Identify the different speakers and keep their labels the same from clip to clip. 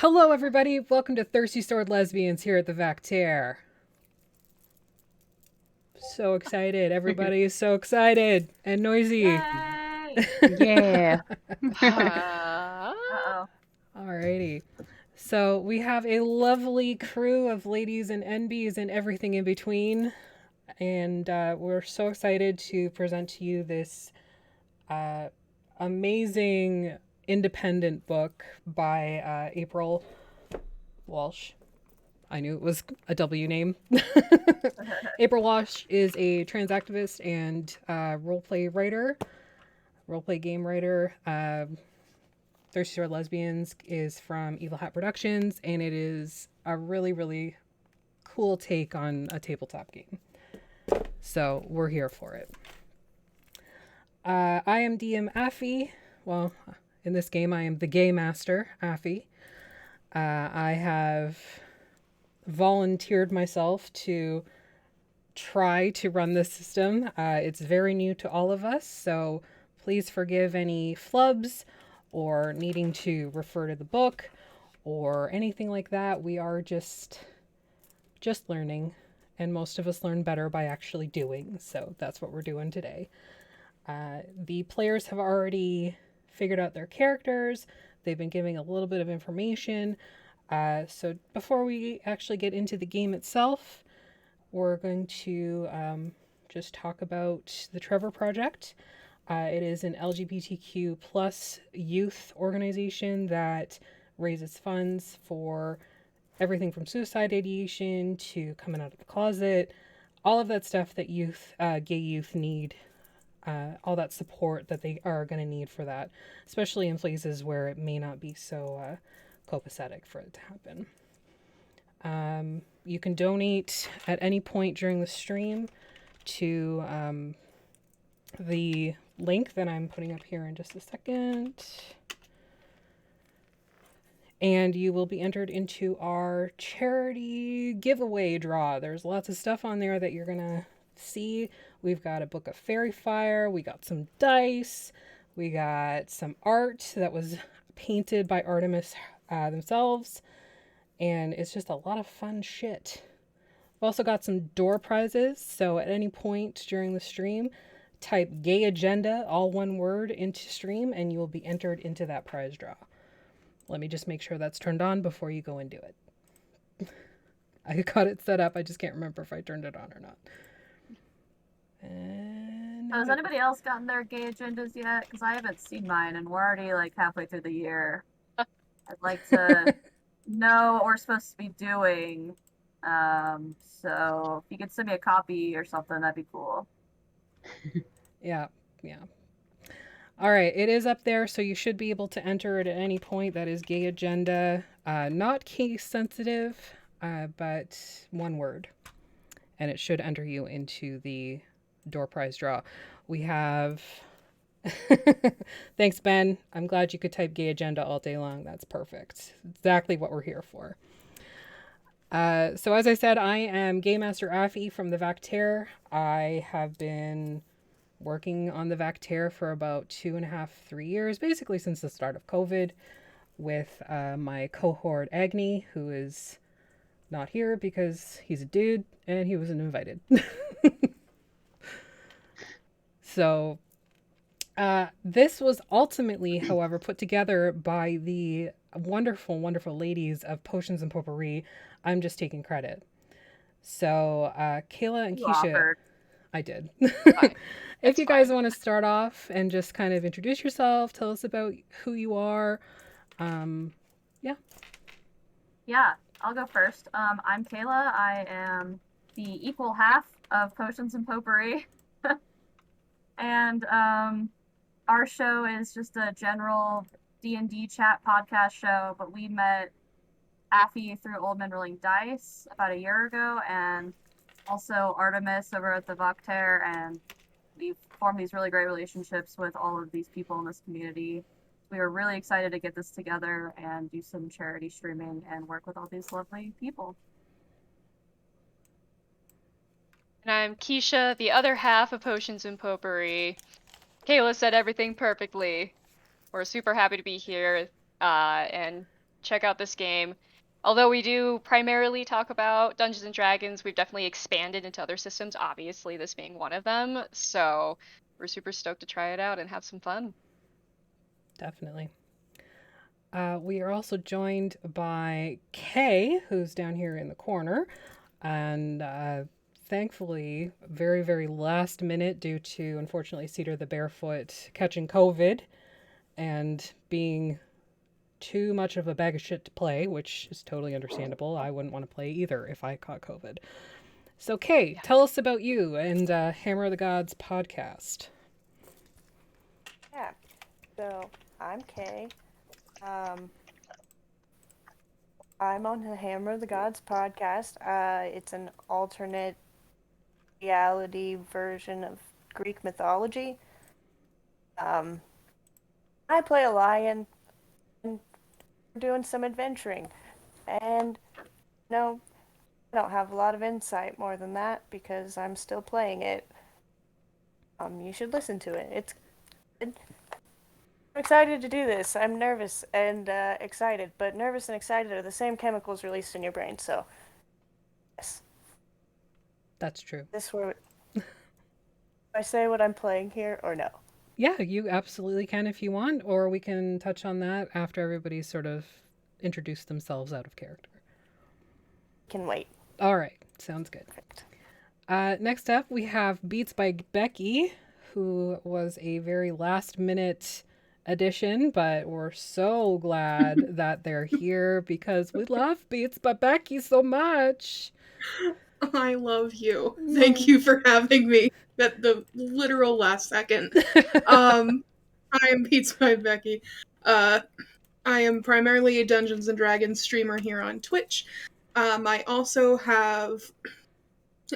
Speaker 1: Hello, everybody. Welcome to Thirsty Sword Lesbians here at the Vactaire. So excited. Everybody is so excited and noisy.
Speaker 2: Yay!
Speaker 3: Yeah.
Speaker 2: Uh-oh.
Speaker 1: Alrighty. So we have a lovely crew of ladies and NBs and everything in between. And we're so excited to present to you this amazing independent book by April Walsh. I knew it was a W name. April Walsh is a trans activist and roleplay game writer. Thirsty Sword Lesbians is from Evil Hat Productions, and it is a really, really cool take on a tabletop game. So we're here for it. I am DM Aphi. Well, in this game, I am the Gay Master, Aphi. I have volunteered myself to try to run this system. It's very new to all of us, so please forgive any flubs or needing to refer to the book or anything like that. We are just learning, and most of us learn better by actually doing, so that's what we're doing today. The players have already figured out their characters. They've been giving a little bit of information. So before we actually get into the game itself, we're going to just talk about the Trevor Project. It is an LGBTQ plus youth organization that raises funds for everything from suicide ideation to coming out of the closet, all of that stuff that gay youth need, all that support that they are going to need for that, especially in places where it may not be so copacetic for it to happen. You can donate at any point during the stream to the link that I'm putting up here in just a second. And you will be entered into our charity giveaway draw. There's lots of stuff on there that you're going to see. We've got a book of fairy fire. We got some dice. We got some art that was painted by Artemis themselves. And it's just a lot of fun shit. We've also got some door prizes. So at any point during the stream, type gay agenda, all one word, into stream, and you will be entered into that prize draw. Let me just make sure that's turned on before you go and do it. I got it set up. I just can't remember if I turned it on or not. And
Speaker 2: Has anybody else gotten their gay agendas yet? Because I haven't seen mine, and we're already like halfway through the year. I'd like to know what we're supposed to be doing. So if you could send me a copy or something, that'd be cool.
Speaker 1: Yeah. All right, it is up there, so you should be able to enter it at any point. That is gay agenda, not case sensitive, but one word, and it should enter you into the door prize draw. We have. Thanks, Ben. I'm glad you could type gay agenda all day long. That's perfect. Exactly what we're here for. So as I said, I am Game Master Aphi from the Vactaire. I have been working on the Vactaire for about 2.5, 3 years, basically since the start of COVID, with my cohort Agni, who is not here because he's a dude and he wasn't invited. So this was ultimately, however, put together by the wonderful, wonderful ladies of Potions Potpourri. I'm just taking credit. So Kayla and
Speaker 2: You
Speaker 1: Keisha,
Speaker 2: offered.
Speaker 1: I did.
Speaker 3: Fine.
Speaker 1: If you guys want to start off and just kind of introduce yourself, tell us about who you are.
Speaker 2: Yeah, I'll go first. I'm Kayla. I am the equal half of Potions and Potpourri. And our show is just a general D&D chat podcast show, but we met Aphi through Old Men Rolling Dice about a year ago, and also Artemis over at the Vactaire, and we've formed these really great relationships with all of these people in this community. We were really excited to get this together and do some charity streaming and work with all these lovely people.
Speaker 3: And I'm Keisha, the other half of Potions and Potpourri. Kayla said everything perfectly. We're super happy to be here, and check out this game. Although we do primarily talk about Dungeons and Dragons, we've definitely expanded into other systems, obviously this being one of them. So we're super stoked to try it out and have some fun.
Speaker 1: Definitely. We are also joined by Kay, who's down here in the corner. And thankfully, very, very last minute, due to, unfortunately, Cedar the Barefoot catching COVID and being too much of a bag of shit to play, which is totally understandable. I wouldn't want to play either if I caught COVID. So, Kay, tell us about you and Hammer of the Gods podcast.
Speaker 4: Yeah, so I'm Kay. I'm on the Hammer of the Gods podcast. It's an alternate reality version of Greek mythology. I play a lion and we're doing some adventuring. And no, I don't have a lot of insight more than that because I'm still playing it. You should listen to it. I'm excited to do this. I'm nervous and excited, but nervous and excited are the same chemicals released in your brain, so yes.
Speaker 1: That's true.
Speaker 4: This where I say what I'm playing here or no?
Speaker 1: Yeah, you absolutely can if you want, or we can touch on that after everybody's sort of introduced themselves out of character.
Speaker 4: Can wait.
Speaker 1: All right, sounds good.
Speaker 4: Perfect.
Speaker 1: Next up, we have Beats by Becky, who was a very last minute addition, but we're so glad that they're here because we love Beats by Becky so much.
Speaker 5: I love you. Thank you for having me at the literal last second. I am Beats by Becky. I am primarily a Dungeons and Dragons streamer here on Twitch. I also have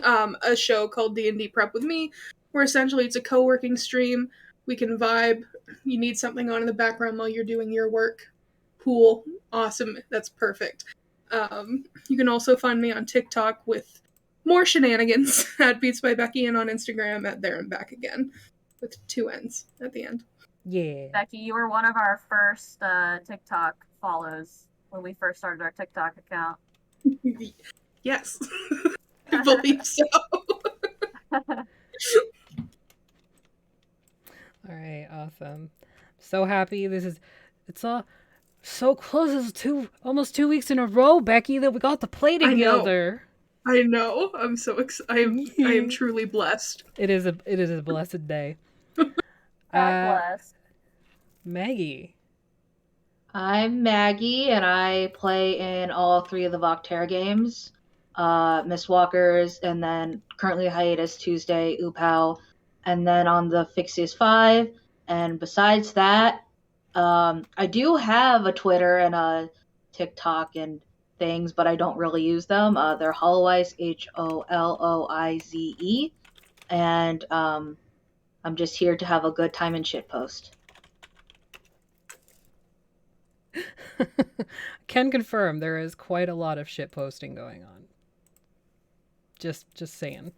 Speaker 5: a show called D&D Prep with Me, where essentially it's a co-working stream. We can vibe. You need something on in the background while you're doing your work. Cool. Awesome. That's perfect. You can also find me on TikTok with more shenanigans at Beats by Becky and on Instagram at There and Back Again with 2 N's at the end.
Speaker 1: Yeah.
Speaker 2: Becky, you were one of our first TikTok follows when we first started our TikTok account.
Speaker 5: Yes. I believe so.
Speaker 1: All right, awesome. So happy. It's all so close. It's almost 2 weeks in a row, Becky, that we got to play together.
Speaker 5: I know. I'm so excited. I am truly blessed.
Speaker 1: It is a blessed day.
Speaker 2: God bless.
Speaker 1: Maggie.
Speaker 6: I'm Maggie, and I play in all 3 of the Voctera games. Miss Walkers, and then currently hiatus Tuesday, Upal, and then on the Fixius 5. And besides that, I do have a Twitter and a TikTok and things, but I don't really use them. They're Hollowize, HOLOIZE, and I'm just here to have a good time and shitpost.
Speaker 1: Can confirm there is quite a lot of shit posting going on. Just saying.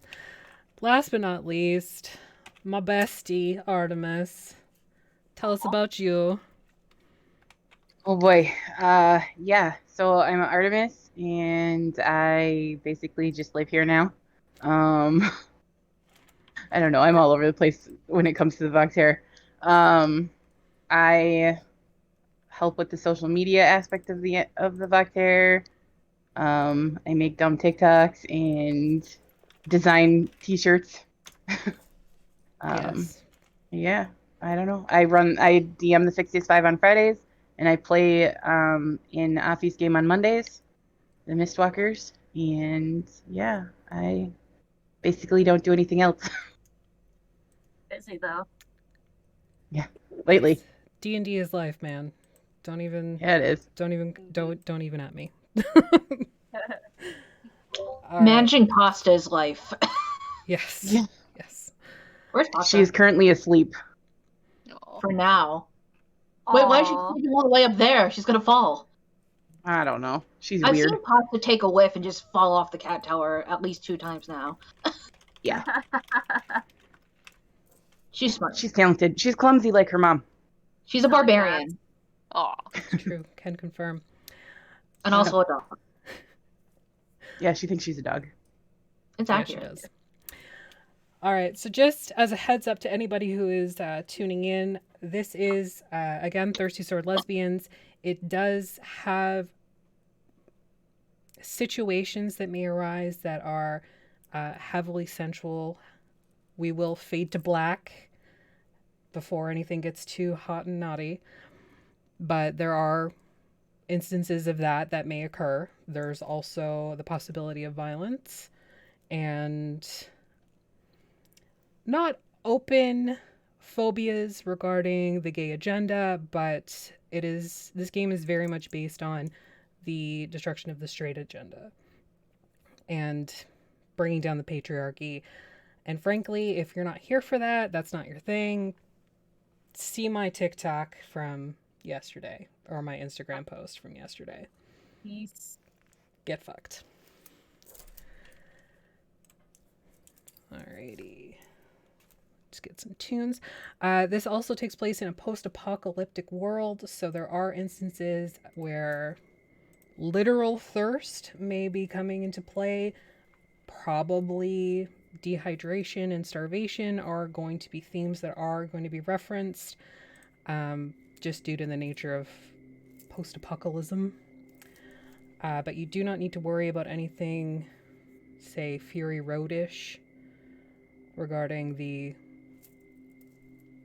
Speaker 1: Last but not least, my bestie, Artemis. Tell us about you.
Speaker 7: Oh boy. Yeah. So I'm Artemis, and I basically just live here now. I don't know. I'm all over the place when it comes to the Voctera. I help with the social media aspect of the Voctera. I make dumb TikToks and design t-shirts.
Speaker 1: Yes.
Speaker 7: Yeah, I don't know. I DM the Fixius 5 on Fridays, and I play in Aphi's game on Mondays, the Mistwalkers, and yeah, I basically don't do anything else.
Speaker 2: Busy though.
Speaker 7: Yeah, lately.
Speaker 1: D&D is life, man. Don't even
Speaker 7: Yeah, it is.
Speaker 1: don't even at me. All
Speaker 6: Managing pasta is life.
Speaker 1: Yes.
Speaker 7: Yeah.
Speaker 1: Yes.
Speaker 6: Where's pasta?
Speaker 7: She's currently asleep.
Speaker 3: Aw.
Speaker 6: For now. Wait, why is she
Speaker 2: Aw.
Speaker 6: sleeping all the way up there? She's gonna fall.
Speaker 7: I don't know. She's
Speaker 6: I've
Speaker 7: weird.
Speaker 6: seen pasta take a whiff and just fall off the cat tower at least 2 times now.
Speaker 7: Yeah,
Speaker 6: She's smart.
Speaker 7: she's talented. She's clumsy like her mom.
Speaker 6: She's a barbarian.
Speaker 3: Aw.
Speaker 1: It's true. Can confirm.
Speaker 6: And also a dog.
Speaker 7: Yeah, she thinks she's a dog.
Speaker 6: It's
Speaker 1: Yeah, she
Speaker 6: accurate.
Speaker 1: does. All right, so just as a heads up to anybody who is tuning in, this is, again, Thirsty Sword Lesbians. It does have situations that may arise that are heavily sensual. We will fade to black before anything gets too hot and naughty, but there are instances of that may occur. There's also the possibility of violence and not open phobias regarding the gay agenda, but this game is very much based on the destruction of the straight agenda and bringing down the patriarchy. And frankly, if you're not here for that, that's not your thing. See my TikTok from yesterday or my Instagram post from yesterday.
Speaker 2: Peace.
Speaker 1: Get fucked. Alrighty. Let's get some tunes. This also takes place in a post-apocalyptic world, so there are instances where literal thirst may be coming into play. Probably dehydration and starvation are going to be themes that are going to be referenced, just due to the nature of post-apocalypse. But you do not need to worry about anything, say, Fury Road-ish, regarding the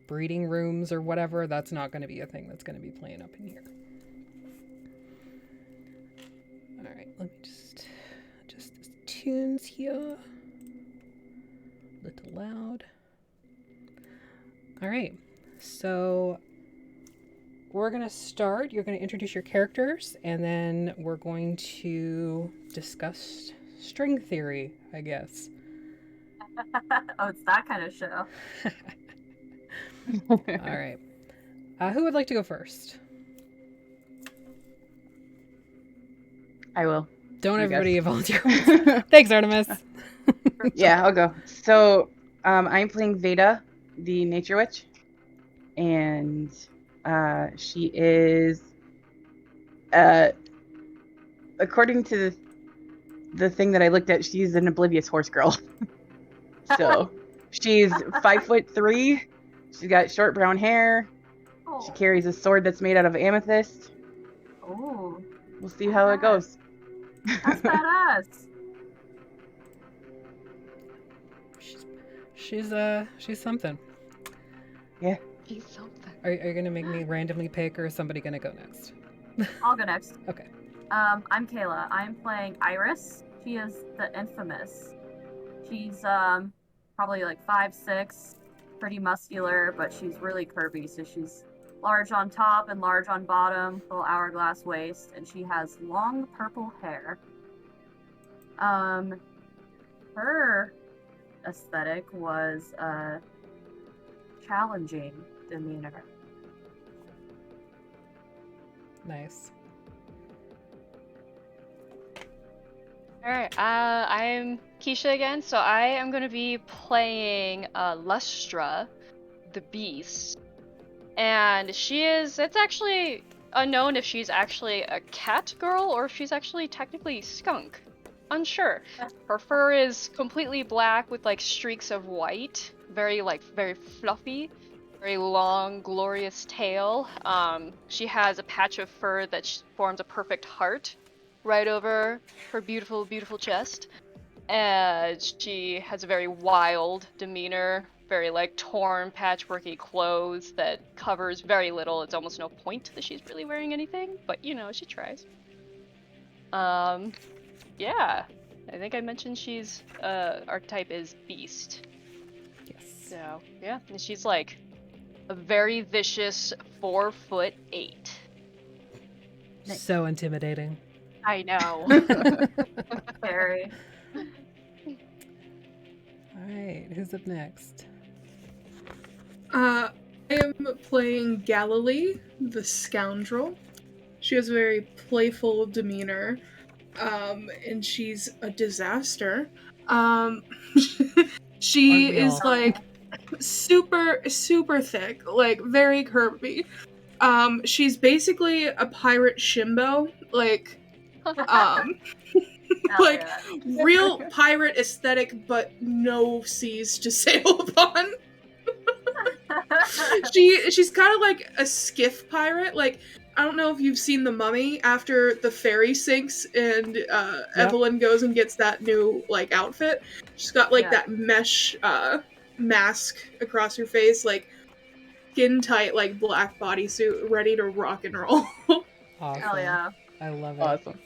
Speaker 1: breeding rooms or whatever. That's not going to be a thing that's going to be playing up in here. All right, let me just adjust the tunes here. A little loud. All right, so we're going to start. You're going to introduce your characters, and then we're going to discuss string theory, I guess.
Speaker 2: Oh, it's that kind of show.
Speaker 1: All right. Who would like to go first?
Speaker 7: I will.
Speaker 1: Don't
Speaker 7: I
Speaker 1: everybody
Speaker 7: guess.
Speaker 1: volunteer. Thanks, Artemis.
Speaker 7: Yeah, I'll go. So, I'm playing Veda, the Nature Witch, and she is, according to the thing that I looked at, she's an oblivious horse girl. So, she's 5'3". She's got short brown hair.
Speaker 2: Oh.
Speaker 7: She carries a sword that's made out of amethyst.
Speaker 2: Ooh.
Speaker 7: We'll see how it goes.
Speaker 2: That's badass.
Speaker 1: She's something.
Speaker 7: Yeah.
Speaker 3: He's something.
Speaker 1: Are you gonna make me randomly pick, or is somebody gonna go next?
Speaker 2: I'll go next.
Speaker 1: Okay.
Speaker 2: I'm Kayla. I'm playing Iris. She is the infamous. She's probably like 5'6", pretty muscular, but she's really curvy. So she's large on top and large on bottom, little hourglass waist, and she has long purple hair. Her aesthetic was challenging demeanor.
Speaker 1: Nice.
Speaker 3: Alright, I'm Keisha again, so I am going to be playing Lustra, the Beast. And it's actually unknown if she's actually a cat girl or if she's actually technically skunk. Unsure. Her fur is completely black with like streaks of white, very fluffy, very long, glorious tail. She has a patch of fur that forms a perfect heart right over her beautiful, beautiful chest. And she has a very wild demeanor, very like torn, patchworky clothes that covers very little. It's almost no point that she's really wearing anything, but you know, she tries. Yeah, I think I mentioned she's archetype is beast.
Speaker 1: Yes.
Speaker 3: So yeah, and she's like a very vicious 4'8".
Speaker 1: So intimidating.
Speaker 3: I know.
Speaker 2: Very.
Speaker 1: All right, who's up next?
Speaker 5: I am playing Galilee, the scoundrel. She has a very playful demeanor, and she's a disaster. She
Speaker 1: Aren't we
Speaker 5: is
Speaker 1: all?
Speaker 5: like super, super thick, like very curvy. She's basically a pirate Shimbo. Like, Like
Speaker 2: yeah.
Speaker 5: real pirate aesthetic, but no seas to sail upon. She's kind of like a skiff pirate. Like, I don't know if you've seen The Mummy after the ferry sinks and Evelyn goes and gets that new like outfit. She's got like that mesh mask across her face, like skin tight, like black bodysuit, ready to rock and roll.
Speaker 1: Awesome.
Speaker 2: Hell yeah.
Speaker 1: I love it.
Speaker 7: Awesome.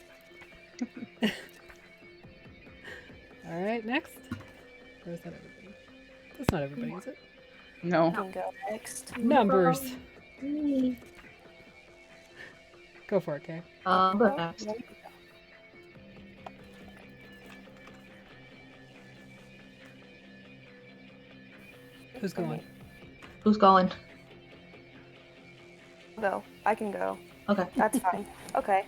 Speaker 1: All right, next. Or is that everybody? That's not everybody, is it?
Speaker 7: No.
Speaker 4: You can go next.
Speaker 1: Numbers. Go for it, Kay.
Speaker 6: But next.
Speaker 1: Who's going?
Speaker 6: Who's going?
Speaker 4: Go. I can go.
Speaker 6: Okay.
Speaker 4: That's fine. Okay.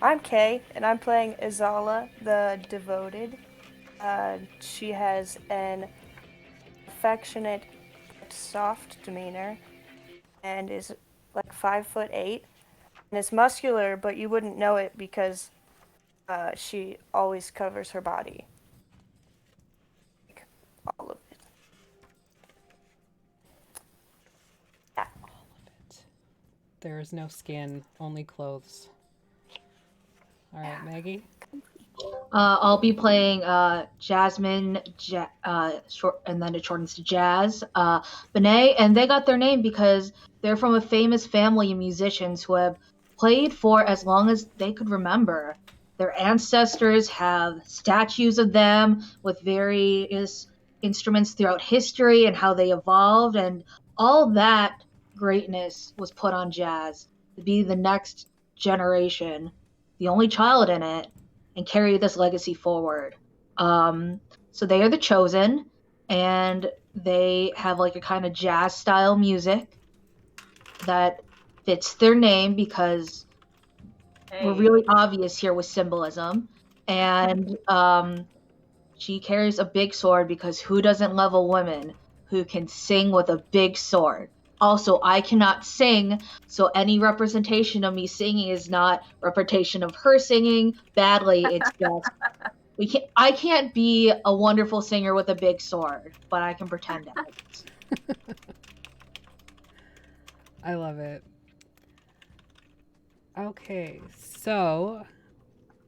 Speaker 4: I'm Kay, and I'm playing Izala, the Devoted. She has an affectionate, soft demeanor, and is like 5'8", and is muscular, but you wouldn't know it because she always covers her body, like, all of it. Yeah.
Speaker 1: All of it. There is no skin, only clothes. All right, Maggie.
Speaker 6: I'll be playing Jasmine, short, and then it shortens to Jazz, Benet, and they got their name because they're from a famous family of musicians who have played for as long as they could remember. Their ancestors have statues of them with various instruments throughout history and how they evolved, and all that greatness was put on Jazz to be the next generation, the only child in it, and carry this legacy forward. So they are the chosen, and they have like a kind of jazz style music that fits their name because we're really obvious here with symbolism. And she carries a big sword because who doesn't love a woman who can sing with a big sword? Also, I cannot sing, so any representation of me singing is not representation of her singing badly. It's just I can't be a wonderful singer with a big sword, but I can pretend it.
Speaker 1: I love it. Okay, so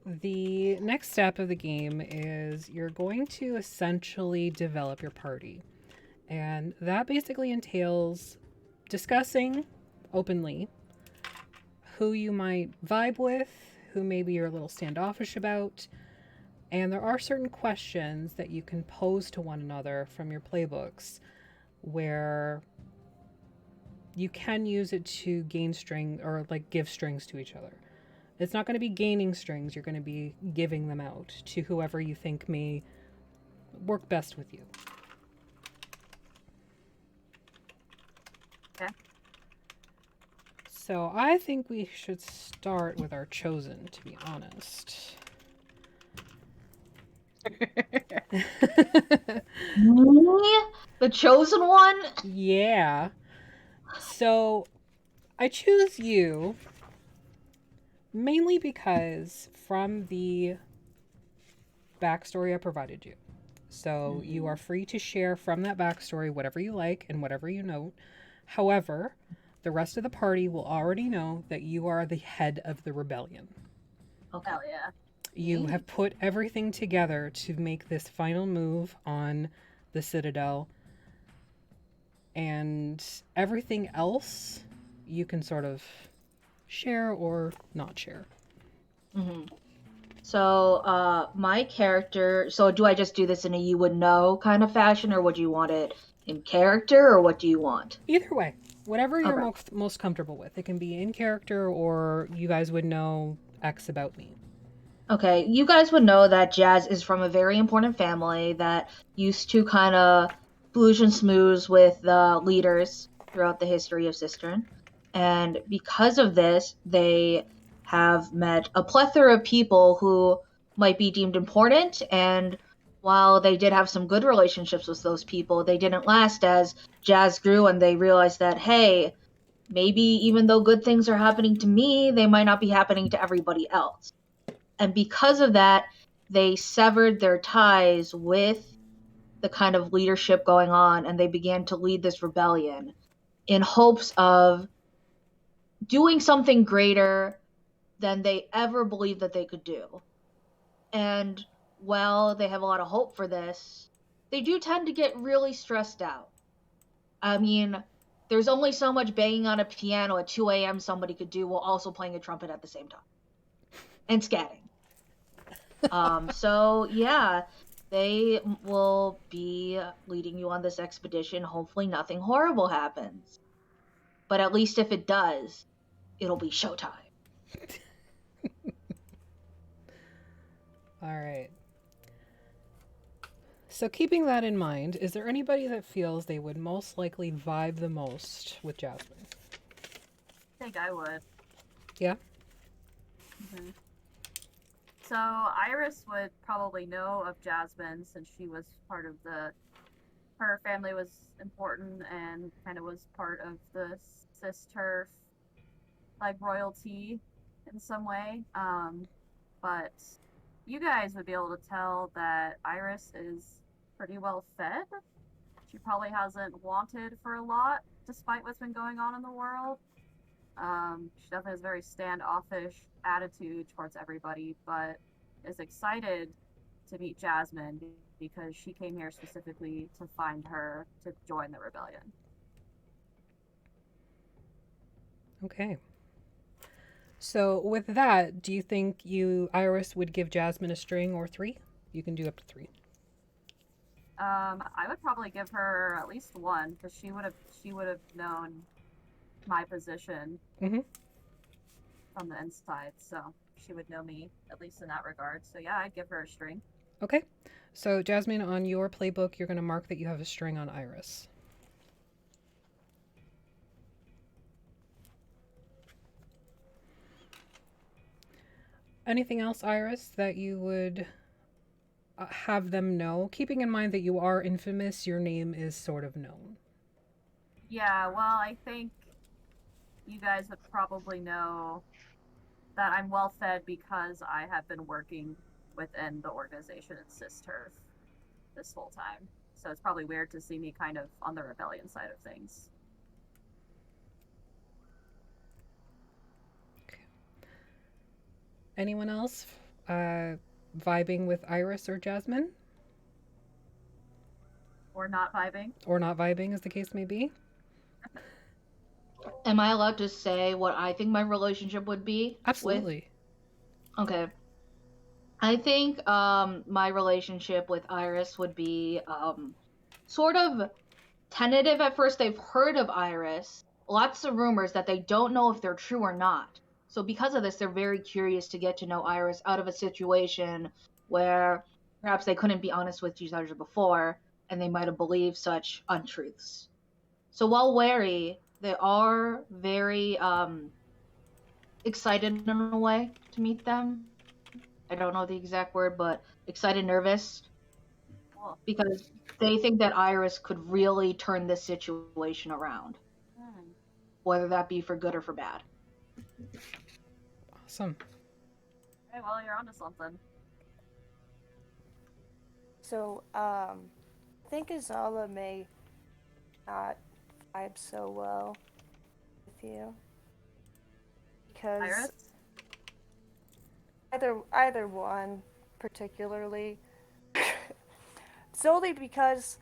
Speaker 1: the next step of the game is you're going to essentially develop your party. And that basically entails discussing openly who you might vibe with, who maybe you're a little standoffish about, and there are certain questions that you can pose to one another from your playbooks where you can use it to gain string or like give strings to each other. It's not going to be gaining strings, you're going to be giving them out to whoever you think may work best with you.
Speaker 2: Okay.
Speaker 1: So I think we should start with our chosen, to be honest.
Speaker 6: Me? The chosen one?
Speaker 1: Yeah. So I choose you mainly because from the backstory I provided you. So you are free to share from that backstory whatever you like and whatever you note. However, the rest of the party will already know that you are the head of the rebellion.
Speaker 6: Okay.
Speaker 2: Hell yeah.
Speaker 1: You have put everything together to make this final move on the Citadel. And everything else you can sort of share or not share.
Speaker 6: Mm-hmm. So, my character... So do I just do this in a you would know kind of fashion, or would you want it in character, or what do you want?
Speaker 1: Either way. Whatever you're
Speaker 6: Okay.
Speaker 1: most comfortable with. It can be in character or you guys would know X about me.
Speaker 6: Okay, you guys would know that Jazz is from a very important family that used to kind of splooge and smooze with the leaders throughout the history of Cistern. And because of this, they have met a plethora of people who might be deemed important. And while they did have some good relationships with those people, they didn't last as Jazz grew and they realized that, hey, maybe even though good things are happening to me, they might not be happening to everybody else. And because of that, they severed their ties with the kind of leadership going on, and they began to lead this rebellion in hopes of doing something greater than they ever believed that they could do. And while they have a lot of hope for this, they do tend to get really stressed out. I mean, there's only so much banging on a piano at 2 a.m. somebody could do while also playing a trumpet at the same time. And scatting. So, yeah, they will be leading you on this expedition. Hopefully nothing horrible happens. But at least if it does, it'll be showtime.
Speaker 1: All right. So, keeping that in mind, is there anybody that feels they would most likely vibe the most with Jasmine?
Speaker 2: I think I would.
Speaker 1: Yeah?
Speaker 2: Mm-hmm. So Iris would probably know of Jasmine since she was part of her family was important and kind of was part of the Cisterf, like royalty in some way. But you guys would be able to tell that Iris is pretty well fed. She probably hasn't wanted for a lot, despite what's been going on in the world. She definitely has a very standoffish attitude towards everybody, but is excited to meet Jasmine because she came here specifically to find her to join the rebellion.
Speaker 1: Okay. So, with that, do you think Iris, would give Jasmine a string or 3? You can do up to 3.
Speaker 2: I would probably give her at least 1 because she would have known my position from the inside, so she would know me at least in that regard. So yeah, I'd give her a string.
Speaker 1: Okay. So, Jasmine, on your playbook, you're going to mark that you have a string on Iris. Anything else, Iris, that you would have them know? Keeping in mind that you are infamous, your name is sort of known.
Speaker 2: Yeah, well, I think you guys would probably know that I'm well fed because I have been working within the organization at Cisterf this whole time. So it's probably weird to see me kind of on the rebellion side of things.
Speaker 1: Okay. Anyone else vibing with Iris or Jasmine?
Speaker 2: Or not vibing?
Speaker 1: Or not vibing, as the case may be?
Speaker 6: Am I allowed to say what I think my relationship would be?
Speaker 1: Absolutely.
Speaker 6: Okay. I think my relationship with Iris would be sort of tentative at first. They've heard of Iris, lots of rumors that they don't know if they're true or not. So because of this, they're very curious to get to know Iris out of a situation where perhaps they couldn't be honest with each other before, and they might have believed such untruths. So while wary, they are very excited in a way to meet them. I don't know the exact word, but excited, nervous, because they think that Iris could really turn this situation around, whether that be for good or for bad.
Speaker 1: Awesome.
Speaker 2: Okay, well, you're onto something.
Speaker 4: So, I think Azala may not vibe so well with you. Because
Speaker 2: Iris?
Speaker 4: either one, particularly. Solely because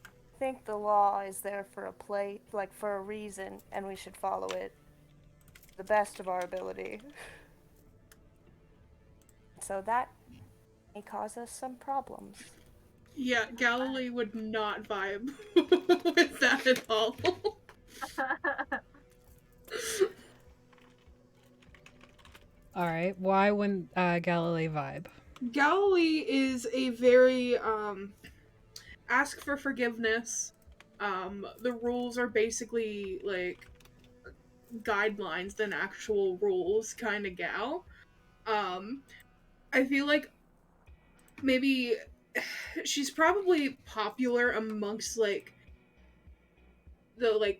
Speaker 4: I think the law is there for for a reason, and we should follow it to the best of our ability. So that may cause us some problems.
Speaker 5: Yeah, Galilee would not vibe with that at all.
Speaker 1: All right. Why wouldn't Galilee vibe?
Speaker 5: Galilee is a very ask for forgiveness. The rules are basically like guidelines than actual rules kind of gal. I feel like maybe she's probably popular amongst like the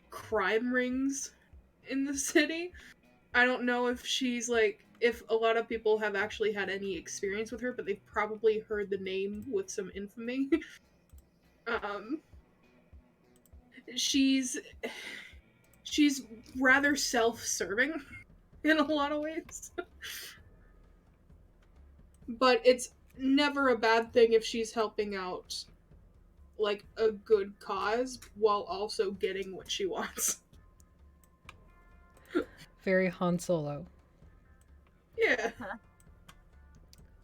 Speaker 5: crime rings in the city. I don't know if she's like, if a lot of people have actually had any experience with her, but they've probably heard the name with some infamy. um, she's rather self-serving in a lot of ways. But it's never a bad thing if she's helping out like a good cause while also getting what she wants.
Speaker 1: Very Han Solo.
Speaker 5: Yeah.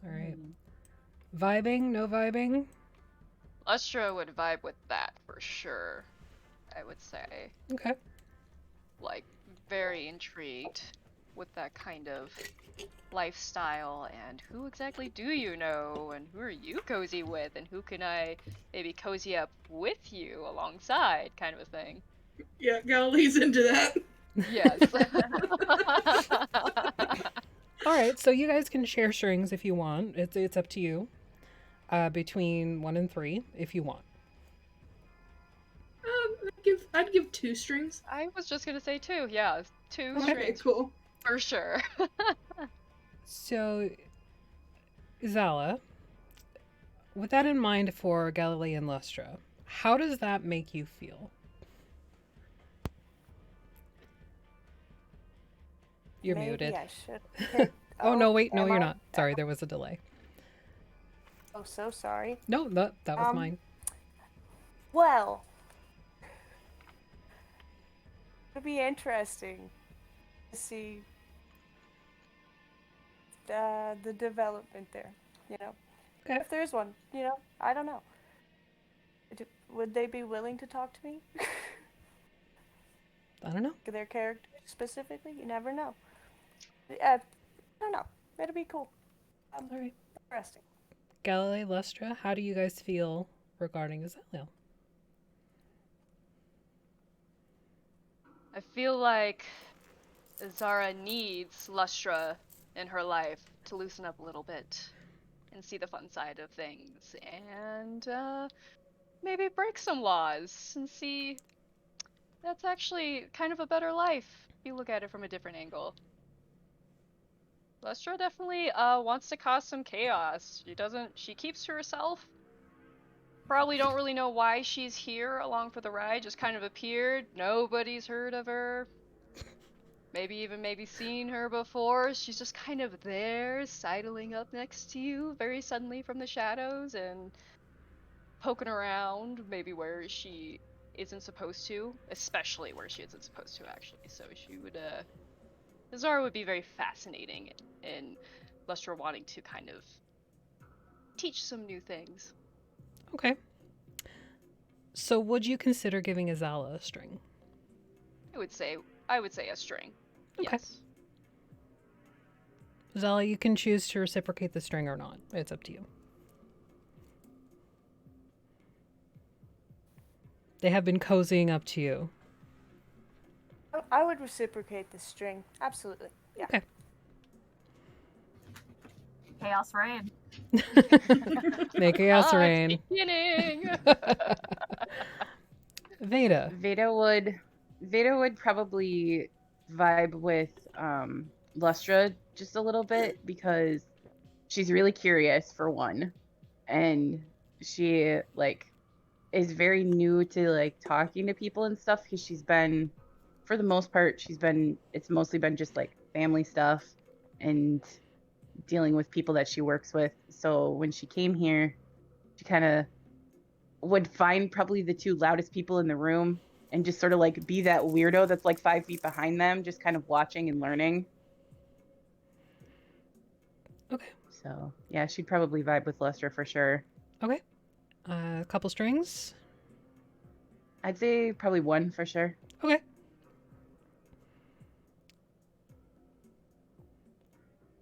Speaker 1: All right. Vibing? No vibing?
Speaker 3: Lustra would vibe with that for sure, I would say.
Speaker 1: Okay.
Speaker 3: Like, very intrigued with that kind of lifestyle, and who exactly do you know, and who are you cozy with, and who can I maybe cozy up with you alongside, kind of a thing.
Speaker 5: Yeah, Galilee's into that.
Speaker 3: Yes.
Speaker 1: All right, so you guys can share strings if you want. It's up to you. Between 1 and 3, if you want.
Speaker 5: I'd give 2 strings.
Speaker 3: I was just gonna say 2, yeah. 2
Speaker 5: Okay,
Speaker 3: strings
Speaker 5: cool.
Speaker 3: for sure.
Speaker 1: So, Zala, with that in mind for Galilee and Lustra, how does that make you feel? You're
Speaker 4: Maybe
Speaker 1: muted.
Speaker 4: I should pick...
Speaker 1: Oh, no, wait, no,
Speaker 4: am
Speaker 1: you're
Speaker 4: I?
Speaker 1: not. Sorry, there was a delay.
Speaker 4: Oh, so sorry.
Speaker 1: No, that was mine.
Speaker 4: Well, it'll be interesting to see the development there, you know.
Speaker 1: Okay.
Speaker 4: If there's one, you know, I don't know. Would they be willing to talk to me?
Speaker 1: I don't know.
Speaker 4: Their character specifically? You never know. I don't know. It'll be cool.
Speaker 1: All right.
Speaker 4: Interesting.
Speaker 1: Galilee, Lustra, how do you guys feel regarding Azalea?
Speaker 3: I feel like Zara needs Lustra in her life to loosen up a little bit and see the fun side of things, and maybe break some laws and see that's actually kind of a better life if you look at it from a different angle. Lustra definitely wants to cause some chaos. She keeps to herself. Probably don't really know why she's here along for the ride, just kind of appeared. Nobody's heard of her. Maybe seen her before. She's just kind of there, sidling up next to you very suddenly from the shadows and poking around maybe where she isn't supposed to, especially where she isn't supposed to, actually. So she would, Zara would be very fascinating in Lustra wanting to kind of teach some new things.
Speaker 1: Okay. So would you consider giving Azala a string?
Speaker 3: I would say a string.
Speaker 1: Okay.
Speaker 3: Yes.
Speaker 1: Azala, you can choose to reciprocate the string or not. It's up to you. They have been cozying up to you.
Speaker 4: I would reciprocate the string. Absolutely. Yeah.
Speaker 1: Okay.
Speaker 2: Chaos Rain.
Speaker 1: Make chaos rain.
Speaker 3: Beginning.
Speaker 1: Veda.
Speaker 7: Veda would probably vibe with Lustra just a little bit because she's really curious for one, and she like is very new to like talking to people and stuff because she's been, for the most part, it's mostly been just like family stuff and dealing with people that she works with. So when she came here, she kind of would find probably the 2 loudest people in the room and just sort of like be that weirdo that's like 5 feet behind them, just kind of watching and learning.
Speaker 1: Okay.
Speaker 7: So yeah, she'd probably vibe with Lustra for sure.
Speaker 1: Okay. A couple strings.
Speaker 7: I'd say probably 1 for sure.
Speaker 1: Okay.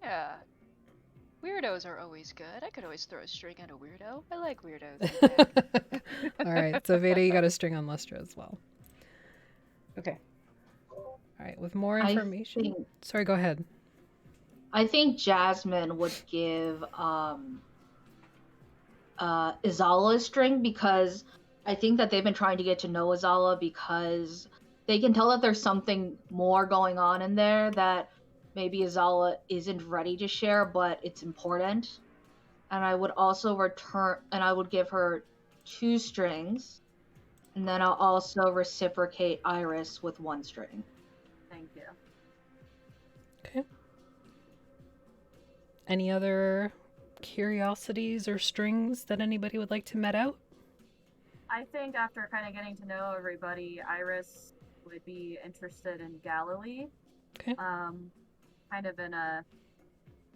Speaker 3: Yeah. Weirdos are always good. I could always throw a string at a weirdo. I like weirdos.
Speaker 1: All right. So Veda, you got a string on Lustra as well.
Speaker 7: Okay.
Speaker 1: All right. With more information. Sorry, go ahead.
Speaker 6: I think Jasmine would give Azala a string because I think that they've been trying to get to know Azala because they can tell that there's something more going on in there that maybe Azala isn't ready to share, but it's important. And I would also I would give her 2 strings, and then I'll also reciprocate Iris with 1 string.
Speaker 2: Thank you.
Speaker 1: Okay. Any other curiosities or strings that anybody would like to met out?
Speaker 2: I think after kind of getting to know everybody, Iris would be interested in Galilee.
Speaker 1: Okay.
Speaker 2: Kind of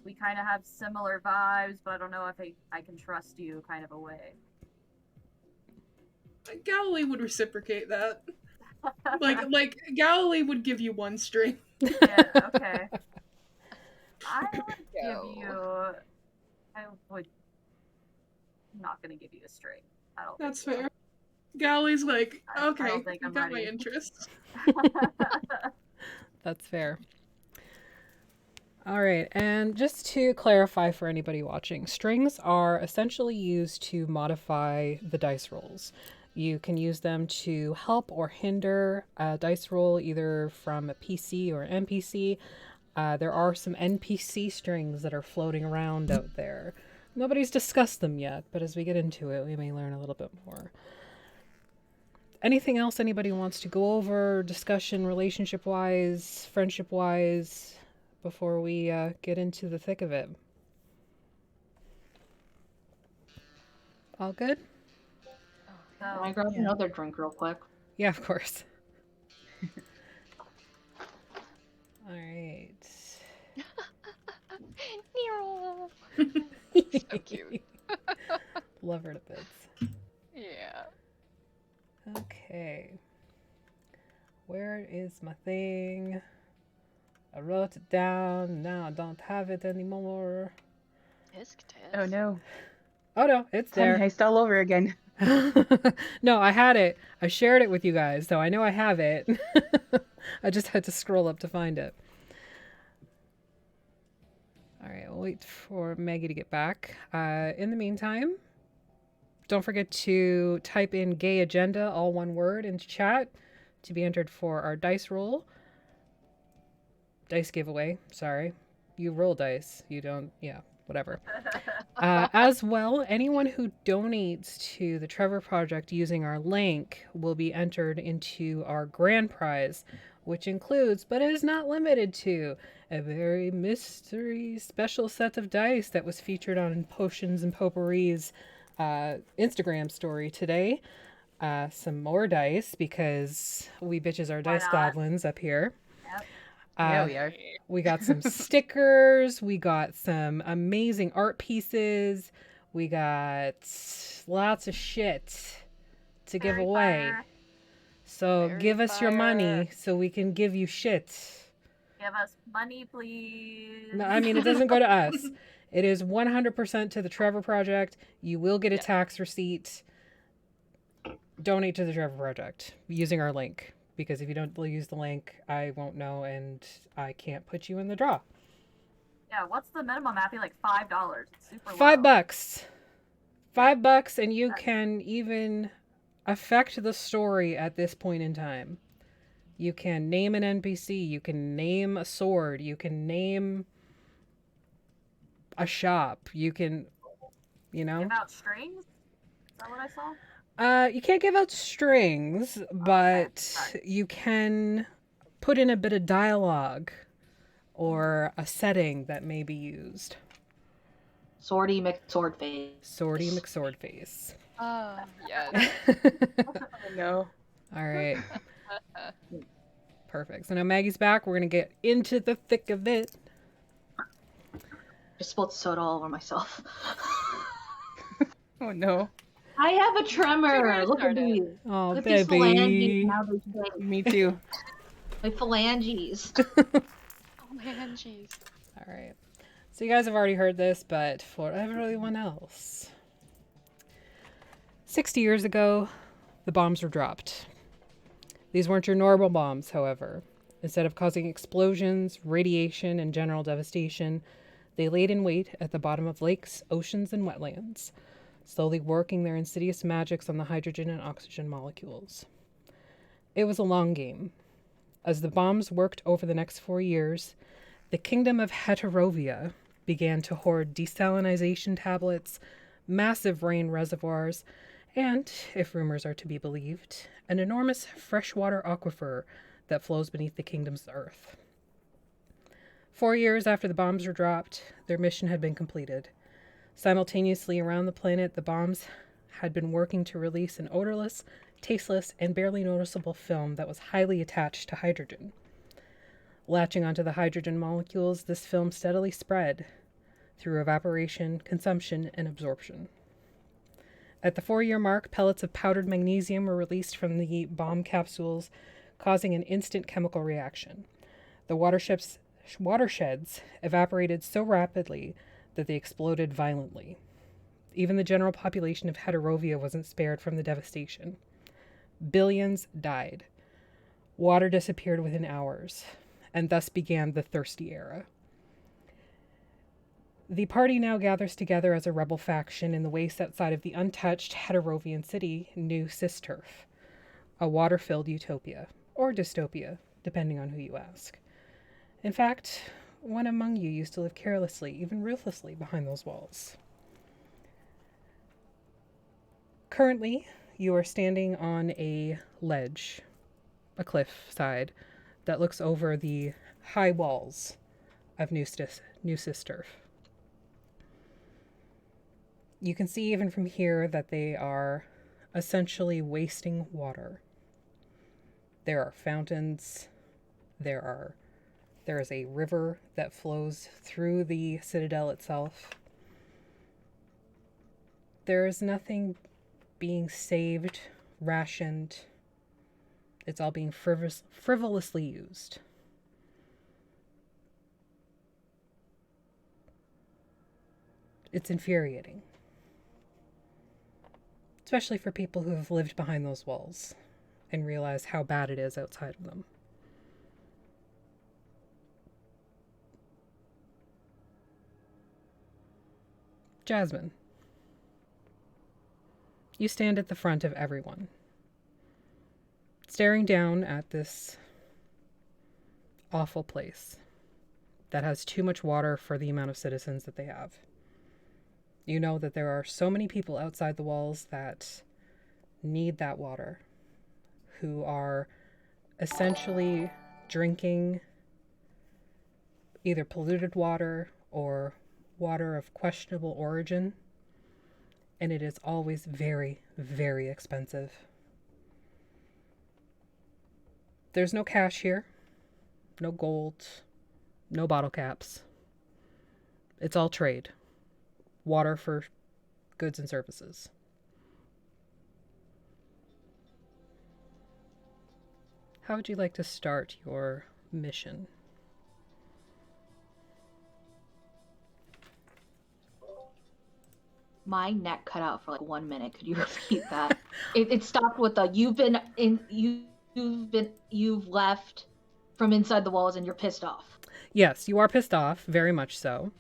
Speaker 2: we kind of have similar vibes, but I don't know if I can trust you kind of a way.
Speaker 5: Galilee would reciprocate that. like Galilee would give you 1 string.
Speaker 2: Yeah, okay. I would not gonna give you a string. I don't
Speaker 5: That's
Speaker 2: think so.
Speaker 5: fair. Galilee's like, okay,
Speaker 2: I don't think
Speaker 5: you
Speaker 2: I'm
Speaker 5: got
Speaker 2: ready.
Speaker 5: my interest.
Speaker 1: That's fair. All right, and just to clarify for anybody watching, strings are essentially used to modify the dice rolls. You can use them to help or hinder a dice roll either from a PC or NPC. There are some NPC strings that are floating around out there. Nobody's discussed them yet, but as we get into it, we may learn a little bit more. Anything else anybody wants to go over, discussion relationship-wise, friendship-wise, before we get into the thick of it? All good?
Speaker 6: Can I grab another drink real quick?
Speaker 1: Yeah, of course. All right.
Speaker 3: So cute.
Speaker 1: Love her to bits.
Speaker 3: Yeah.
Speaker 1: Okay. Where is my thing? I wrote it down. Now I don't have it anymore.
Speaker 3: Tisk tisk.
Speaker 7: Oh no.
Speaker 1: Oh no, it's
Speaker 7: Time
Speaker 1: there.
Speaker 7: heist all over again.
Speaker 1: No, I had it. I shared it with you guys, so I know I have it. I just had to scroll up to find it. All right, I'll wait for Maggie to get back. In the meantime, don't forget to type in gay agenda, all one word, into chat to be entered for our dice roll. Dice giveaway, sorry. You roll dice. You don't, yeah, whatever. As well, anyone who donates to the Trevor Project using our link will be entered into our grand prize, which includes, but is not limited to, a very mystery special set of dice that was featured on Potions and Potpourri's Instagram story today. Some more dice because we bitches are dice goblins up here.
Speaker 2: Yep.
Speaker 7: Yeah, we are.
Speaker 1: We got some stickers. We got some amazing art pieces. We got lots of shit to give away.
Speaker 2: Fire.
Speaker 1: So
Speaker 3: Very
Speaker 1: give us your
Speaker 3: fire.
Speaker 1: money so we can give you shit.
Speaker 2: Give us money, please.
Speaker 1: No, I mean, it doesn't go to us. It is 100% to the Trevor Project. You will get a tax receipt. Donate to the Trevor Project using our link. Because if you don't use the link, I won't know and I can't put you in the draw.
Speaker 2: Yeah, what's the minimum, Aphi? Like $5. It's super low.
Speaker 1: $5. $5 and you can even affect the story at this point in time. You can name an NPC, you can name a sword, you can name a shop, you can, you know.
Speaker 2: Give out strings? Is that what I saw?
Speaker 1: You can't give out strings, but you can put in a bit of dialogue or a setting that may be used.
Speaker 6: Swordy McSwordface.
Speaker 1: Swordy McSwordface.
Speaker 3: Yes.
Speaker 7: Oh no.
Speaker 1: All right. Perfect. So now Maggie's back. We're going to get into the thick of it.
Speaker 6: Just spilled soda all over myself.
Speaker 7: Oh no.
Speaker 6: I have a tremor.
Speaker 3: Trigger
Speaker 6: Look at
Speaker 3: started.
Speaker 6: these.
Speaker 1: Oh,
Speaker 6: Look at these
Speaker 1: baby.
Speaker 6: phalanges. How they shake.
Speaker 7: Me too.
Speaker 6: My phalanges.
Speaker 3: Oh man, jeez.
Speaker 1: All right. So you guys have already heard this, but for everyone else. 60 years ago, the bombs were dropped. These weren't your normal bombs, however. Instead of causing explosions, radiation, and general devastation, they laid in wait at the bottom of lakes, oceans, and wetlands, slowly working their insidious magics on the hydrogen and oxygen molecules. It was a long game. As the bombs worked over the next 4 years, the Kingdom of Heterovia began to hoard desalinization tablets, massive rain reservoirs, and, if rumors are to be believed, an enormous freshwater aquifer that flows beneath the kingdom's earth. 4 years after the bombs were dropped, their mission had been completed. Simultaneously around the planet, the bombs had been working to release an odorless, tasteless, and barely noticeable film that was highly attached to hydrogen. Latching onto the hydrogen molecules, this film steadily spread through evaporation, consumption, and absorption. At the 4-year mark, pellets of powdered magnesium were released from the bomb capsules, causing an instant chemical reaction. The watersheds evaporated so rapidly that they exploded violently. Even the general population of Heterovia wasn't spared from the devastation. Billions died. Water disappeared within hours, and thus began the Thirsty Era. The party now gathers together as a rebel faction in the waste outside of the untouched Heterovian city, New Cisterf, a water-filled utopia, or dystopia, depending on who you ask. In fact, one among you used to live carelessly, even ruthlessly, behind those walls. Currently, you are standing on a ledge, a cliff side, that looks over the high walls of New Cisterf. You can see even from here that they are essentially wasting water. There are fountains, there is a river that flows through the citadel itself. There is nothing being saved, rationed. It's all being frivolously used. It's infuriating. Especially for people who have lived behind those walls and realize how bad it is outside of them. Jasmine, you stand at the front of everyone, staring down at this awful place that has too much water for the amount of citizens that they have. You know that there are so many people outside the walls that need that water, who are essentially drinking either polluted water or water of questionable origin, and it is always very, very expensive. There's no cash here, no gold, no bottle caps. It's all trade. Water for goods and services. How would you like to start your mission?
Speaker 6: My neck cut out for like 1 minute. Could you repeat that? It stopped with the you've left from inside the walls and you're pissed off.
Speaker 1: Yes, you are pissed off, very much so.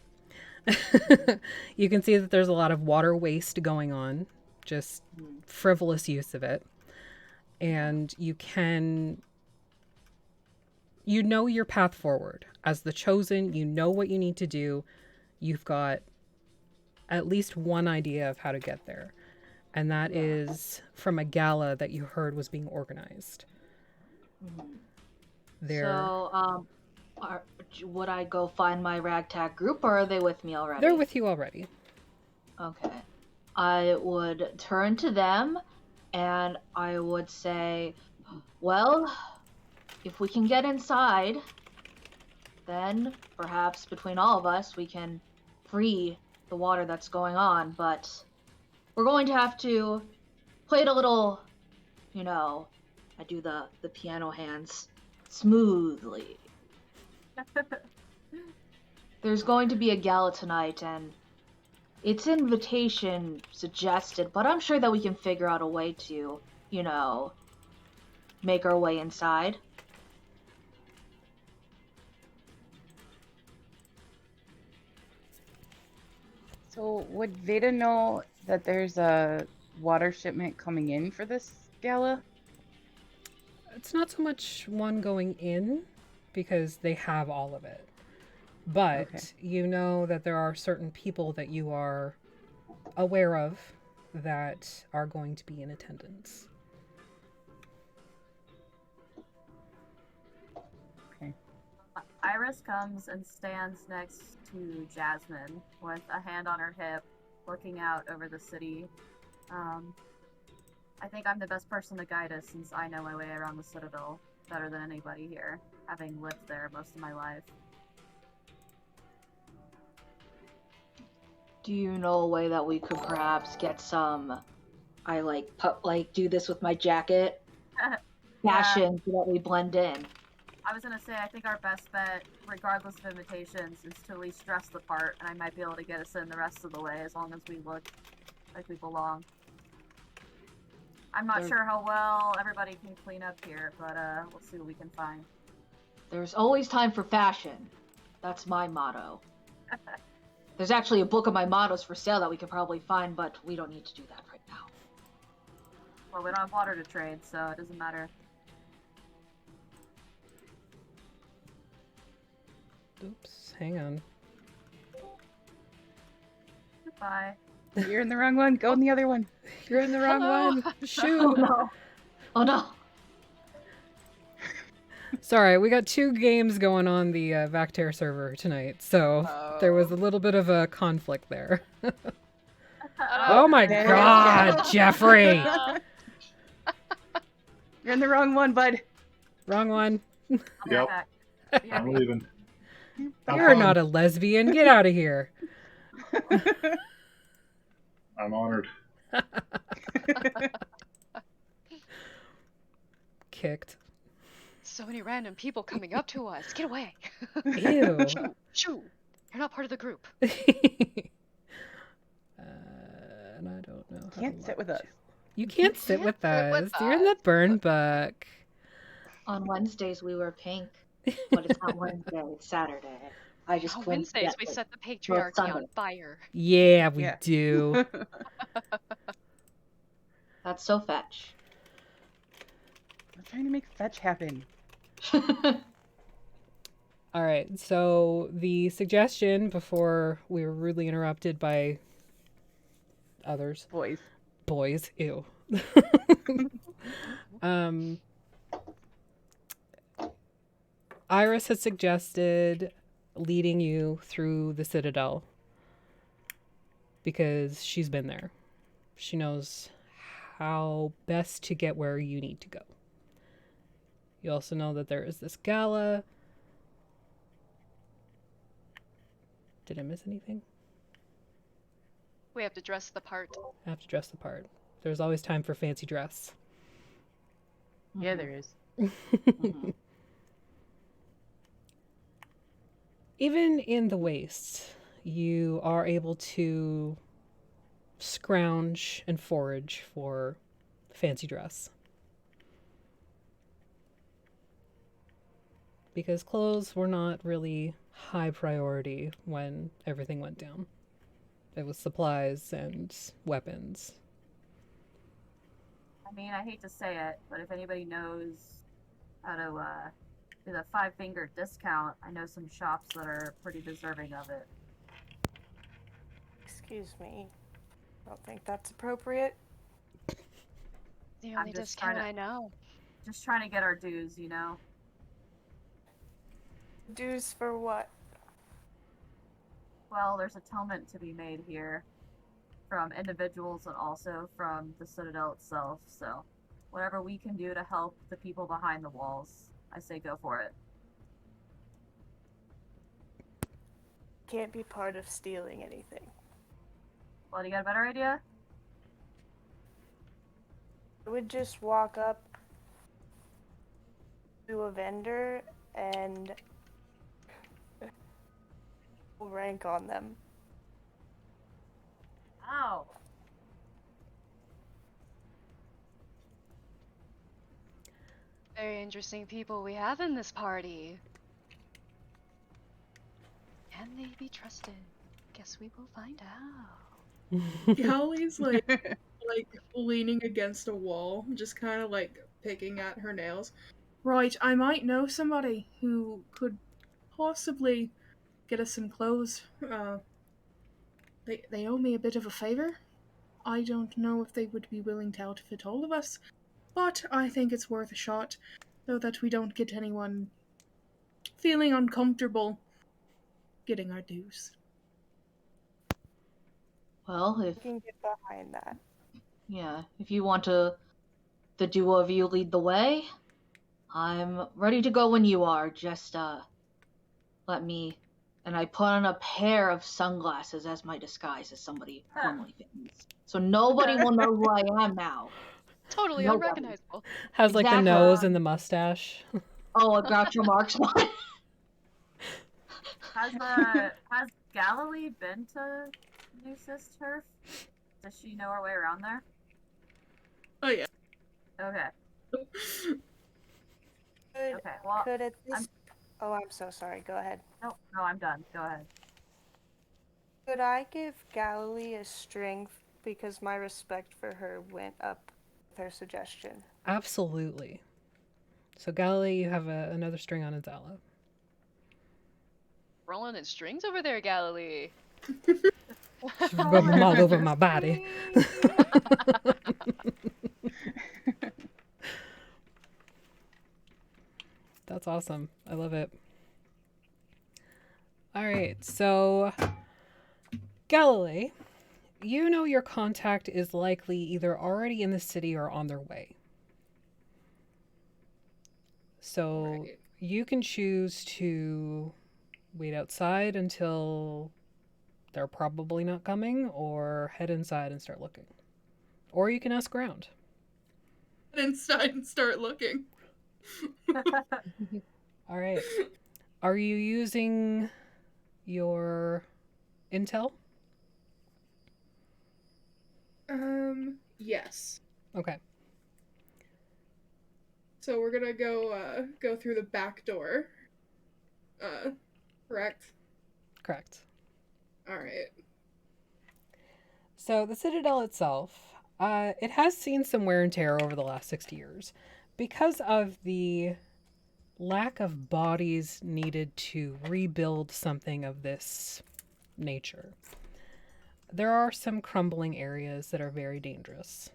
Speaker 1: You can see that there's a lot of water waste going on, just frivolous use of it. And you know your path forward. As the chosen, you know what you need to do. You've got at least one idea of how to get there. And that is from a gala that you heard was being organized.
Speaker 6: So, would I go find my ragtag group, or are they with me already?
Speaker 1: They're with you already.
Speaker 6: Okay. I would turn to them and I would say, well, if we can get inside, then perhaps between all of us we can free the water that's going on, but we're going to have to play it a little, I do the piano hands, smoothly. There's going to be a gala tonight, and its invitation suggested, but I'm sure that we can figure out a way to, make our way inside.
Speaker 7: So would Veda know that there's a water shipment coming in for this gala?
Speaker 1: It's not so much one going in, because they have all of it. But
Speaker 7: Okay.
Speaker 1: you know that there are certain people that you are aware of that are going to be in attendance.
Speaker 7: Okay.
Speaker 2: Iris comes and stands next to Jasmine with a hand on her hip, looking out over the city. I think I'm the best person to guide us since I know my way around the Citadel better than anybody here, having lived there most of my life.
Speaker 6: Do you know a way that we could perhaps get some? I do this with my jacket, fashion, so that we blend in.
Speaker 2: I was gonna say, I think our best bet, regardless of invitations, is to at least dress the part, and I might be able to get us in the rest of the way as long as we look like we belong. I'm not sure how well everybody can clean up here, but we'll see what we can find.
Speaker 6: There's always time for fashion. That's my motto. There's actually a book of my mottos for sale that we could probably find, but we don't need to do that right now.
Speaker 2: Well, we don't have water to trade, so it doesn't matter.
Speaker 1: Oops, hang on.
Speaker 2: Goodbye.
Speaker 7: You're in the wrong one. Go in the other one.
Speaker 1: You're in the wrong
Speaker 3: Hello.
Speaker 1: one. Shoot.
Speaker 6: no. Oh no.
Speaker 1: Sorry, we got 2 games going on the Vactair server tonight, so there was a little bit of a conflict there. Oh my god, Jeffrey!
Speaker 7: You're in the wrong one, bud.
Speaker 1: Wrong one.
Speaker 2: I'll be
Speaker 8: Yep.
Speaker 2: back. Yeah.
Speaker 8: I'm leaving.
Speaker 1: You're not a lesbian. Get out of here.
Speaker 8: I'm honored.
Speaker 1: Kicked.
Speaker 3: So many random people coming up to us. Get away.
Speaker 1: Ew.
Speaker 3: Shoo. You're not part of the group.
Speaker 1: And I don't know. How
Speaker 7: Can't
Speaker 1: to
Speaker 7: sit with
Speaker 1: launch
Speaker 7: us.
Speaker 1: You can't sit with
Speaker 3: sit with
Speaker 1: us. You're in the
Speaker 3: us.
Speaker 1: burn book.
Speaker 6: On Wednesdays we wear pink, but it's not Wednesday. It's Saturday. I just
Speaker 3: On Wednesdays, we
Speaker 6: coincidentally-
Speaker 3: set the patriarchy
Speaker 6: Sunday.
Speaker 3: on fire.
Speaker 1: Yeah, we
Speaker 7: Yeah.
Speaker 1: do.
Speaker 6: That's so fetch.
Speaker 7: I'm trying to make fetch happen.
Speaker 1: All right, so the suggestion before we were rudely interrupted by others.
Speaker 7: Boys.
Speaker 1: Ew. Iris had suggested leading you through the Citadel because she's been there. She knows how best to get where you need to go. You also know that there is this gala. Did I miss anything?
Speaker 3: We have to dress the part.
Speaker 1: I have to dress the part. There's always time for fancy dress.
Speaker 7: Yeah, there is.
Speaker 6: Mhm.
Speaker 1: Even in the wastes, you are able to scrounge and forage for fancy dress. Because clothes were not really high priority when everything went down. It was supplies and weapons.
Speaker 2: I mean, I hate to say it, but if anybody knows how to do the 5-finger discount, I know some shops that are pretty deserving of it.
Speaker 4: Excuse me. I don't think that's appropriate.
Speaker 3: The
Speaker 2: I'm
Speaker 3: only
Speaker 2: just
Speaker 3: discount
Speaker 2: trying to-
Speaker 3: I know.
Speaker 2: Just trying to get our dues, you know?
Speaker 4: Dues for what?
Speaker 2: Well, there's atonement to be made here from individuals and also from the Citadel itself, so whatever we can do to help the people behind the walls, I say go for it.
Speaker 4: Can't be part of stealing anything.
Speaker 2: Well, do you got a better idea?
Speaker 4: I would just walk up to a vendor and rank on them.
Speaker 2: Ow!
Speaker 3: Very interesting people we have in this party. Can they be trusted? Guess we will find out.
Speaker 5: Yali's like leaning against a wall, just kind of like picking at her nails. Right, I might know somebody who could possibly get us some clothes. They owe me a bit of a favor. I don't know if they would be willing to outfit all of us, but I think it's worth a shot, so that we don't get anyone feeling uncomfortable getting our dues.
Speaker 6: Well,
Speaker 4: I can get behind that.
Speaker 6: if you want to, the duo of you lead the way, I'm ready to go when you are. Just let me. And I put on a pair of sunglasses as my disguise as somebody formerly famous. So nobody will know who I am now.
Speaker 3: Totally
Speaker 6: Nobody.
Speaker 3: unrecognizable.
Speaker 1: Has like the
Speaker 6: Exactly.
Speaker 1: nose and the mustache.
Speaker 6: Oh, a Groucho Marx one.
Speaker 2: Has Galilee been to New Cisterf? Does she know her way around there?
Speaker 5: Oh yeah.
Speaker 2: Okay.
Speaker 4: Could,
Speaker 2: Okay. Well,
Speaker 4: could at this... Oh, I'm so sorry. Go ahead.
Speaker 2: no, I'm done. Go ahead.
Speaker 4: Could I give Galilee a strength because my respect for her went up with her suggestion?
Speaker 1: Absolutely. So Galilee, you have another string on Azala.
Speaker 3: Rolling in strings over there, Galilee.
Speaker 1: Rub them all over my body. That's awesome. I love it. All right, so Galilee, you know your contact is likely either already in the city or on their way. So
Speaker 5: Right.
Speaker 1: you can choose to wait outside until they're probably not coming, or head inside and start looking. Or you can ask around.
Speaker 5: Head inside and start looking.
Speaker 1: All right. Are you using your intel?
Speaker 5: Yes.
Speaker 1: Okay.
Speaker 5: So we're gonna go through the back door. Correct?
Speaker 1: Correct.
Speaker 5: Alright.
Speaker 1: So the Citadel itself, it has seen some wear and tear over the last 60 years because of the lack of bodies needed to rebuild something of this nature. There are some crumbling areas that are very dangerous.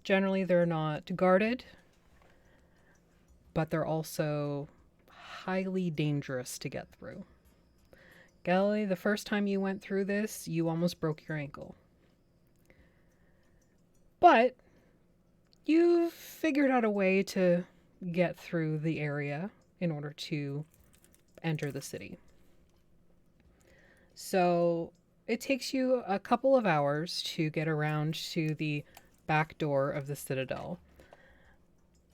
Speaker 1: Generally, they're not guarded, but they're also highly dangerous to get through. Galilee, the first time you went through this, you almost broke your ankle. But you figured out a way to get through the area in order to enter the city. So it takes you a couple of hours to get around to the back door of the Citadel.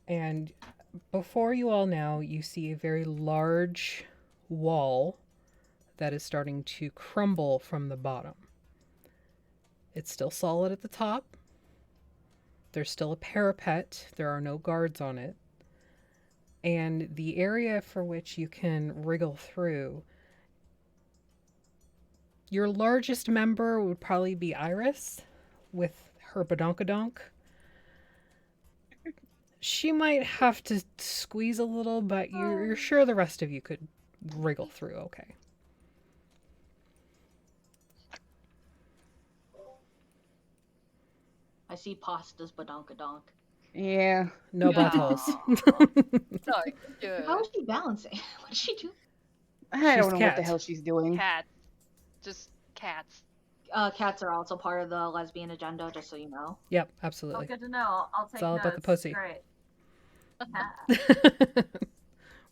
Speaker 1: And before you all now, you see a very large wall that is starting to crumble from the bottom. It's still solid at the top. There's still a parapet. There are no guards on it. And the area for which you can wriggle through, your largest member would probably be Iris with her badonkadonk. She might have to squeeze a little, but you're sure the rest of you could wriggle through okay.
Speaker 6: I see Pasta's badonkadonk.
Speaker 7: Yeah.
Speaker 1: No
Speaker 3: Yeah.
Speaker 1: buttholes.
Speaker 3: Oh, good.
Speaker 6: How is she balancing? What's she doing?
Speaker 7: I
Speaker 1: She's
Speaker 7: don't know what the
Speaker 1: cat.
Speaker 7: hell she's doing.
Speaker 3: Cats. Just cats.
Speaker 6: Cats are also part of the lesbian agenda, just so you know.
Speaker 1: Yep,
Speaker 2: Oh,
Speaker 1: absolutely.
Speaker 2: good to know. I'll take
Speaker 1: It's all
Speaker 2: notes.
Speaker 1: about the pussy.
Speaker 2: Great.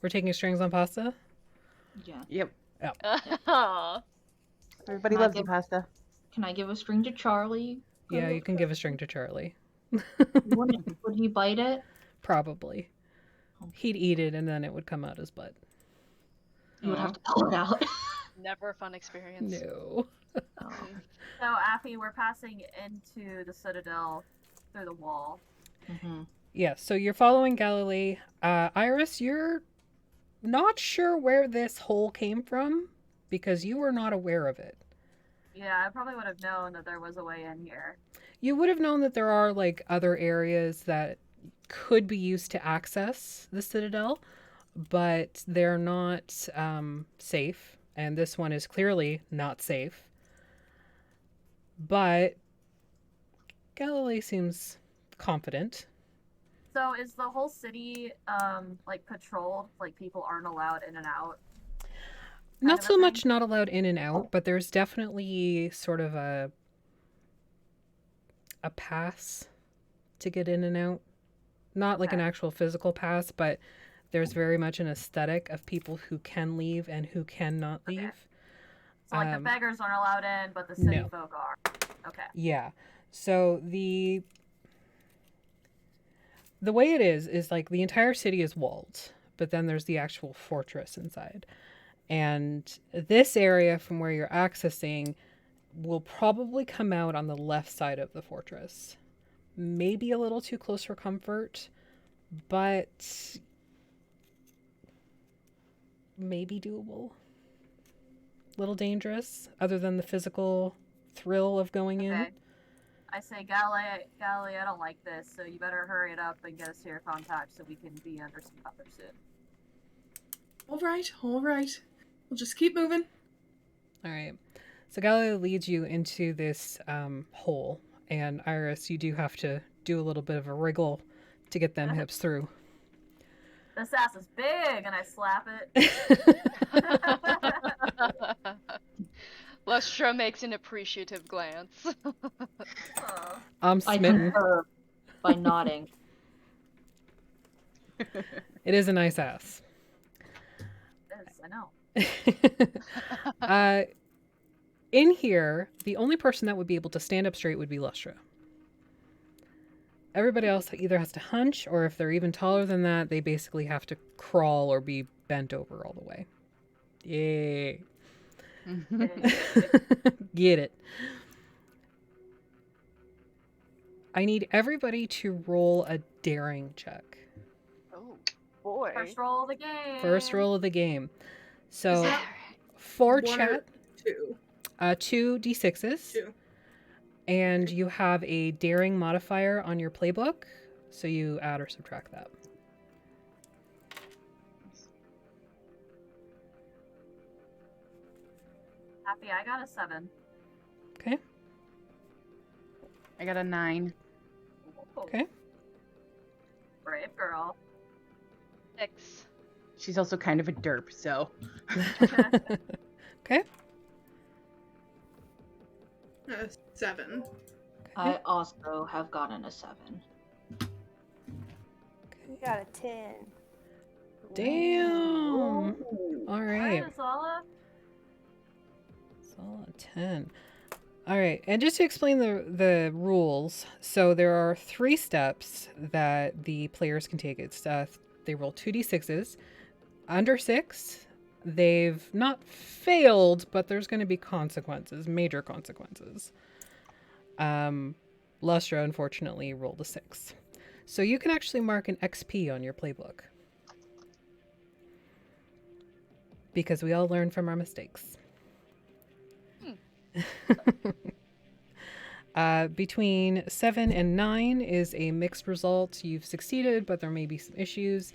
Speaker 1: We're taking strings on pasta?
Speaker 6: Yeah.
Speaker 7: Yep.
Speaker 3: Aw.
Speaker 7: Everybody
Speaker 6: Can I
Speaker 7: loves you,
Speaker 6: give-
Speaker 7: pasta.
Speaker 6: Can I give a string to Charlie?
Speaker 1: Yeah, you can give a string to Charlie.
Speaker 6: Would he bite it?
Speaker 1: Probably. He'd eat it and then it would come out his butt.
Speaker 6: You would have to pull it out.
Speaker 3: Never a fun experience.
Speaker 1: No.
Speaker 6: Oh.
Speaker 2: So, Aphi, we're passing into the Citadel through the wall.
Speaker 6: Mm-hmm.
Speaker 1: Yeah, so you're following Galilee. Iris, you're not sure where this hole came from because you were not aware of it.
Speaker 2: Yeah, I probably would have known that there was a way in here.
Speaker 1: You would have known that there are like other areas that could be used to access the Citadel, but they're not safe. And this one is clearly not safe. But Galilei seems confident.
Speaker 2: So is the whole city like patrolled? Like people aren't allowed in and out?
Speaker 1: Not so much not allowed in and out, but there's definitely sort of a pass to get in and out. Not like an actual physical pass, but there's very much an aesthetic of people who can leave and who cannot leave.
Speaker 2: Okay. So like the beggars aren't allowed in, but the city folk are. Okay.
Speaker 1: Yeah. So the way it is like the entire city is walled, but then there's the actual fortress inside. And this area from where you're accessing will probably come out on the left side of the fortress. Maybe a little too close for comfort, but maybe doable. Little dangerous, other than the physical thrill of going in.
Speaker 2: I say, Galilei, I don't like this, so you better hurry it up and get us to your contact so we can be under some cover soon.
Speaker 5: All right. We'll just keep moving.
Speaker 1: All right. So Galilei leads you into this hole, and Iris, you do have to do a little bit of a wriggle to get them hips through.
Speaker 2: This ass is big, and I slap it.
Speaker 3: Lustra makes an appreciative glance.
Speaker 1: I'm smitten.
Speaker 6: I concur by nodding.
Speaker 1: It is a nice ass.
Speaker 2: It is, I know.
Speaker 1: In here, the only person that would be able to stand up straight would be Lustra. Everybody else either has to hunch, or if they're even taller than that, they basically have to crawl or be bent over all the way. Yay. Get it. I need everybody to roll a daring check.
Speaker 3: Oh, boy.
Speaker 2: First roll of the game.
Speaker 1: First roll of the game. So, for chat,
Speaker 5: 2?
Speaker 1: 2 d6s.
Speaker 5: 2.
Speaker 1: And you have a daring modifier on your playbook, so you add or subtract that.
Speaker 2: Happy, I got a 7.
Speaker 1: Okay.
Speaker 7: I got a 9.
Speaker 1: Okay.
Speaker 2: Brave girl.
Speaker 3: 6.
Speaker 7: She's also kind of a derp, so.
Speaker 1: Okay.
Speaker 5: 7.
Speaker 6: I also have gotten a 7.
Speaker 4: Got a 10.
Speaker 1: Damn. All right.
Speaker 2: Zala.
Speaker 1: Solid 10. All right, and just to explain the rules, so there are 3 steps that the players can take. It's they roll 2d6s. Under 6, they've not failed, but there's going to be consequences, major consequences. Lustra, unfortunately, rolled a 6. So you can actually mark an XP on your playbook. Because we all learn from our mistakes. Between 7 and 9 is a mixed result. You've succeeded, but there may be some issues.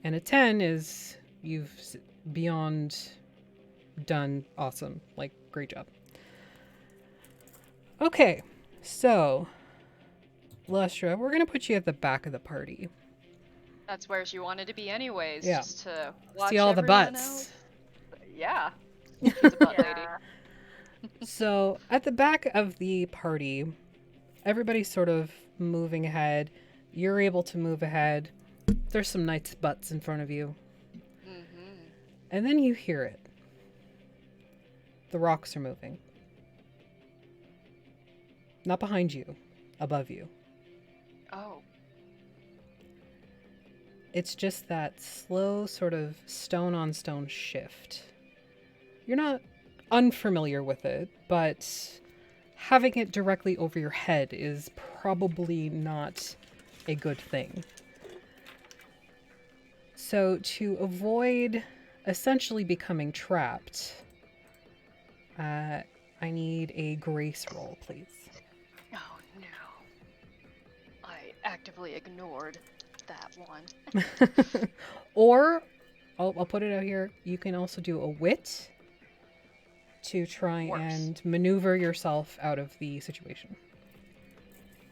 Speaker 1: And a 10 is you've beyond done awesome. Like, great job. Okay, so Lustra, we're going to put you at the back of the party.
Speaker 3: That's where she wanted to be anyways,
Speaker 1: Yeah.
Speaker 3: just to watch
Speaker 1: See all the
Speaker 3: everyone
Speaker 1: butts.
Speaker 3: else. Yeah. She's a butt lady.
Speaker 1: So at the back of the party, everybody's sort of moving ahead. You're able to move ahead. There's some nice butts in front of you.
Speaker 3: Mm-hmm.
Speaker 1: And then you hear it. The rocks are moving. Not behind you, above you.
Speaker 3: Oh.
Speaker 1: It's just that slow sort of stone on stone shift. You're not unfamiliar with it, but having it directly over your head is probably not a good thing. So to avoid essentially becoming trapped, I need a grace roll, please.
Speaker 3: Oh no. I actively ignored that one.
Speaker 1: Or, I'll put it out here, you can also do a wit to try
Speaker 3: Worse.
Speaker 1: and maneuver yourself out of the situation.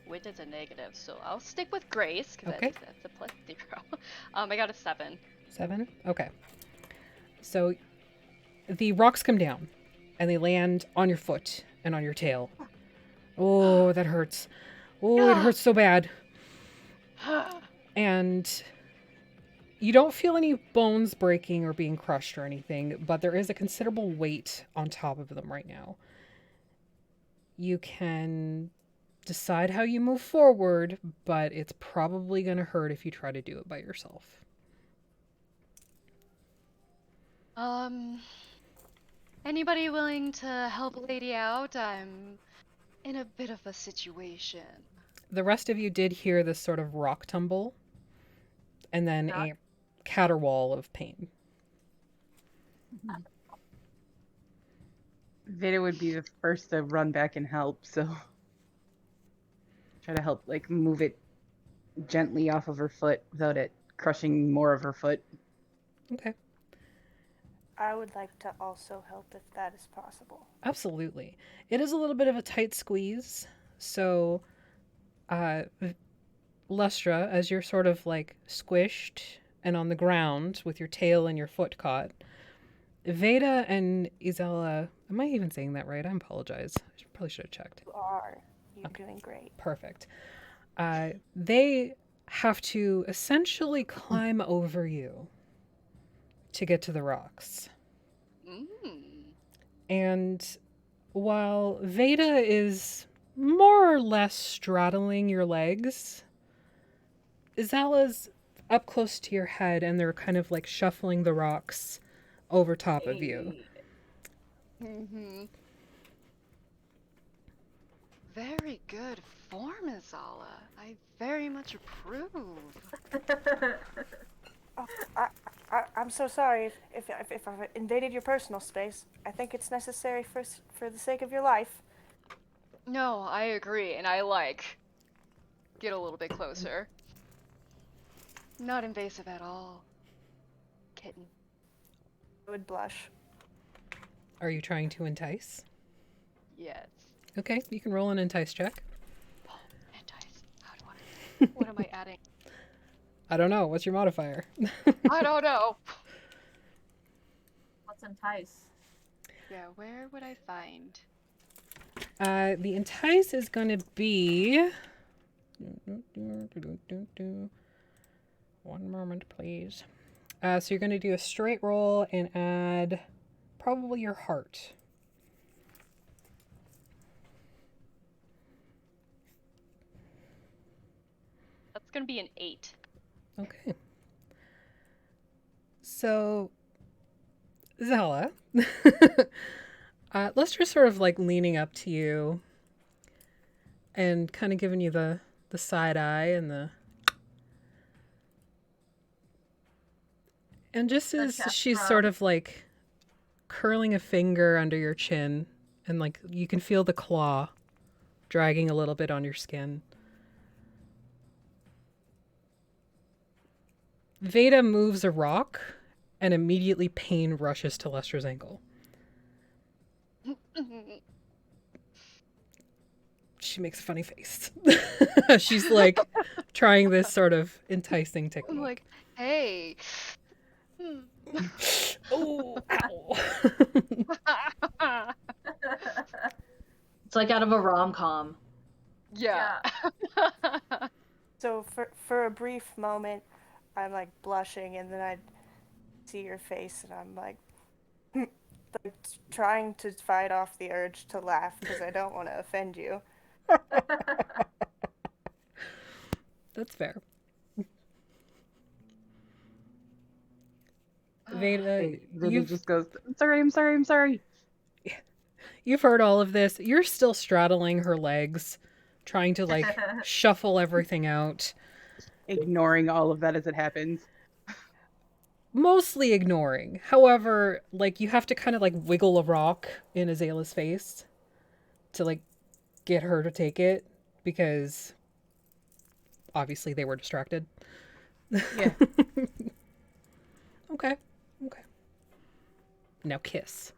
Speaker 3: Wit is a negative, so I'll stick with grace, because
Speaker 1: Okay.
Speaker 3: that's a +0. I got a 7.
Speaker 1: 7? Okay. So the rocks come down and they land on your foot and on your tail. Oh, that hurts. Oh, it hurts so bad. And you don't feel any bones breaking or being crushed or anything, but there is a considerable weight on top of them right now. You can decide how you move forward, but it's probably going to hurt if you try to do it by yourself.
Speaker 3: Anybody willing to help a lady out? I'm in a bit of a situation.
Speaker 1: The rest of you did hear this sort of rock tumble and then a caterwaul of pain.
Speaker 7: Veda would be the first to run back and help, so try to help, like, move it gently off of her foot without it crushing more of her foot.
Speaker 1: Okay.
Speaker 4: I would like to also help if that is possible.
Speaker 1: Absolutely. It is a little bit of a tight squeeze. So, Lustra, as you're sort of like squished and on the ground with your tail and your foot caught, Veda and Isella, am I even saying that right? I apologize. I probably should have checked.
Speaker 4: You are. You're
Speaker 1: Okay.
Speaker 4: doing great.
Speaker 1: Perfect. They have to essentially climb over you to get to the rocks. And while Veda is more or less straddling your legs, Izella's up close to your head and they're kind of like shuffling the rocks over top of you.
Speaker 3: Very good form, Izala. I very much approve.
Speaker 4: I'm so sorry if I've invaded your personal space. I think it's necessary for the sake of your life.
Speaker 3: No, I agree, and I get a little bit closer. Not invasive at all. Kitten.
Speaker 4: I would blush.
Speaker 1: Are you trying to entice?
Speaker 3: Yes.
Speaker 1: Okay, you can roll an entice check.
Speaker 3: Entice. How do I? What am I adding?
Speaker 1: I don't know. What's your modifier?
Speaker 3: I don't know.
Speaker 2: What's entice?
Speaker 3: Yeah, where would I find?
Speaker 1: The entice is going to be... One moment, please. So you're going to do a straight roll and add probably your heart.
Speaker 3: That's gonna be an 8.
Speaker 1: Okay. So, Zella, let's just sort of like leaning up to you and kind of giving you the side eye and just as she's sort of like curling a finger under your chin and like you can feel the claw dragging a little bit on your skin. Veda moves a rock, and immediately pain rushes to Lustra's ankle. She makes a funny face. She's like trying this sort of enticing technique.
Speaker 3: I'm like, hey.
Speaker 1: Oh, ow.
Speaker 6: It's like out of a rom-com.
Speaker 3: Yeah.
Speaker 4: So for a brief moment, I'm like blushing, and then I see your face, and I'm like trying to fight off the urge to laugh because I don't want to offend you.
Speaker 1: That's fair. Veda,
Speaker 7: Veda just goes, I'm sorry.
Speaker 1: You've heard all of this. You're still straddling her legs, trying to like shuffle everything out.
Speaker 7: Ignoring all of that as it happens.
Speaker 1: Mostly ignoring. However, like you have to kind of like wiggle a rock in Azalea's face to like get her to take it because obviously they were distracted.
Speaker 7: Yeah.
Speaker 1: Okay. Okay. Now kiss.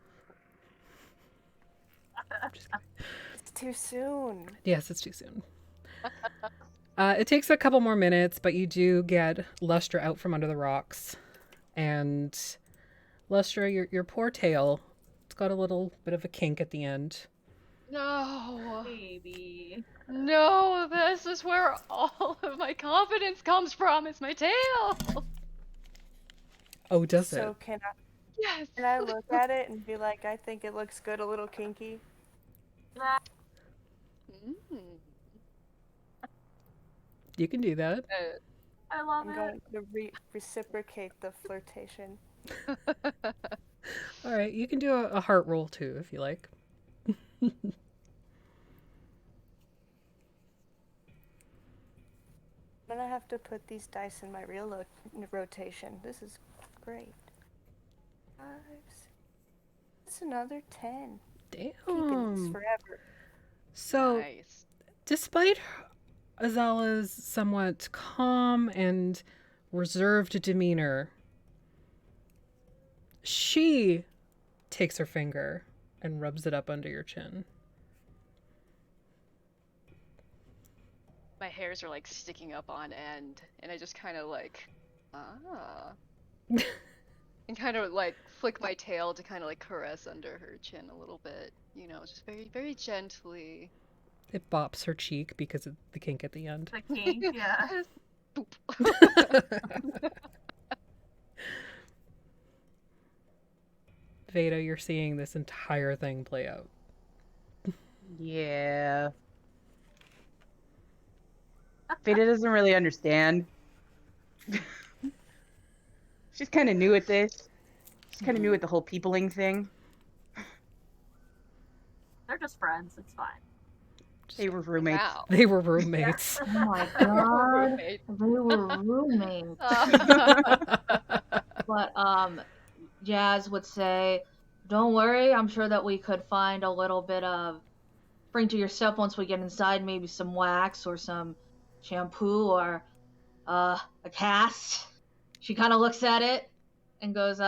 Speaker 1: Just kidding.
Speaker 4: It's too soon.
Speaker 1: Yes, it's too soon. It takes a couple more minutes, but you do get Lustra out from under the rocks. And Lustra, your poor tail, it's got a little bit of a kink at the end.
Speaker 3: No.
Speaker 2: Baby.
Speaker 3: No, this is where all of my confidence comes from, is my tail.
Speaker 1: Oh, does
Speaker 4: So
Speaker 1: it?
Speaker 3: Yes.
Speaker 4: can I look at it and be like, I think it looks good, a little kinky?
Speaker 3: Mm.
Speaker 1: You can do that.
Speaker 2: I love
Speaker 4: I'm
Speaker 2: it.
Speaker 4: going to reciprocate the flirtation.
Speaker 1: All right, you can do a heart roll too if you like.
Speaker 4: Then I have to put these dice in my real rotation. This is great. 5, 6. It's another 10. Keeping this
Speaker 1: Damn.
Speaker 4: forever.
Speaker 1: So,
Speaker 3: Nice.
Speaker 1: despite Azala's somewhat calm and reserved demeanor, she takes her finger and rubs it up under your chin.
Speaker 3: My hairs are like sticking up on end, and I just kind of like, and kind of like flick my tail to kind of like caress under her chin a little bit, you know, just very, very gently.
Speaker 1: It bops her cheek because of the kink at the end.
Speaker 2: The kink, yeah.
Speaker 3: Boop.
Speaker 1: Veda, you're seeing this entire thing play out.
Speaker 7: Yeah. Veda doesn't really understand. She's kind of new at this. She's kind of new at the whole peopling thing.
Speaker 2: They're just friends. It's fine.
Speaker 7: They were roommates.
Speaker 3: Wow.
Speaker 1: They were roommates.
Speaker 6: Oh my god,
Speaker 3: Roommate.
Speaker 6: they were roommates. But Jazz would say, "Don't worry. I'm sure that we could find a little bit of bring to yourself once we get inside. Maybe some wax or some shampoo or a cast." She kind of looks at it and goes,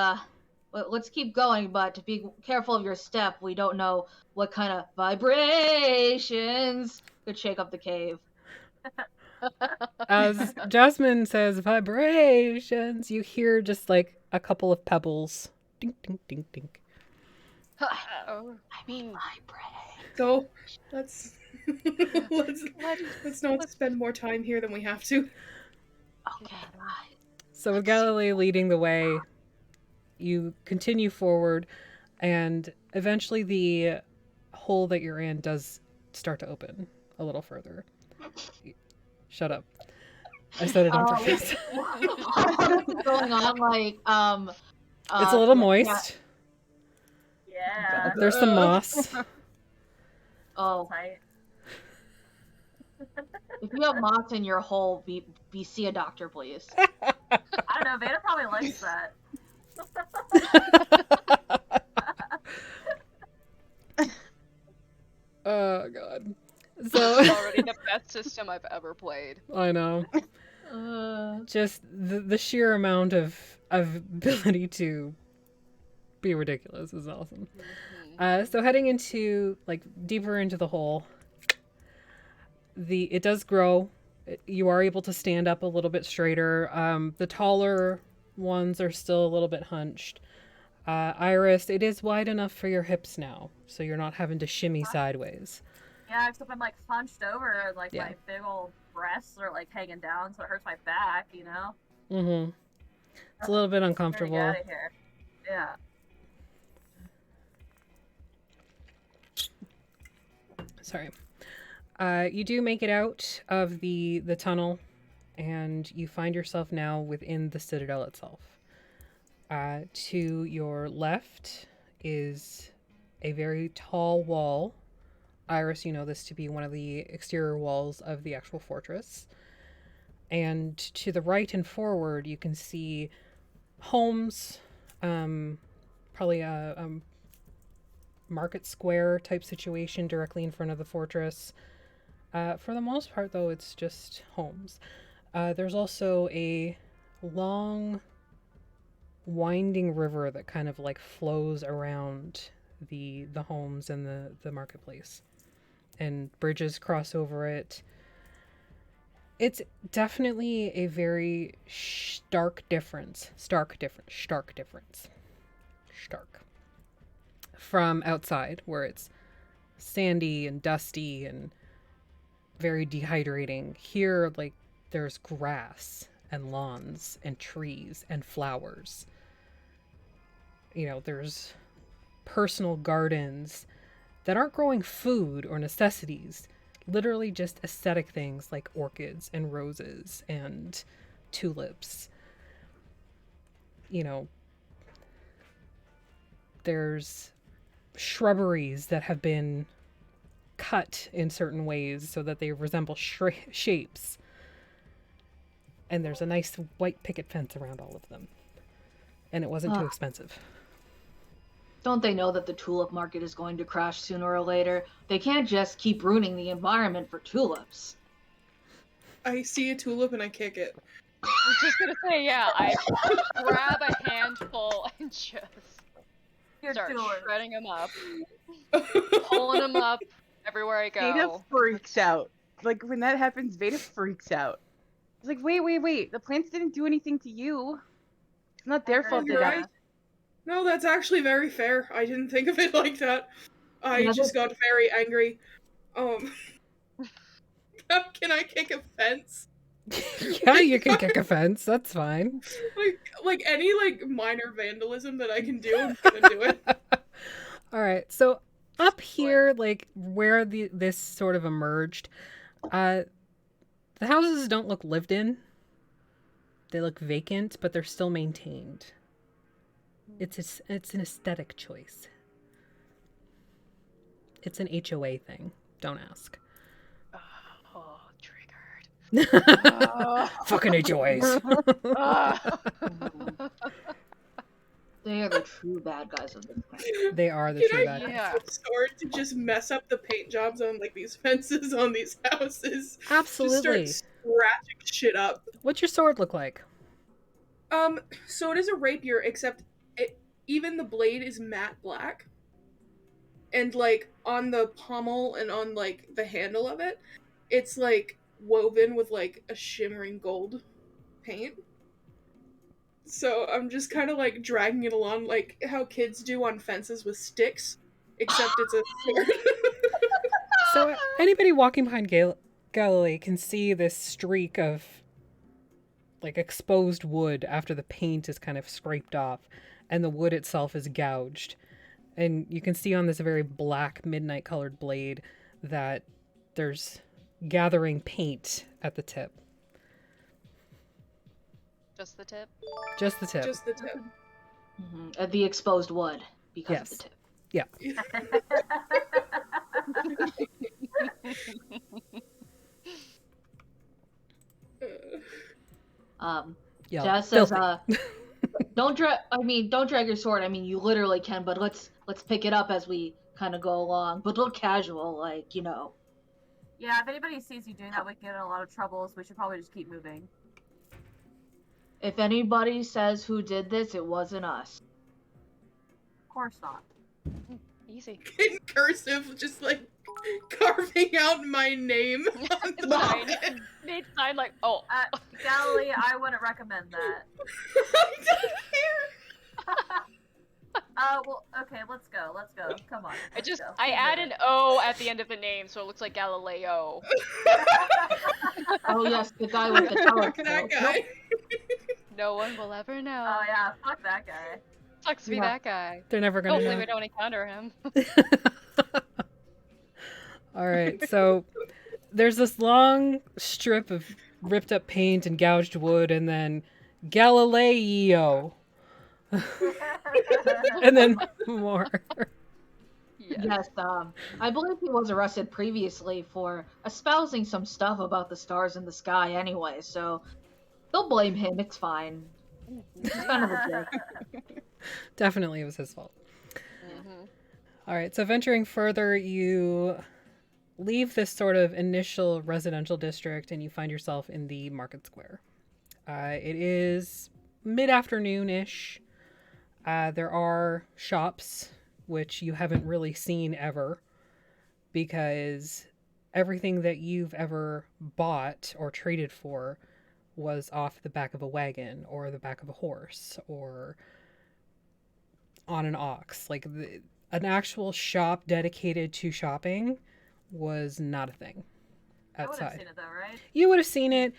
Speaker 6: let's keep going, but to be careful of your step. We don't know what kind of vibrations could shake up the cave."
Speaker 1: As Jasmine says vibrations, you hear just like a couple of pebbles. Dink, dink, dink, dink.
Speaker 3: Oh.
Speaker 6: I mean, vibrate.
Speaker 5: So let's not spend more time here than we have to.
Speaker 6: Okay,
Speaker 1: So with Galilee leading the way, you continue forward, and eventually the hole that you're in does start to open a little further. Shut up. I said it on purpose.
Speaker 6: What's going on? Like,
Speaker 1: It's a little
Speaker 6: yeah.
Speaker 1: moist.
Speaker 2: Yeah.
Speaker 1: There's some moss.
Speaker 6: Oh,
Speaker 2: Tight.
Speaker 6: if you have moss in your hole, be see a doctor, please.
Speaker 2: I don't know. Veda probably likes that.
Speaker 1: Oh god.
Speaker 3: It's
Speaker 1: So
Speaker 3: already the best system I've ever played.
Speaker 1: I know. Just the sheer amount of ability to be ridiculous is awesome. So heading into like deeper into the hole, it does grow. You are able to stand up a little bit straighter. The taller ones are still a little bit hunched. Iris, it is wide enough for your hips now, so you're not having to shimmy sideways.
Speaker 2: Yeah, except I'm like hunched over, and like
Speaker 1: Yeah.
Speaker 2: my big old breasts are like hanging down, so it hurts my back. You know.
Speaker 1: Mm-hmm. It's a little bit
Speaker 2: Get
Speaker 1: uncomfortable.
Speaker 2: out of here. Yeah.
Speaker 1: Sorry. You do make it out of the tunnel, and you find yourself now within the citadel itself. To your left is a very tall wall. Iris, you know this to be one of the exterior walls of the actual fortress. And to the right and forward, you can see homes, probably a market square type situation directly in front of the fortress. For the most part, though, it's just homes. There's also a long, winding river that kind of like flows around the homes and the marketplace, and bridges cross over it. It's definitely a very stark difference from outside, where it's sandy and dusty and very dehydrating. Here, like, there's grass and lawns and trees and flowers. You know, there's personal gardens that aren't growing food or necessities, literally just aesthetic things like orchids and roses and tulips. You know, there's shrubberies that have been cut in certain ways so that they resemble shapes. And there's a nice white picket fence around all of them. And it wasn't too expensive.
Speaker 6: Don't they know that the tulip market is going to crash sooner or later? They can't just keep ruining the environment for tulips.
Speaker 5: I see a tulip and I kick it.
Speaker 3: I was just gonna say, yeah, I grab a handful and just start shredding them up, pulling them up everywhere I go.
Speaker 7: Veda freaks out. Like, when that happens, Veda freaks out. It's like, wait. The plants didn't do anything to you. It's not their fault they died.
Speaker 5: No, that's actually very fair. I didn't think of it like that. I just got very angry. Can I kick a fence?
Speaker 1: Yeah, you can kick a fence. That's fine.
Speaker 5: Like any minor vandalism that I can do, I'm gonna do it.
Speaker 1: All right. So up here, like where this sort of emerged, the houses don't look lived in. They look vacant, but they're still maintained. It's an aesthetic choice. It's an HOA thing. Don't ask.
Speaker 3: Oh, triggered.
Speaker 1: Fucking HOAs.
Speaker 6: They are the true bad guys of this game.
Speaker 1: They are the true bad guys.
Speaker 5: Can I use a sword to just mess up the paint jobs on these fences on these houses?
Speaker 1: Absolutely.
Speaker 5: Just start scratching shit up.
Speaker 1: What's your sword look like?
Speaker 5: So it is a rapier, except even the blade is matte black. And on the pommel and on the handle of it, it's woven with a shimmering gold paint. So I'm just kind of dragging it along like how kids do on fences with sticks, except it's a sword.
Speaker 1: So anybody walking behind Galilee can see this streak of exposed wood after the paint is kind of scraped off and the wood itself is gouged. And you can see on this very black midnight colored blade that there's gathering paint at the tip.
Speaker 3: Just the tip?
Speaker 1: Just the tip.
Speaker 5: Just the tip.
Speaker 6: Mm-hmm. At the exposed wood because of the tip.
Speaker 1: Yeah.
Speaker 6: Jazz says, don't drag your sword. I mean, you literally can, but let's pick it up as we kind of go along. But look casual,
Speaker 2: Yeah, if anybody sees you doing that, we can get in a lot of trouble, so we should probably just keep moving.
Speaker 6: If anybody says who did this, it wasn't us.
Speaker 2: Of course not.
Speaker 3: Easy.
Speaker 5: In cursive, just carving out my name on the
Speaker 3: Sign. Made sign
Speaker 2: Galilee, I wouldn't recommend that.
Speaker 5: I don't care.
Speaker 2: Well, okay, let's go. Come on.
Speaker 3: I add an O at the end of the name, so it looks like Galileo.
Speaker 6: Oh yes, the guy with the telescope.
Speaker 5: That guy.
Speaker 3: No one will ever know.
Speaker 2: Oh yeah, fuck that guy.
Speaker 3: Sucks to be that guy.
Speaker 1: They're never gonna
Speaker 3: Hopefully
Speaker 1: know.
Speaker 3: we don't encounter him.
Speaker 1: All right, so there's this long strip of ripped up paint and gouged wood, and then Galileo. And then more.
Speaker 6: Yes, I believe he was arrested previously for espousing some stuff about the stars in the sky anyway, so they'll blame him, it's fine. It's kind of a joke.
Speaker 1: Definitely it was his fault. Mm-hmm. All right, so venturing further, you leave this sort of initial residential district and you find yourself in the market square. It is mid-afternoon-ish. There are shops, which you haven't really seen ever, because everything that you've ever bought or traded for was off the back of a wagon or the back of a horse or on an ox. Like, an actual shop dedicated to shopping was not a thing
Speaker 2: I would have
Speaker 1: outside.
Speaker 2: seen it though, right?
Speaker 1: You would have seen it.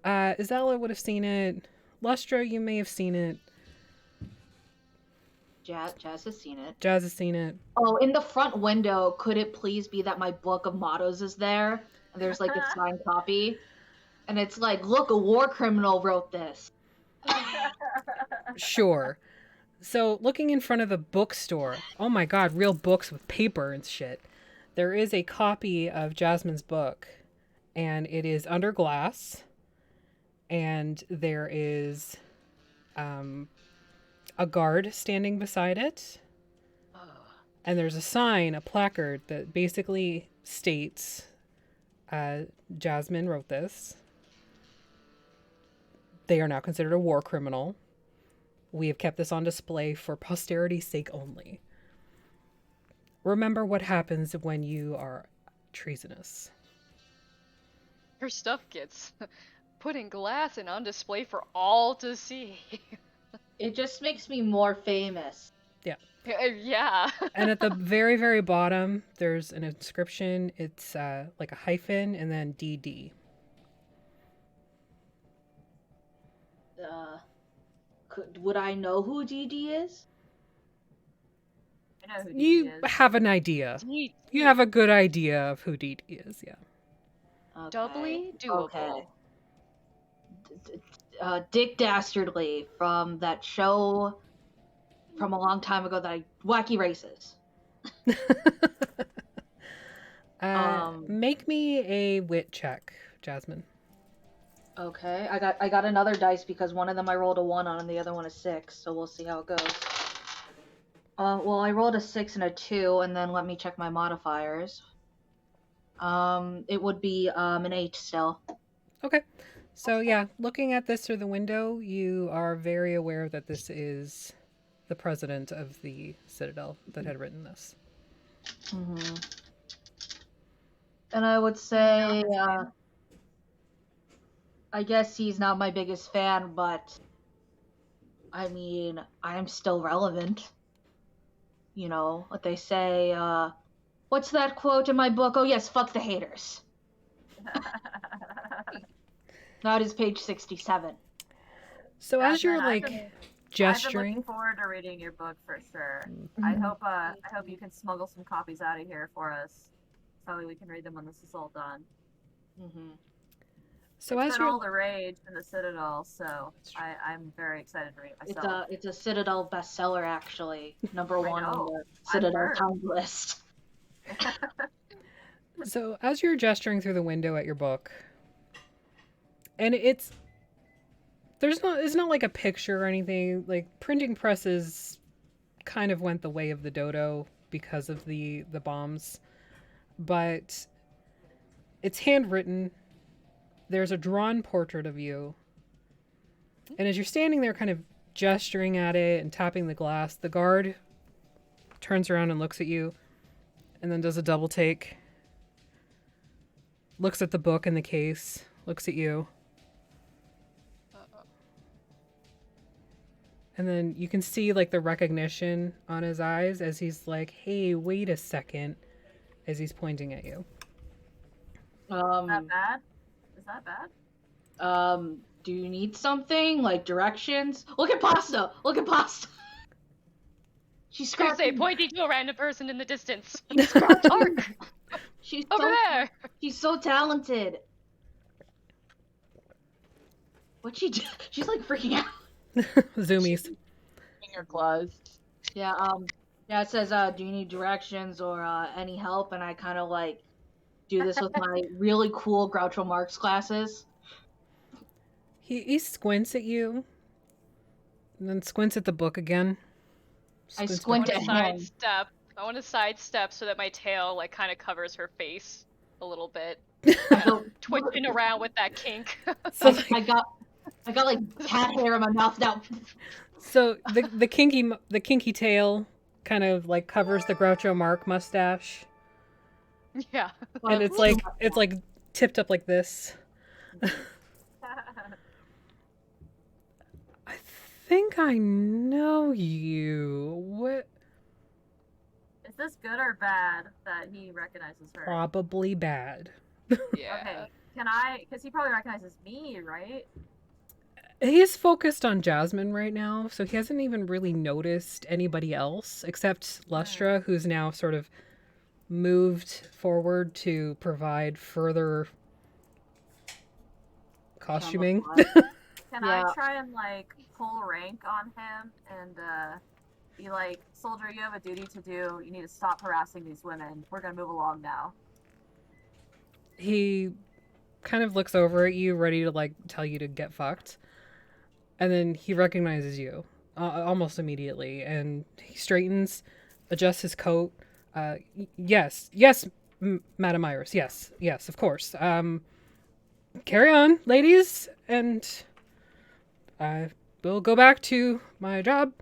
Speaker 1: Isella would have seen it. Lustra, you may have seen it.
Speaker 6: Jazz has seen it.
Speaker 1: Jazz has seen it.
Speaker 6: Oh, in the front window, could it please be that my book of mottos is there? And there's like a signed copy. And it's like, look, a war criminal wrote this.
Speaker 1: Sure. So, looking in front of the bookstore, oh my god, real books with paper and shit. There is a copy of Jasmine's book, and it is under glass, and there is a guard standing beside it, and there's a sign, a placard, that basically states, Jasmine wrote this. They are now considered a war criminal. We have kept this on display for posterity's sake only. Remember what happens when you are treasonous.
Speaker 3: Her stuff gets put in glass and on display for all to see.
Speaker 6: It just makes me more famous.
Speaker 3: Yeah.
Speaker 1: And at the very, very bottom, there's an inscription. It's like a hyphen and then DD.
Speaker 6: Would I know who DD is?
Speaker 2: I know who
Speaker 1: You
Speaker 2: DD is.
Speaker 1: have an idea. You have a good idea of who DD is, yeah.
Speaker 6: Okay.
Speaker 3: Doubly doable.
Speaker 6: Okay. Dick Dastardly from that show from a long time ago that Wacky Races.
Speaker 1: Make me a wit check, Jasmine.
Speaker 6: Okay, I got another dice because one of them I rolled a 1 on and the other one a 6, so we'll see how it goes. Well, I rolled a 6 and a 2, and then let me check my modifiers. It would be an 8 still.
Speaker 1: Okay. So yeah, looking at this through the window, you are very aware that this is the president of the Citadel that had written this.
Speaker 6: Mm-hmm. And I would say, I guess he's not my biggest fan, but I mean, I'm still relevant. You know, what they say, what's that quote in my book? Oh yes, fuck the haters. That is page 67.
Speaker 1: So as you're
Speaker 2: Jasmine,
Speaker 1: like
Speaker 2: I've been
Speaker 1: gesturing,
Speaker 2: looking forward to reading your book for sure.
Speaker 1: Mm-hmm.
Speaker 2: I hope you can smuggle some copies out of here for us, so we can read them when this is all done.
Speaker 6: Mm-hmm.
Speaker 1: so
Speaker 2: It's
Speaker 1: as
Speaker 2: been
Speaker 1: you're
Speaker 2: all the rage in the Citadel, so I'm very excited to read it myself.
Speaker 6: It's a Citadel bestseller, actually. Number
Speaker 2: I
Speaker 6: 1 on
Speaker 2: know.
Speaker 6: the
Speaker 2: I've
Speaker 6: Citadel
Speaker 2: heard.
Speaker 6: pound list.
Speaker 1: So as you're gesturing through the window at your book, and it's not like a picture or anything. Like, printing presses kind of went the way of the dodo because of the bombs, but it's handwritten. There's a drawn portrait of you, and as you're standing there kind of gesturing at it and tapping the glass, the guard turns around and looks at you and then does a double take, looks at the book in the case, looks at you, and then you can see like the recognition on his eyes as he's like, hey, wait a second, as he's pointing at you.
Speaker 2: Is that bad? Is that bad?
Speaker 6: Do you need something? Like directions? Look at Pasta! Look at Pasta! She's
Speaker 3: I say,
Speaker 6: scratching.
Speaker 3: pointing to a random person in the distance.
Speaker 6: She's scratching.
Speaker 3: Ark!
Speaker 6: She's
Speaker 3: Over
Speaker 6: so,
Speaker 3: there!
Speaker 6: She's so talented. What'd she do? She's like freaking out.
Speaker 1: Zoomies.
Speaker 7: Finger claws.
Speaker 6: Yeah, it says, do you need directions or any help? And I kind of like do this with my really cool Groucho Marx glasses.
Speaker 1: He squints at you, and then squints at the book again.
Speaker 6: I
Speaker 1: Squints
Speaker 6: squint
Speaker 1: back
Speaker 6: at
Speaker 1: you.
Speaker 6: him.
Speaker 3: I want to sidestep so that my tail like kind of covers her face a little bit,
Speaker 6: I go,
Speaker 3: twitching around with that kink.
Speaker 1: So
Speaker 6: I got like cat hair in my mouth now.
Speaker 1: So the kinky tail kind of like covers the Groucho Mark mustache,
Speaker 3: Yeah.
Speaker 1: and it's like tipped up like this. I think I know you. What?
Speaker 2: Is this good or bad that he recognizes her?
Speaker 1: Probably bad.
Speaker 3: Yeah.
Speaker 2: Okay. Can I? Because he probably recognizes me, right?
Speaker 1: He's focused on Jasmine right now, so he hasn't even really noticed anybody else except Lustra, who's now sort of moved forward to provide further costuming.
Speaker 2: Can I try and like pull rank on him and be like, soldier, you have a duty to do. You need to stop harassing these women. We're gonna move along now.
Speaker 1: He kind of looks over at you, ready to like tell you to get fucked, and then he recognizes you almost immediately, and he straightens, adjusts his coat. Yes, Madam Iris. Yes, of course. Carry on, ladies, and I will go back to my job.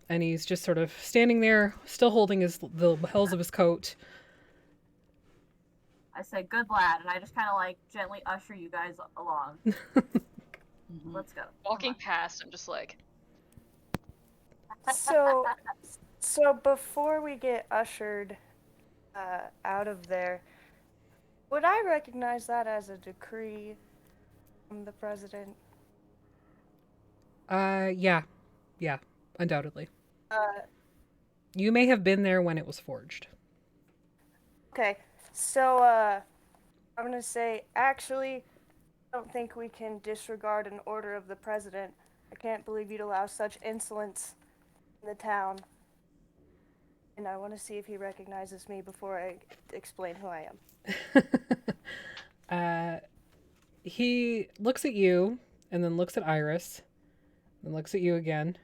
Speaker 1: And he's just sort of standing there, still holding the hills of his coat.
Speaker 2: I say, good lad, and I just kind of like gently usher you guys along. Let's go.
Speaker 3: Walking past, I'm just like,
Speaker 4: So before we get ushered out of there, would I recognize that as a decree from the president?
Speaker 1: Yeah, undoubtedly. You may have been there when it was forged.
Speaker 4: Okay, so I'm gonna say, actually, I don't think we can disregard an order of the president. I can't believe you'd allow such insolence in the town. And I want to see if he recognizes me before I explain who I am.
Speaker 1: He looks at you, and then looks at Iris, and looks at you again.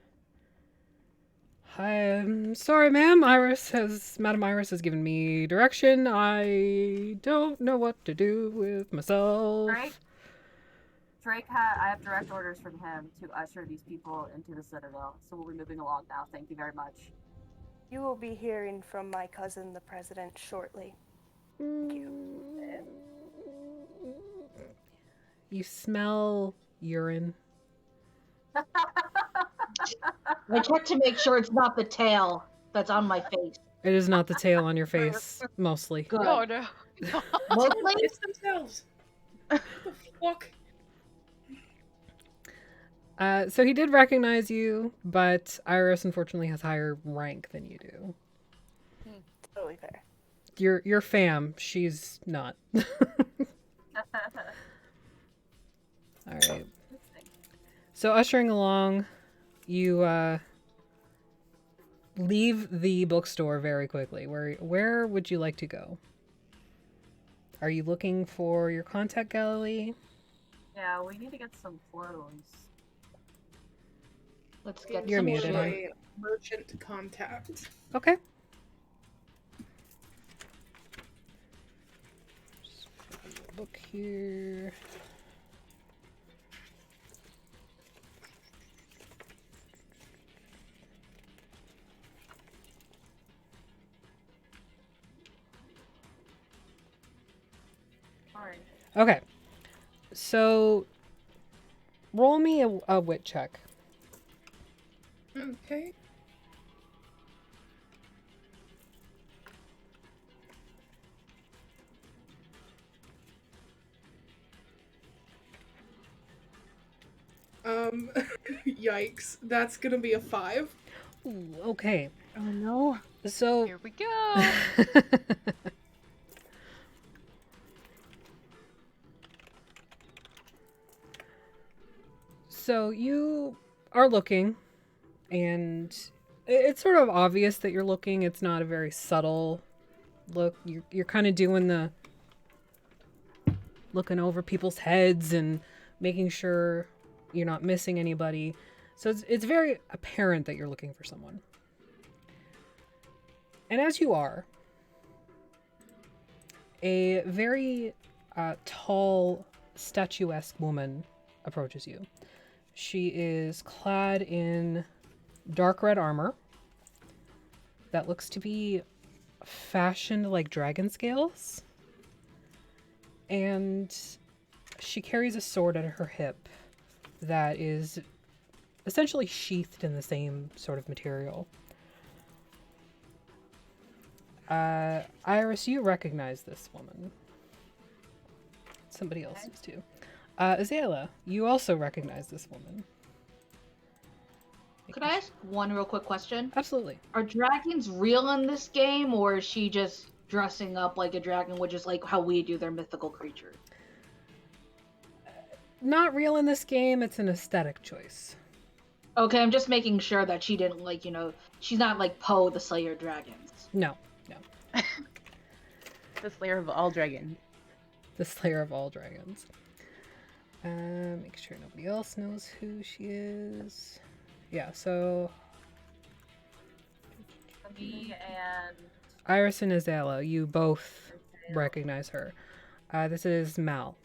Speaker 1: I'm sorry, ma'am. Madam Iris has given me direction. I don't know what to do with myself.
Speaker 2: Drake, I have direct orders from him to usher these people into the Citadel, so we'll be moving along now. Thank you very much.
Speaker 4: You will be hearing from my cousin, the president, shortly. Thank you.
Speaker 1: You smell urine.
Speaker 6: I check to make sure it's not the tail that's on my face.
Speaker 1: It is not the tail on your face, mostly.
Speaker 6: Good.
Speaker 3: oh no.
Speaker 6: Mostly?
Speaker 5: It's themselves. What the fuck?
Speaker 1: So he did recognize you, but Iris unfortunately has higher rank than you do.
Speaker 4: Totally fair.
Speaker 1: Your fam, she's not. All right. So ushering along, you leave the bookstore very quickly. Where would you like to go? Are you looking for your contact gallery?
Speaker 2: Yeah, we need to get some clothes.
Speaker 6: Let's get
Speaker 1: You're
Speaker 6: some
Speaker 1: muted,
Speaker 6: shit.
Speaker 1: honey.
Speaker 5: Merchant contact.
Speaker 1: Okay. Just put the book here.
Speaker 2: Alright.
Speaker 1: Okay. So roll me a wit check.
Speaker 5: Okay. Yikes. That's gonna be a 5.
Speaker 1: Ooh, okay.
Speaker 8: Oh no.
Speaker 1: So
Speaker 3: Here we go.
Speaker 1: So you are looking, and it's sort of obvious that you're looking. It's not a very subtle look. You're kind of doing the looking over people's heads and making sure you're not missing anybody. So it's very apparent that you're looking for someone. And as you are, A very tall, statuesque woman approaches you. She is clad in dark red armor that looks to be fashioned like dragon scales. And she carries a sword at her hip that is essentially sheathed in the same sort of material. Iris, you recognize this woman. Somebody else does too. Azalea, you also recognize this woman.
Speaker 6: Could I ask one real quick question?
Speaker 1: Absolutely.
Speaker 6: Are dragons real in this game, or is she just dressing up like a dragon, which is like how we do their mythical creatures?
Speaker 1: Not real in this game, it's an aesthetic choice.
Speaker 6: Okay, I'm just making sure that she didn't, like, she's not like Poe, the Slayer of Dragons.
Speaker 1: No.
Speaker 7: The Slayer of all dragons.
Speaker 1: The Slayer of all dragons. Make sure nobody else knows who she is. Yeah, so
Speaker 2: Me and
Speaker 1: Iris and Azala, you both recognize her. This is Mal.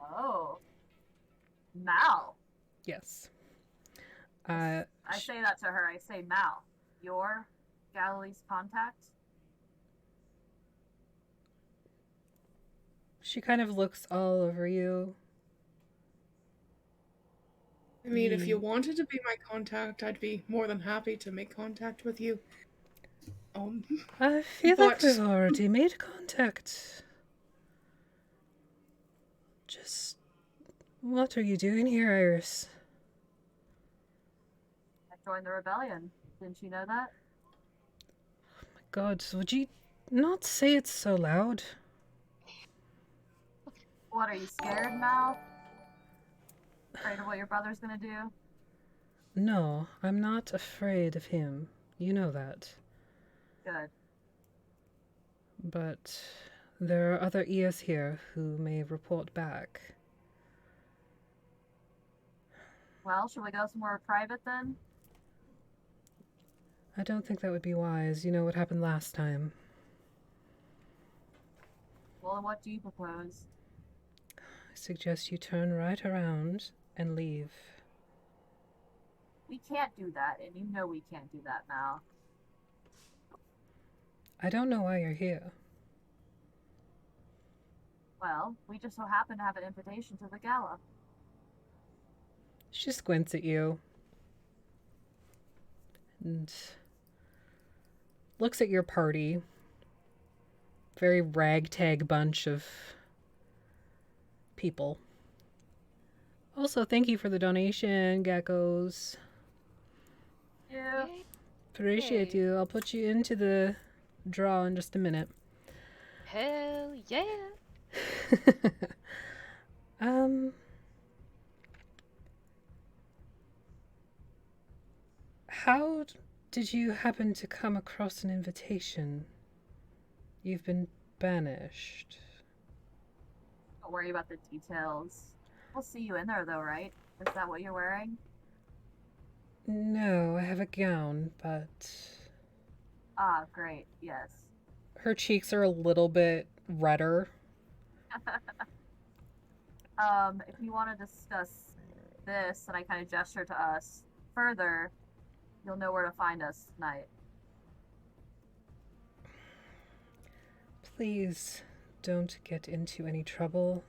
Speaker 2: oh, Mal.
Speaker 1: Yes.
Speaker 2: I say that to her. I say, Mal, you're Galilee's contact?
Speaker 1: She kind of looks all over you.
Speaker 5: I mean, if you wanted to be my contact, I'd be more than happy to make contact with you.
Speaker 1: I feel like
Speaker 5: But-
Speaker 1: we've already made contact. Just... what are you doing here, Iris?
Speaker 2: I joined the rebellion. Didn't you know that?
Speaker 1: My God, would you not say it so loud?
Speaker 2: What, are you scared, Mal? Afraid of what your brother's gonna do?
Speaker 1: No, I'm not afraid of him. You know that.
Speaker 2: Good.
Speaker 1: But there are other ears here who may report back.
Speaker 2: Well, should we go somewhere private then?
Speaker 1: I don't think that would be wise. You know what happened last time.
Speaker 2: Well, what do you propose?
Speaker 1: I suggest you turn right around and leave.
Speaker 2: We can't do that, and you know we can't do that, Mal.
Speaker 1: I don't know why you're here.
Speaker 2: Well, we just so happen to have an invitation to the gala.
Speaker 1: She squints at you and looks at your party. Very ragtag bunch of people. Also, thank you for the donation, geckos.
Speaker 2: Yeah.
Speaker 1: Appreciate
Speaker 3: Yay.
Speaker 1: you. I'll put you into the draw in just a minute.
Speaker 3: Hell yeah.
Speaker 1: How did you happen to come across an invitation? You've been banished.
Speaker 2: Don't worry about the details. We'll see you in there, though, right? Is that what you're wearing?
Speaker 1: No, I have a gown, but
Speaker 2: Ah, great. Yes.
Speaker 1: her cheeks are a little bit redder.
Speaker 2: If you want to discuss this, and I kind of gesture to us further, you'll know where to find us tonight.
Speaker 1: Please don't get into any trouble.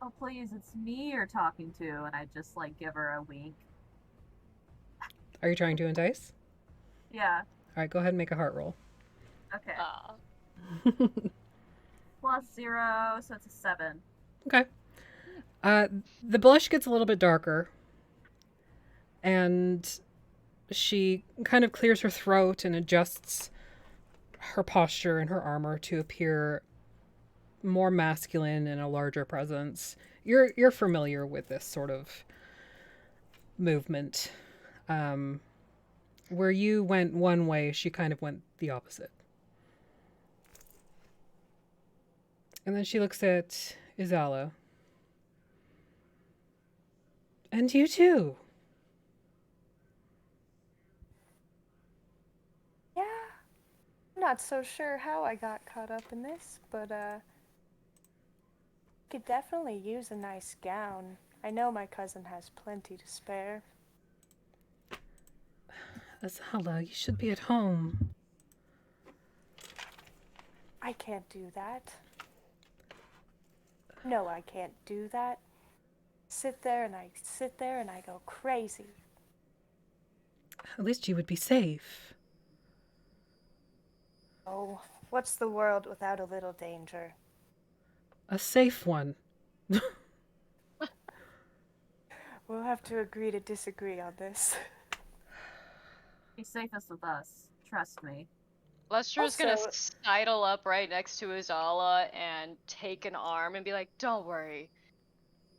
Speaker 2: Oh, please, it's me you're talking to, and I just, like, give her a wink.
Speaker 1: Are you trying to entice?
Speaker 2: Yeah,
Speaker 1: Alright, go ahead and make a heart roll.
Speaker 2: okay.
Speaker 3: Aw.
Speaker 2: +0, so it's a 7.
Speaker 1: Okay. The blush gets a little bit darker, and she kind of clears her throat and adjusts her posture and her armor to appear more masculine and a larger presence. You're familiar with this sort of movement. Where you went one way, she kind of went the opposite. And then she looks at Izala. And you too.
Speaker 4: Yeah. not so sure how I got caught up in this, but could definitely use a nice gown. I know my cousin has plenty to spare.
Speaker 1: Azala, you should be at home.
Speaker 4: I can't do that. No, I can't do that. Sit there and I go crazy.
Speaker 1: At least you would be safe.
Speaker 4: Oh, what's the world without a little danger?
Speaker 1: A safe one.
Speaker 4: We'll have to agree to disagree on this.
Speaker 2: He's safest with us. Trust me.
Speaker 3: Lester's gonna
Speaker 4: Also-
Speaker 3: sidle up right next to Azala and take an arm and be like, "Don't worry,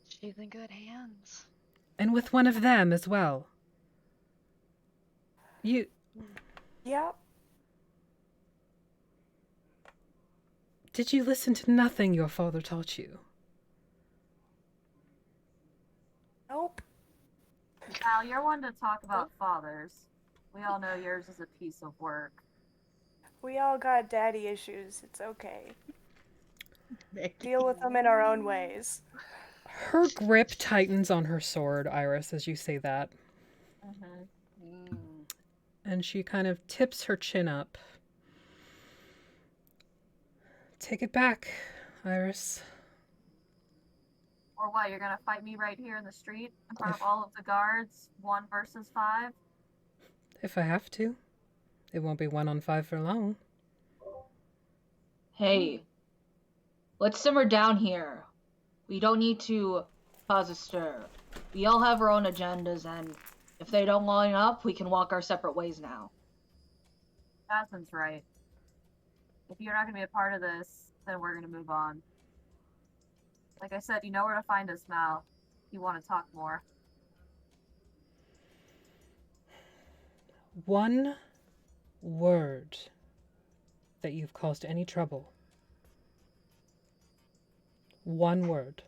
Speaker 3: she's in good hands."
Speaker 1: And with one of them as well. You...
Speaker 4: Yep.
Speaker 1: Did you listen to nothing your father taught you?
Speaker 4: Nope.
Speaker 2: Al, you're one to talk about fathers. We all know yours is a piece of work.
Speaker 4: We all got daddy issues. It's okay.
Speaker 7: Becky.
Speaker 4: Deal with them in our own ways.
Speaker 1: Her grip tightens on her sword, Iris, as you say that.
Speaker 2: Mm-hmm.
Speaker 1: And she kind of tips her chin up. Take it back, Iris.
Speaker 2: Or what, you're gonna fight me right here in the street in front of all of the guards, 1 versus 5?
Speaker 1: If I have to. It won't be 1 on 5 for long.
Speaker 6: Hey, let's simmer down here. We don't need to cause a stir. We all have our own agendas, and if they don't line up, we can walk our separate ways now.
Speaker 2: Jasmine's right. If you're not gonna be a part of this, then we're gonna move on. Like I said, you know where to find us, Mal. If you want to talk more.
Speaker 1: One word that you've caused any trouble. One word.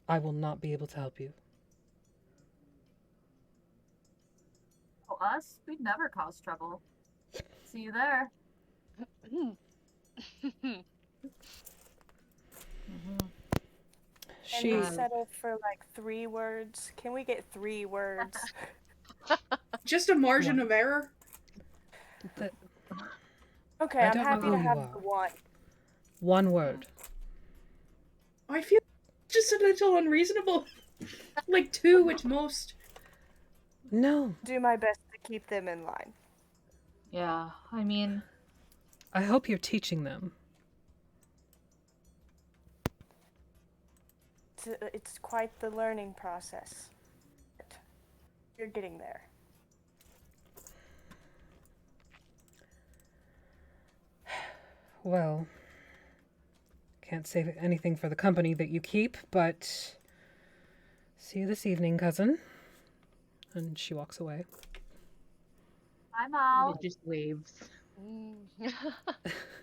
Speaker 1: I will not be able to help you.
Speaker 2: Oh, us? We'd never cause trouble. See you there.
Speaker 1: She...
Speaker 4: And we settled for like 3 words. Can we get 3 words?
Speaker 5: Just a margin of error.
Speaker 1: the-
Speaker 4: Okay,
Speaker 1: I
Speaker 4: I'm
Speaker 1: don't know
Speaker 4: happy
Speaker 1: who
Speaker 4: to
Speaker 1: you
Speaker 4: have
Speaker 1: are.
Speaker 4: the 1.
Speaker 1: One word.
Speaker 5: I feel just a little unreasonable. Like 2 at most.
Speaker 1: No.
Speaker 4: Do my best to keep them in line.
Speaker 6: Yeah, I mean,
Speaker 1: I hope you're teaching them.
Speaker 4: It's quite the learning process. You're getting there.
Speaker 1: Well, can't say anything for the company that you keep, but see you this evening, cousin. And she walks away.
Speaker 2: I'm out.
Speaker 7: It just waves.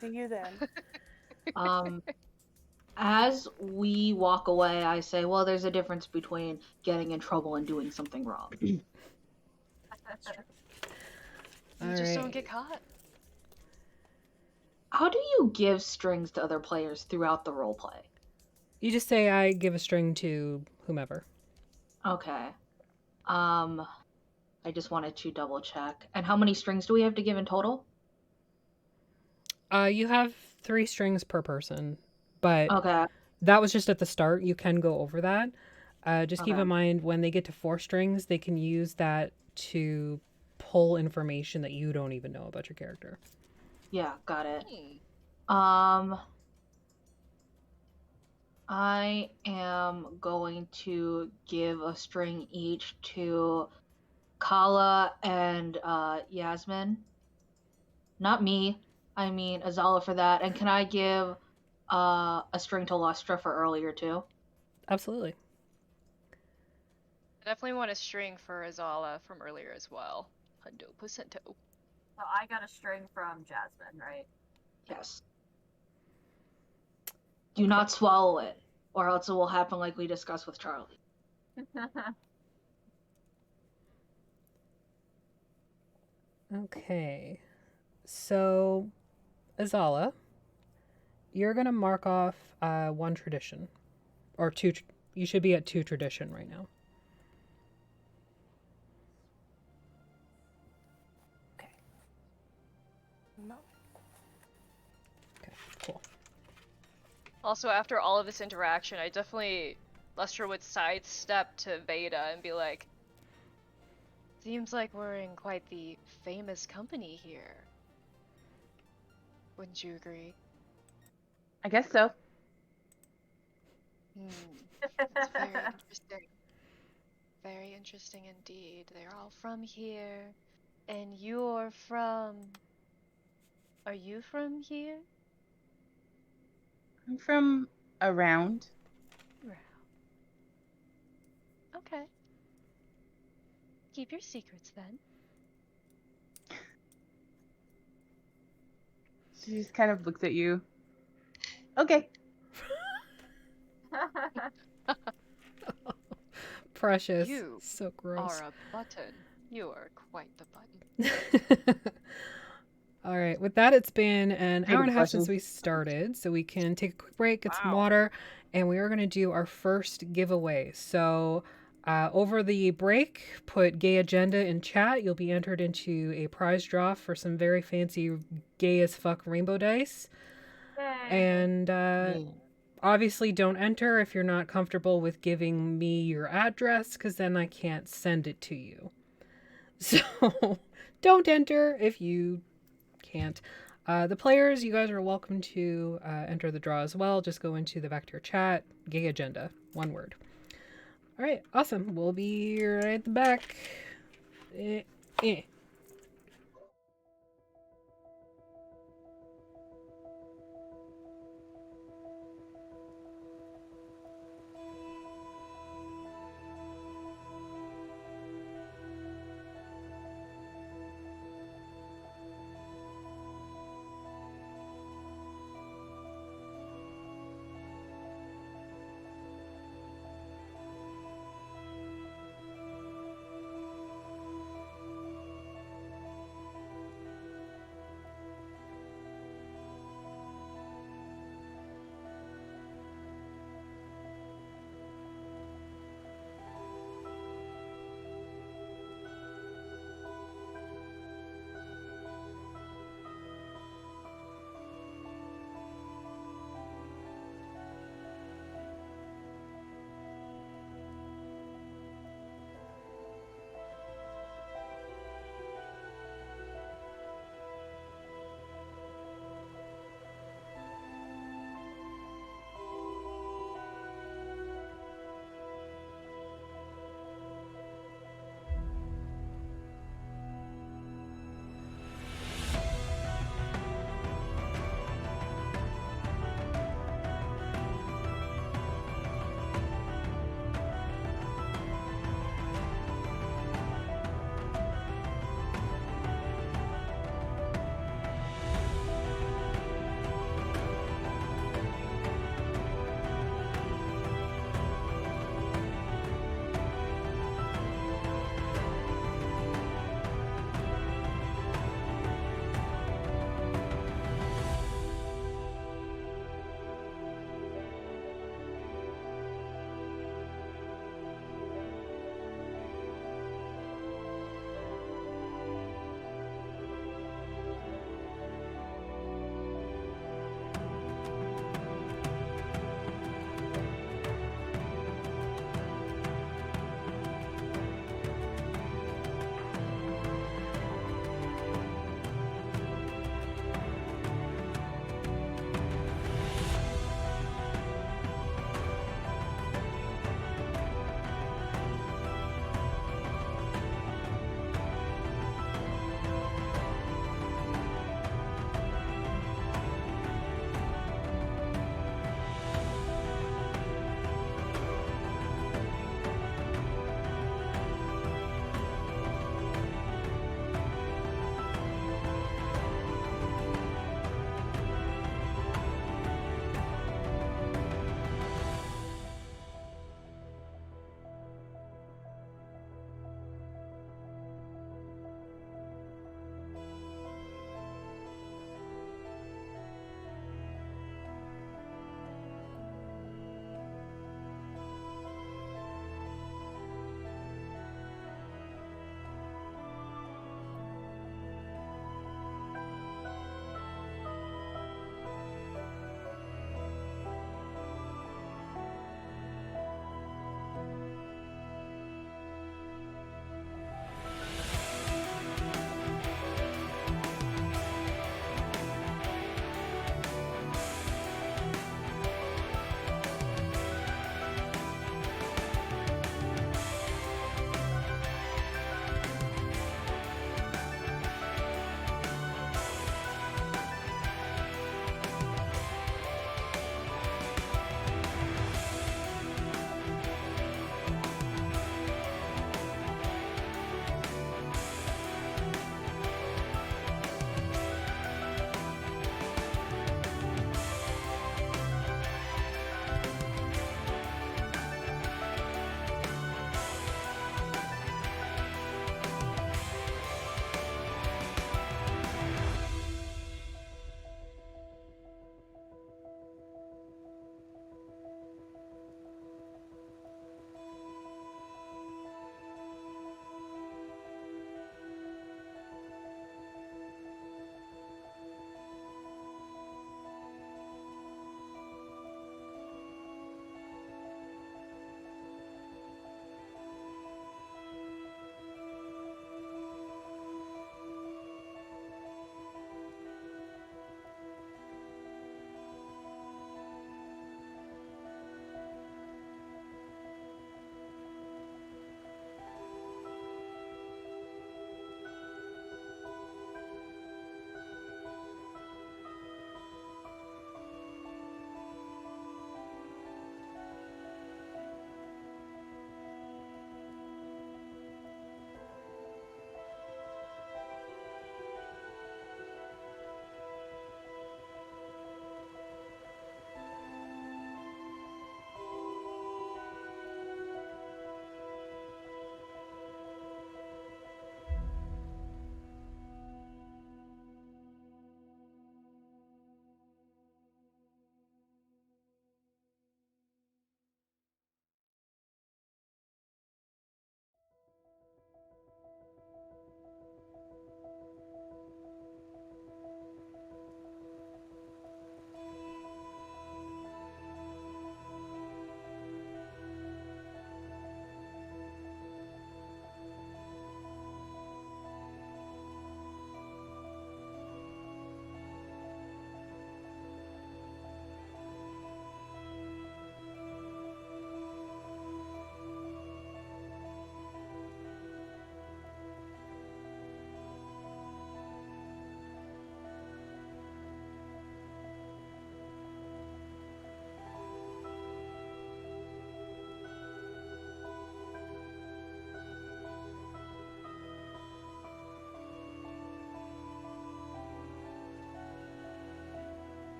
Speaker 4: See you then.
Speaker 6: as we walk away, I say, well, there's a difference between getting in trouble and doing something wrong.
Speaker 3: You
Speaker 1: All
Speaker 3: just don't
Speaker 1: right.
Speaker 3: get caught.
Speaker 6: How do you give strings to other players throughout the roleplay?
Speaker 1: You just say I give a string to whomever.
Speaker 6: Okay. I just wanted to double check. And how many strings do we have to give in total?
Speaker 1: You have 3 strings per person, but
Speaker 6: Okay.
Speaker 1: that was just at the start. You can go over that. Just keep
Speaker 6: Okay.
Speaker 1: in mind when they get to 4 strings, they can use that to pull information that you don't even know about your character.
Speaker 6: Yeah, got it.
Speaker 3: Hmm.
Speaker 6: I am going to give a string each to Kala and Yasmin. Not me. I mean Azala for that. And can I give a string to Lustra for earlier too?
Speaker 1: Absolutely.
Speaker 3: I definitely want a string for Azala from earlier as well. 100%.
Speaker 2: So I got a string from Jasmine, right?
Speaker 6: Yes. Do not swallow it, or else it will happen like we discussed with Charlie.
Speaker 1: Okay. So, Azala, you're going to mark off one tradition. Or two. You should be at 2 tradition right now.
Speaker 4: Okay. No.
Speaker 1: Okay, cool.
Speaker 3: Also, after all of this interaction, I definitely, Lester would sidestep to Veda and be like, seems like we're in quite the famous company here. Wouldn't you agree?
Speaker 7: I guess so.
Speaker 3: That's very interesting. Very interesting indeed. They're all from here. And you're from... Are you from here?
Speaker 7: I'm from around.
Speaker 3: Okay. Keep your secrets then.
Speaker 7: She just kind of looks at you. Okay.
Speaker 1: Precious.
Speaker 3: You
Speaker 1: So gross.
Speaker 3: are a button. You are quite the button.
Speaker 1: All right. With that, it's been an hour and a half since
Speaker 7: question.
Speaker 1: we started, so we can take a quick break, get some
Speaker 3: Wow.
Speaker 1: water, and we are going to do our first giveaway. So, over the break, put gay agenda in chat. You'll be entered into a prize draw for some very fancy gay as fuck rainbow dice.
Speaker 2: Yay.
Speaker 1: And obviously, don't enter if you're not comfortable with giving me your address, because then I can't send it to you. So, don't enter if you can't. The players, you guys are welcome to enter the draw as well. Just go into the back to your chat. Gay agenda. One word. All right. Awesome. We'll be right at the back. Eh.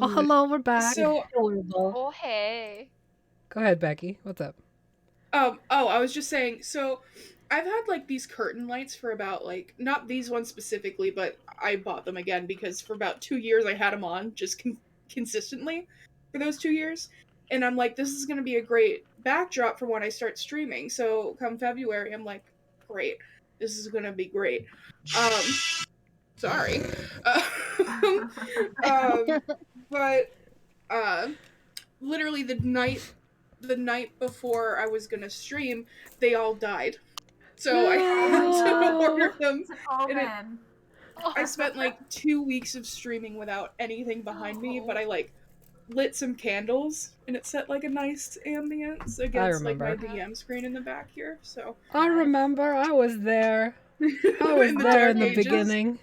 Speaker 1: Oh, hello, we're back.
Speaker 5: So,
Speaker 6: Adorable.
Speaker 3: Oh, hey.
Speaker 1: Go ahead, Becky. What's up?
Speaker 5: I was just saying, so I've had like these curtain lights for about like, not these ones specifically, but I bought them again because for about 2 years I had them on just consistently for those 2 years. And I'm like, this is going to be a great backdrop for when I start streaming. So come February, I'm like, great. This is going to be great. Um, sorry. Um, but, literally the night before I was gonna stream, they all died. So I had to order them.
Speaker 2: It's an
Speaker 5: And
Speaker 2: omen.
Speaker 5: I spent like 2 weeks of streaming without anything behind me, but I like lit some candles and it set like a nice ambience against like my
Speaker 1: remember.
Speaker 5: DM screen in the back here. So
Speaker 1: I remember. I was there. I was
Speaker 5: in the
Speaker 1: there
Speaker 5: dark
Speaker 1: in the
Speaker 5: ages,
Speaker 1: beginning.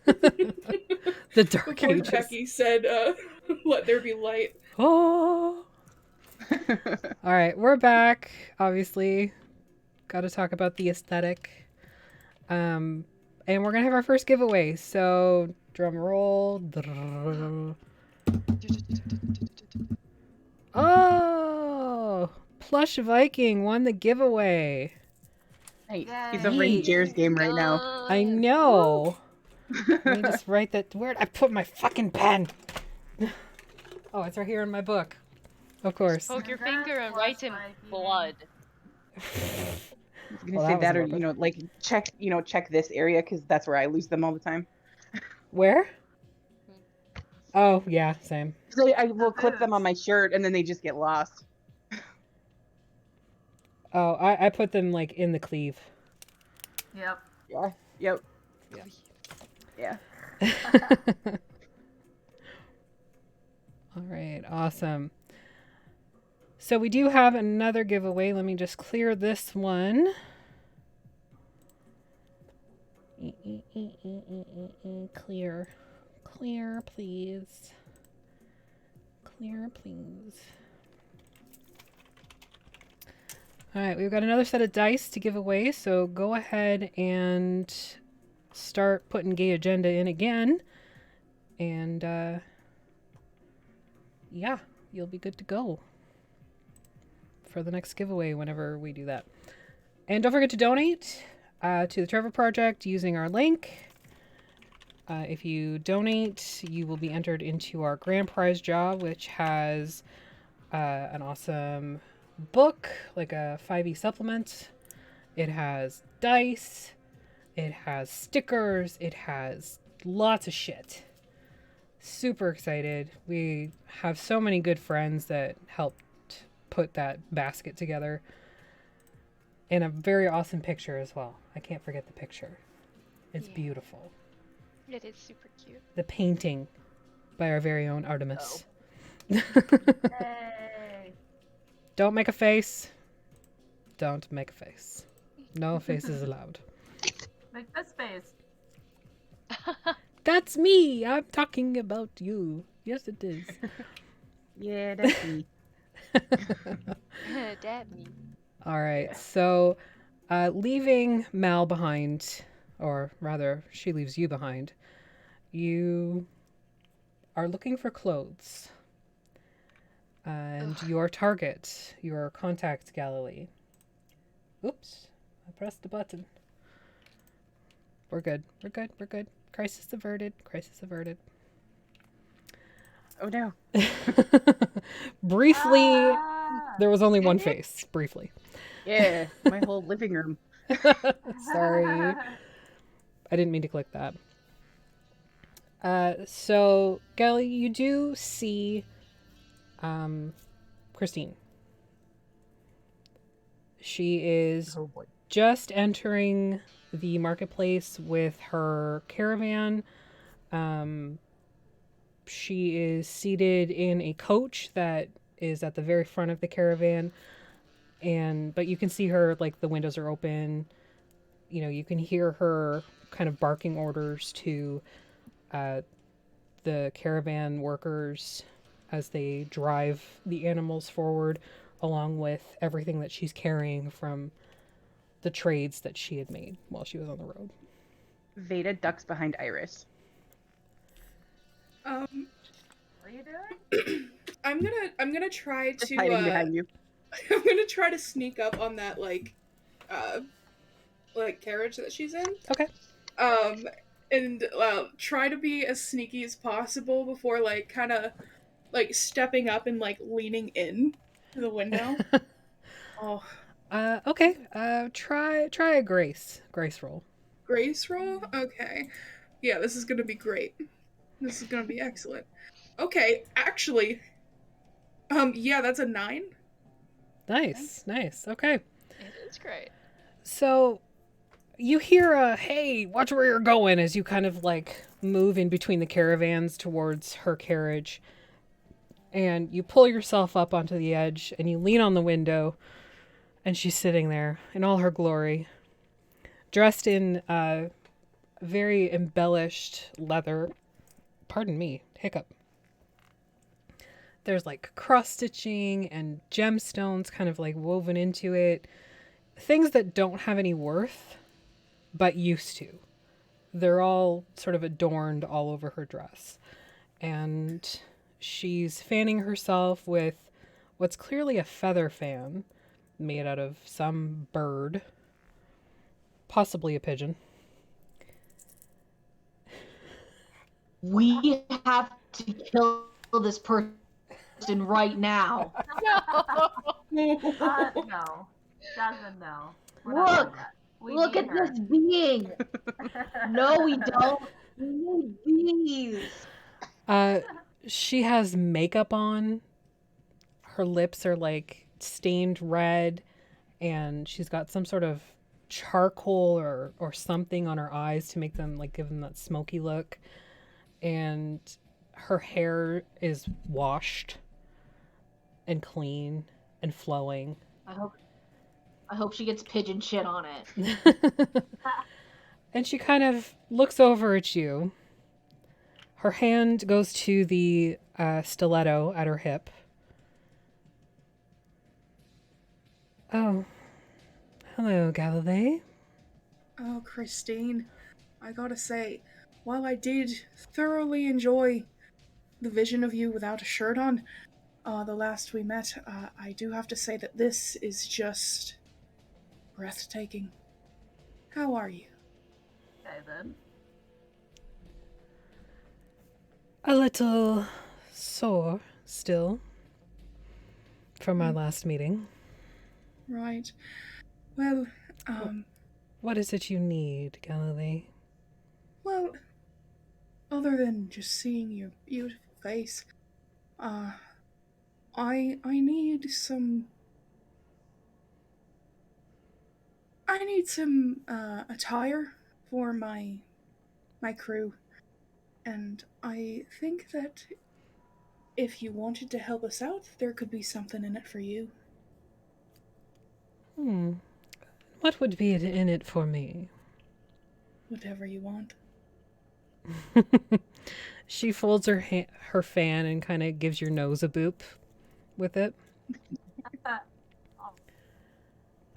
Speaker 1: The dark
Speaker 5: before
Speaker 1: ages.
Speaker 5: Becky said, "Let there be light."
Speaker 1: Oh. All right, we're back. Obviously, got to talk about the aesthetic. And we're gonna have our first giveaway. So drum roll. Oh, Plush Viking won the giveaway.
Speaker 7: Hey,
Speaker 2: Yay.
Speaker 7: he's over in Jer's game right now.
Speaker 1: I know. Let me just write that. Where'd I put my fucking pen? Oh, it's right here in my book. Of course.
Speaker 3: Poke your
Speaker 2: Congrats,
Speaker 3: finger and
Speaker 2: Plush
Speaker 3: write in
Speaker 2: Viking.
Speaker 3: blood.
Speaker 7: I was gonna
Speaker 1: Well,
Speaker 7: say
Speaker 1: that was
Speaker 7: that, or
Speaker 1: morbid.
Speaker 7: like check this area because that's where I lose them all the time.
Speaker 1: Where? Oh, yeah, same.
Speaker 7: So I will clip them on my shirt and then they just get lost.
Speaker 1: Oh, I put them like in the cleave.
Speaker 2: Yep.
Speaker 7: Yeah. Yep. Yeah.
Speaker 1: All right, awesome. So we do have another giveaway. Let me just clear this one. Clear. Clear, please. Clear, please. All right, we've got another set of dice to give away, so go ahead and start putting Gay Agenda in again. And, yeah, you'll be good to go for the next giveaway whenever we do that. And don't forget to donate to the Trevor Project using our link. If you donate, you will be entered into our grand prize draw, which has an awesome book, like a 5e supplement. It has dice. It has stickers. It has lots of shit. Super excited. We have so many good friends that helped put that basket together. And a very awesome picture as well. I can't forget the picture. It's beautiful.
Speaker 3: It is super cute.
Speaker 1: The painting by our very own Artemis.
Speaker 2: Hey.
Speaker 1: Don't make a face. Don't make a face. No faces allowed.
Speaker 2: Make this face.
Speaker 1: That's me. I'm talking about you. Yes, it is.
Speaker 7: Yeah, that's me.
Speaker 3: Dad me.
Speaker 1: All right. So, leaving Mal behind, or rather, she leaves you behind. You are looking for clothes. And your target, your contact Galilee. Oops. I pressed the button. We're good. We're good. We're good. Crisis averted. Crisis averted.
Speaker 7: Oh no.
Speaker 1: Briefly,
Speaker 2: Ah!
Speaker 1: there was only one face. Briefly.
Speaker 7: Yeah, my whole living room.
Speaker 1: Sorry. I didn't mean to click that. So, Gally, you do see Christine. She is just entering the marketplace with her caravan. She is seated in a coach that is at the very front of the caravan. But you can see her, like, the windows are open. You know, you can hear her kind of barking orders to the caravan workers as they drive the animals forward, along with everything that she's carrying from the trades that she had made while she was on the road.
Speaker 7: Veda ducks behind Iris.
Speaker 2: What are you doing?
Speaker 5: I'm gonna try
Speaker 7: Just
Speaker 5: to
Speaker 7: hiding behind you.
Speaker 5: I'm gonna try to sneak up on that like carriage that she's in.
Speaker 1: Okay.
Speaker 5: And try to be as sneaky as possible before like kind of like stepping up and like leaning in to the window. Oh,
Speaker 1: Okay. Try a grace roll.
Speaker 5: grace roll? Okay. Yeah, this is gonna be great. This is gonna be excellent. Okay, actually, yeah, that's a 9.
Speaker 1: Nice. Okay.
Speaker 3: It is great.
Speaker 1: So you hear a "Hey, watch where you're going" as you kind of like move in between the caravans towards her carriage, and you pull yourself up onto the edge and you lean on the window, and she's sitting there in all her glory, dressed in very embellished leather. Pardon me, hiccup. There's like cross stitching and gemstones kind of like woven into it. Things that don't have any worth, but used to. They're all sort of adorned all over her dress. And she's fanning herself with what's clearly a feather fan made out of some bird, possibly a pigeon.
Speaker 6: We have to kill this person right now.
Speaker 2: No. Jasmine, no. We're not doing
Speaker 6: Look!
Speaker 2: that. We
Speaker 6: Look
Speaker 2: need
Speaker 6: at
Speaker 2: her.
Speaker 6: this being! No, we don't. We need these.
Speaker 1: She has makeup on. Her lips are like stained red, and she's got some sort of charcoal or something on her eyes to make them like give them that smoky look. And her hair is washed and clean and flowing.
Speaker 6: I hope she gets pigeon shit on it.
Speaker 1: And she kind of looks over at you. Her hand goes to the stiletto at her hip. Oh, hello, Galilee.
Speaker 5: Oh, Christine, I gotta say, while I did thoroughly enjoy the vision of you without a shirt on, the last we met, I do have to say that this is just breathtaking. How are you?
Speaker 2: Okay, then.
Speaker 1: A little sore still from our last meeting.
Speaker 5: Right. Well,
Speaker 1: What is it you need, Galilee?
Speaker 5: well, other than just seeing your beautiful face, I need some attire for my crew, and I think that if you wanted to help us out, there could be something in it for you.
Speaker 1: What would be in it for me?
Speaker 5: Whatever you want.
Speaker 1: She folds her her fan and kind of gives your nose a boop with it.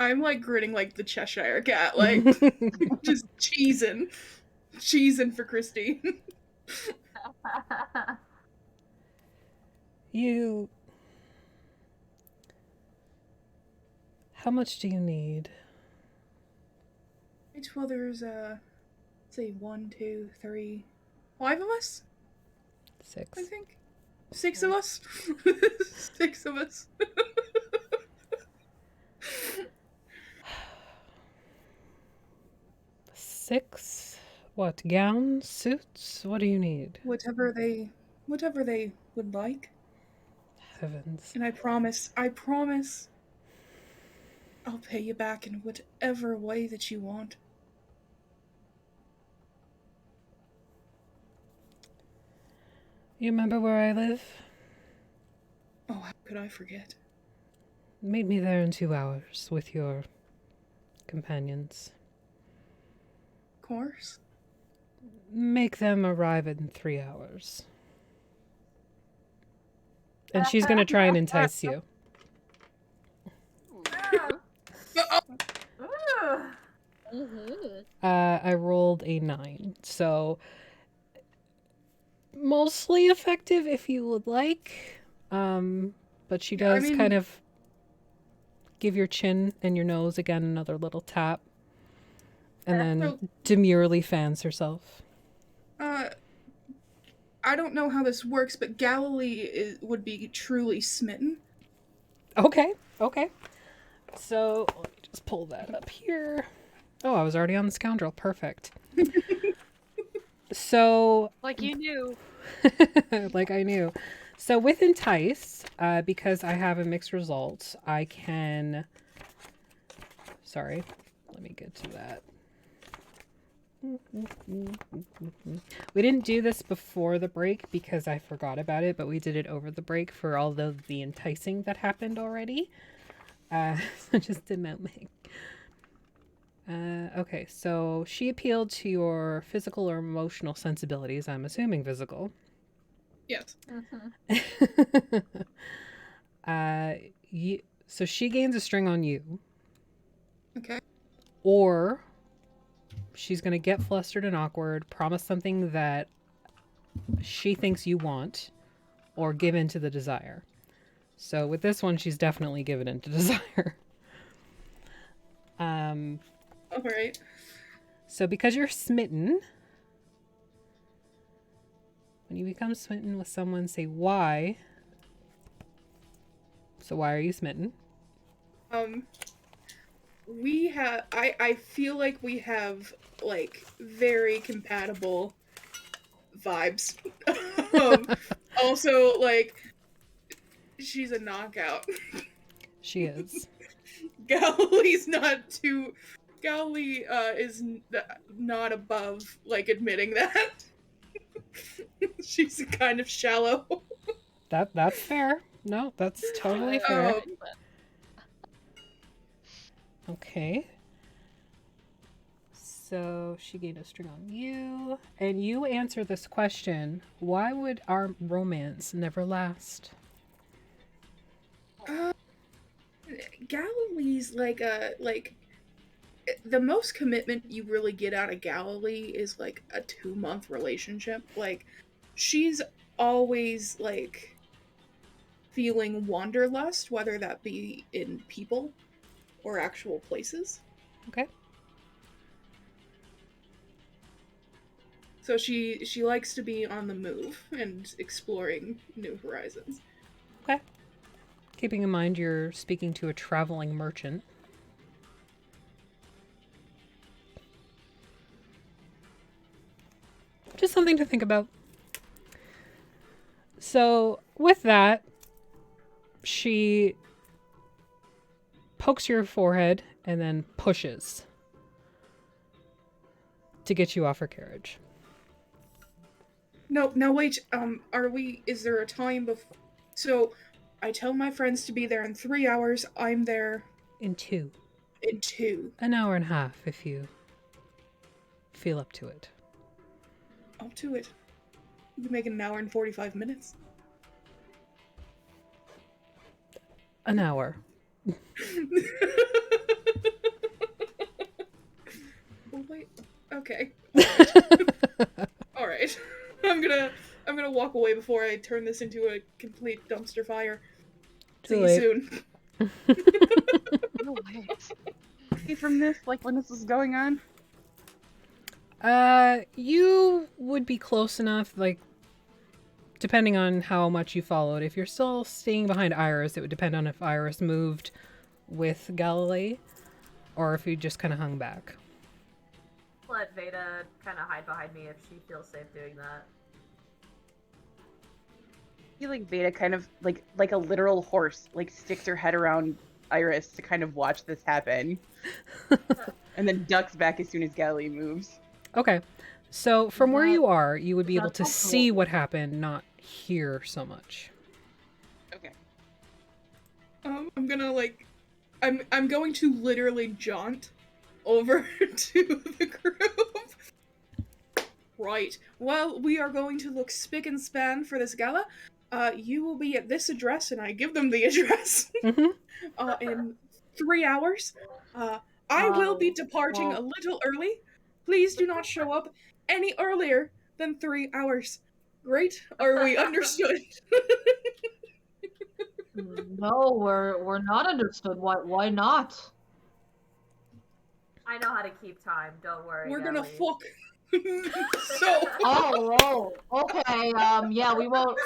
Speaker 5: I'm like grinning like the Cheshire cat, like just cheesing for Christine.
Speaker 1: You... How much do you need?
Speaker 5: Right, well, there's say 1, 2, 3, 5 of us.
Speaker 1: 6.
Speaker 5: I think 6 of us. 6 of us.
Speaker 1: 6? What, gowns, suits? What do you need?
Speaker 5: Whatever they would like.
Speaker 1: Heavens.
Speaker 5: And I promise, I'll pay you back in whatever way that you want.
Speaker 1: You remember where I live?
Speaker 5: Oh, how could I forget?
Speaker 1: Meet me there in 2 hours with your companions.
Speaker 5: Of course.
Speaker 1: Make them arrive in 3 hours. And she's gonna try and entice you.
Speaker 2: Ooh.
Speaker 1: I rolled a 9. So mostly effective if you would like. But she
Speaker 5: Yeah, I
Speaker 1: does
Speaker 5: mean-
Speaker 1: kind of give your chin and your nose again another little tap. And then
Speaker 5: So-
Speaker 1: demurely fans herself.
Speaker 5: I don't know how this works, but Galilee would be truly smitten.
Speaker 1: Okay. So let me just pull that up here. Oh, I was already on the scoundrel. Perfect. So,
Speaker 3: Like you knew.
Speaker 1: like I knew. So with Entice, because I have a mixed result, I can... Sorry, let me get to that. We didn't do this before the break because I forgot about it, but we did it over the break for all of the enticing that happened already. So just to note make. Okay, so she appealed to your physical or emotional sensibilities. I'm assuming physical.
Speaker 5: Yes.
Speaker 1: So she gains a string on you,
Speaker 5: Okay.
Speaker 1: or she's going to get flustered and awkward, promise something that she thinks you want, or give in to the desire. So with this one, she's definitely given in to desire.
Speaker 5: All right.
Speaker 1: So because you're smitten, when you become smitten with someone, say why. So why are you smitten?
Speaker 5: We have. I feel like we have like very compatible vibes. Also, like, she's a knockout.
Speaker 1: She is.
Speaker 5: Galilee's not too. Galilee is not above like admitting that. She's kind of shallow.
Speaker 1: That's fair. No, that's totally fair. Okay. So she gained a string on you. And you answer this question. Why would our romance never last?
Speaker 5: Galilee's like the most commitment you really get out of Galilee is like a 2-month relationship. Like, she's always like feeling wanderlust, whether that be in people or actual places.
Speaker 1: Okay.
Speaker 5: So she likes to be on the move and exploring new horizons.
Speaker 1: Okay. Keeping in mind you're speaking to a traveling merchant. Just something to think about. So, with that, she pokes your forehead and then pushes to get you off her carriage.
Speaker 5: No, wait, is there a time before? So, I tell my friends to be there in 3 hours, I'm there
Speaker 1: In 2.
Speaker 5: in 2.
Speaker 1: An hour and a half if you feel up to it.
Speaker 5: Up to it. You can make it an hour and 45 minutes.
Speaker 1: An hour.
Speaker 5: Well, wait. Okay. All right. I'm gonna walk away before I turn this into a complete dumpster fire. See you soon.
Speaker 3: No way.
Speaker 7: From this, like when this was going on.
Speaker 1: You would be close enough, like, depending on how much you followed. If you're still staying behind Iris, it would depend on if Iris moved with Galilee, or if you just kind of hung back.
Speaker 2: Let Veda kind of hide behind me if she feels safe doing that.
Speaker 7: I feel like Veda kind of like a literal horse, like sticks her head around Iris to kind of watch this happen, and then ducks back as soon as Galilee moves.
Speaker 1: Okay. So from where you are, you would be able
Speaker 2: That's
Speaker 1: to
Speaker 2: helpful.
Speaker 1: see what happened, not hear so much.
Speaker 7: Okay.
Speaker 5: I'm gonna like, I'm going to literally jaunt over to the group. Right. Well, we are going to look spick and span for this gala. You will be at this address, and I give them the address. In 3 hours. I will be departing a little early. Please do not show up any earlier than 3 hours. Great. Are we understood?
Speaker 6: No, we're not understood. Why not?
Speaker 2: I know how to keep time. Don't worry.
Speaker 5: We're gonna
Speaker 2: Ellie.
Speaker 5: fuck. So.
Speaker 6: Oh, okay. Yeah, we won't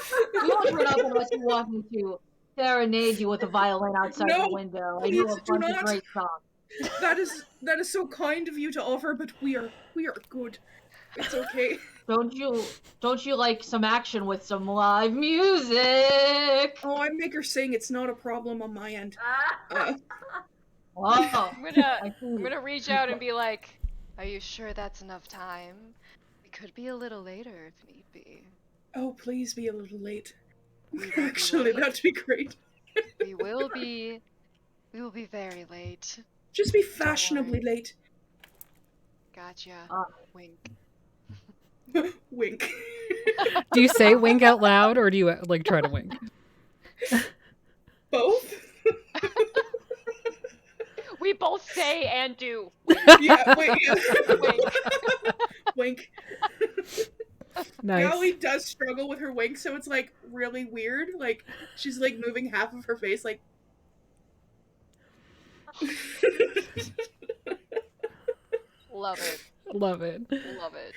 Speaker 6: turn up unless you want me to serenade you with a violin outside
Speaker 5: No,
Speaker 6: the window. I
Speaker 5: please
Speaker 6: know a
Speaker 5: do
Speaker 6: bunch of
Speaker 5: not.
Speaker 6: great songs.
Speaker 5: That is so kind of you to offer, but we are good. It's okay.
Speaker 6: Don't you like some action with some live music?
Speaker 5: Oh, I'm Maker saying it's not a problem on my end.
Speaker 6: Oh,
Speaker 3: I'm
Speaker 6: I see.
Speaker 3: gonna reach out and be like, "Are you sure that's enough time? It could be a little later if need be."
Speaker 5: Oh, please be a little late.
Speaker 3: We will be
Speaker 5: Actually,
Speaker 3: late.
Speaker 5: that'd be great.
Speaker 3: We will be very late.
Speaker 5: Just be
Speaker 3: Don't
Speaker 5: fashionably
Speaker 3: worry.
Speaker 5: late.
Speaker 3: Gotcha. Wink.
Speaker 5: Wink.
Speaker 1: Do you say wink out loud, or do you like try to wink?
Speaker 5: Both?
Speaker 3: We both say and do.
Speaker 5: Yeah, wait.
Speaker 3: Wink.
Speaker 5: Wink.
Speaker 1: Nice.
Speaker 5: Allie does struggle with her wink, so it's like really weird. Like she's like moving half of her face, like.
Speaker 3: Love it.
Speaker 1: Love it.
Speaker 3: Love it.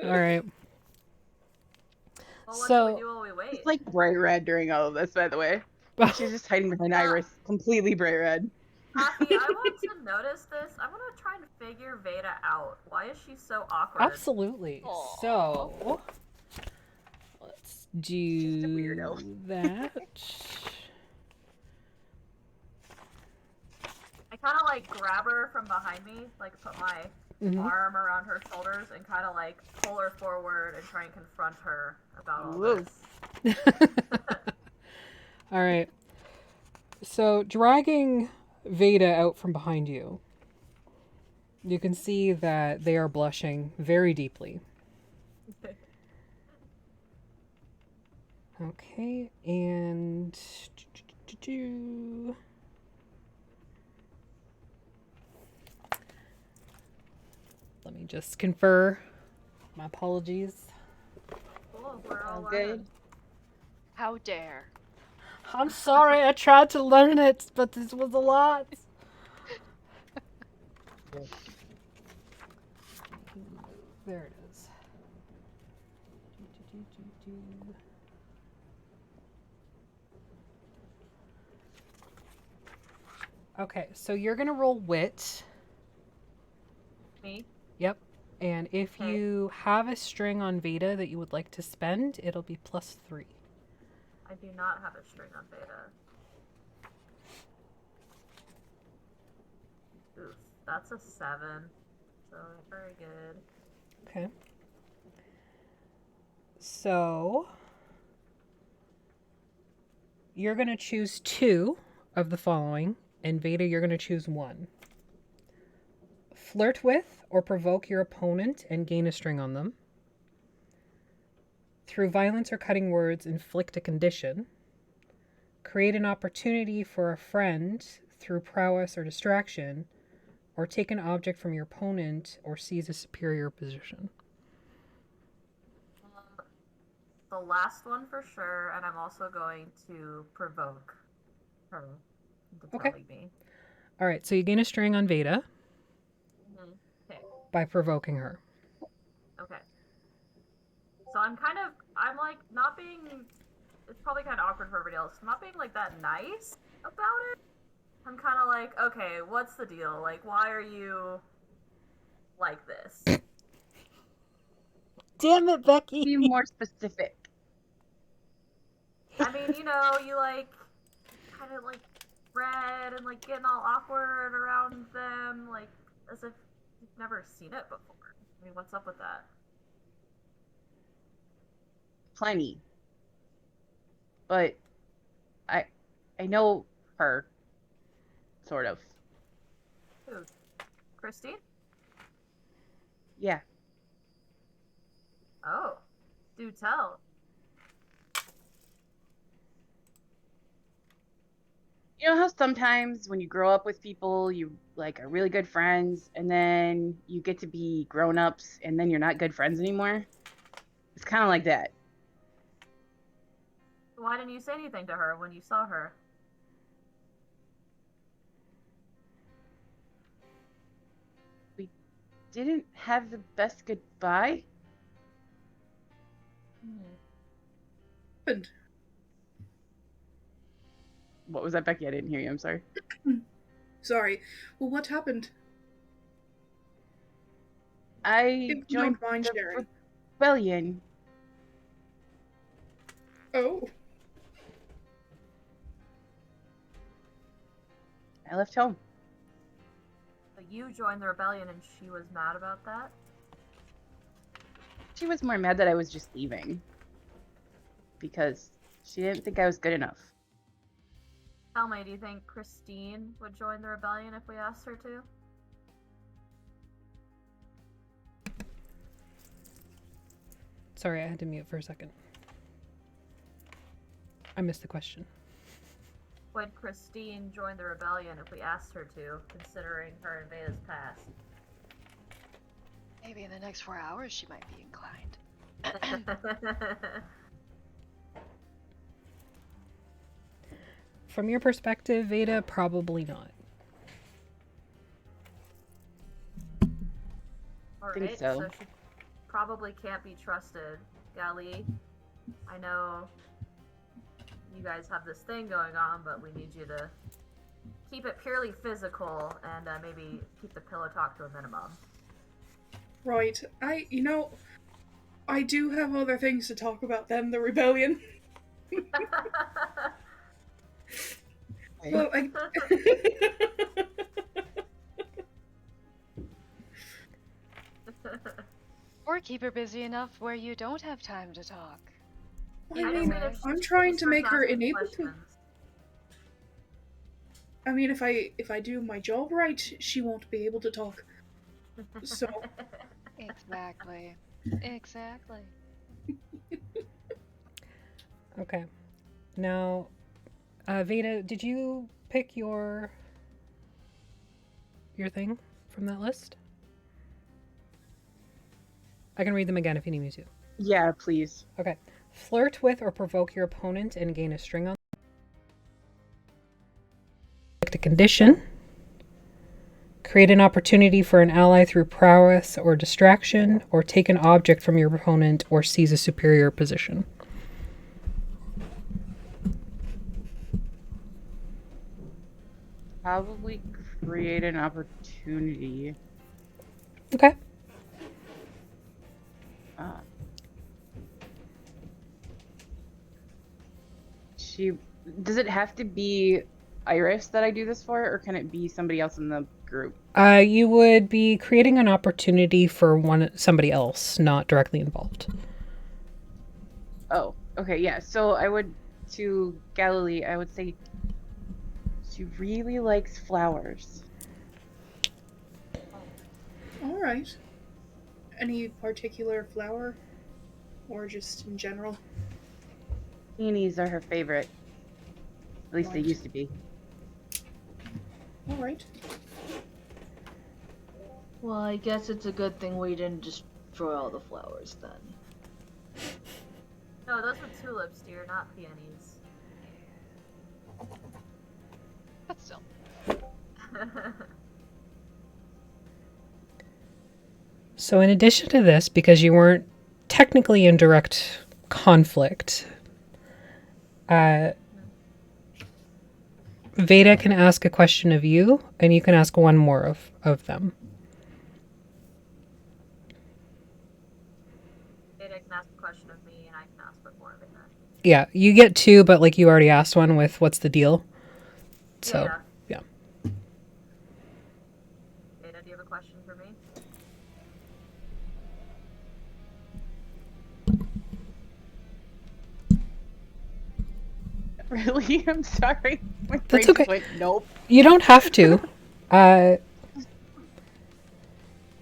Speaker 1: All right.
Speaker 2: Well, what
Speaker 1: So-
Speaker 2: do we do while we wait?
Speaker 7: It's like bright red during all of this, by the way. She's just hiding behind Iris, completely bright red.
Speaker 2: Aphi, I want to notice this. I want to try and figure Veda out. Why is she so awkward?
Speaker 1: Absolutely.
Speaker 3: Aw.
Speaker 1: So let's
Speaker 7: She's a
Speaker 1: do
Speaker 7: weirdo.
Speaker 1: that.
Speaker 2: I kind of like grab her from behind me, like put my
Speaker 1: Mhm.
Speaker 2: arm around her shoulders and kind of like pull her forward and try and confront her about all
Speaker 7: Whoa.
Speaker 2: this.
Speaker 1: All right. So dragging Veda out from behind you, you can see that they are blushing very deeply. Okay, and let me just confer. My apologies.
Speaker 2: Cool, we're all
Speaker 7: Sounds
Speaker 2: learning.
Speaker 7: good.
Speaker 3: How dare.
Speaker 1: I'm sorry, I tried to learn it, but this was a lot. There it is. Okay, so you're gonna roll wit.
Speaker 2: Me?
Speaker 1: Yep. And if
Speaker 2: Okay.
Speaker 1: you have a string on Veda that you would like to spend, it'll be +3.
Speaker 2: I do not have a string on Veda. Oof, that's a 7. So very good.
Speaker 1: Okay. So you're going to choose 2 of the following, and Veda, you're going to choose 1. Flirt with or provoke your opponent and gain a string on them. Through violence or cutting words, inflict a condition. Create an opportunity for a friend through prowess or distraction, or take an object from your opponent or seize a superior position.
Speaker 2: The last one for sure, and I'm also going to provoke her into
Speaker 1: Okay.
Speaker 2: telling me.
Speaker 1: All right, so you gain a string on Veda
Speaker 2: Okay.
Speaker 1: by provoking her.
Speaker 2: Okay. So I'm like not being, it's probably kind of awkward for everybody else, not being like that nice about it. I'm kind of like, okay, what's the deal? Like, why are you like this?
Speaker 1: Damn it, Becky!
Speaker 7: Be more specific.
Speaker 2: I mean, you know, you like, kind of like red and like getting all awkward around them, like as if you've never seen it before. I mean, what's up with that?
Speaker 7: Plenty. But I know her. Sort of.
Speaker 2: Who? Christine?
Speaker 7: Yeah.
Speaker 2: Oh, do tell.
Speaker 7: You know how sometimes when you grow up with people, you like are really good friends, and then you get to be grown-ups, and then you're not good friends anymore? It's kind of like that.
Speaker 2: Why didn't you say anything to her when you saw her?
Speaker 7: We didn't have the best goodbye.
Speaker 5: Happened?
Speaker 7: What was that, Becky? I didn't hear you. I'm sorry.
Speaker 5: Sorry. Well, what happened?
Speaker 7: I
Speaker 5: If you
Speaker 7: joined
Speaker 5: don't mind
Speaker 7: the
Speaker 5: sharing.
Speaker 7: rebellion.
Speaker 5: Oh.
Speaker 7: I left home.
Speaker 2: But you joined the rebellion and she was mad about that?
Speaker 7: She was more mad that I was just leaving. Because she didn't think I was good enough.
Speaker 2: Tell me, do you think Christine would join the rebellion if we asked her to?
Speaker 1: Sorry, I had to mute for a second. I missed the question.
Speaker 2: Would Christine join the rebellion if we asked her to, considering her and Veda's past?
Speaker 3: Maybe in the next 4 hours she might be inclined.
Speaker 1: From your perspective, Veda, probably not.
Speaker 2: Alright,
Speaker 7: Think so.
Speaker 2: she probably can't be trusted. Gali, I know you guys have this thing going on, but we need you to keep it purely physical and maybe keep the pillow talk to a minimum.
Speaker 5: Right. I do have other things to talk about than the rebellion. Well,
Speaker 3: Or keep her busy enough where you don't have time to talk.
Speaker 5: I mean, I'm trying to make her enable to. I mean, if I do my job right, she won't be able to talk. So.
Speaker 3: Exactly. Exactly.
Speaker 1: Okay. Now, Veda, did you pick your thing from that list? I can read them again if you need me to.
Speaker 7: Yeah, please.
Speaker 1: Okay. Flirt with or provoke your opponent and gain a string on. Select a condition. Create an opportunity for an ally through prowess or distraction, or take an object from your opponent or seize a superior position.
Speaker 7: Probably create an opportunity.
Speaker 1: Okay.
Speaker 7: Does it have to be Iris that I do this for, or can it be somebody else in the group?
Speaker 1: You would be creating an opportunity for somebody else, not directly involved.
Speaker 7: Oh, okay, yeah. So I would, to Galilee, I would say she really likes flowers.
Speaker 5: All right. Any particular flower, or just in general?
Speaker 7: Peonies are her favorite. At least they used to be.
Speaker 5: All right.
Speaker 6: Well, I guess it's a good thing we didn't destroy all the flowers then.
Speaker 2: No, those were tulips, dear, not peonies.
Speaker 3: But still.
Speaker 1: So in addition to this, because you weren't technically in direct conflict, Veda can ask a question of you, and you can ask one more of them.
Speaker 2: Veda can ask a question of me, and I can ask one more of Veda.
Speaker 1: Yeah, you get two, but like you already asked one with what's the deal? So, yeah.
Speaker 2: Veda, do you have a question for me?
Speaker 7: Really? I'm sorry. My
Speaker 1: That's
Speaker 7: brain
Speaker 1: okay.
Speaker 7: just went, nope.
Speaker 1: You don't have to.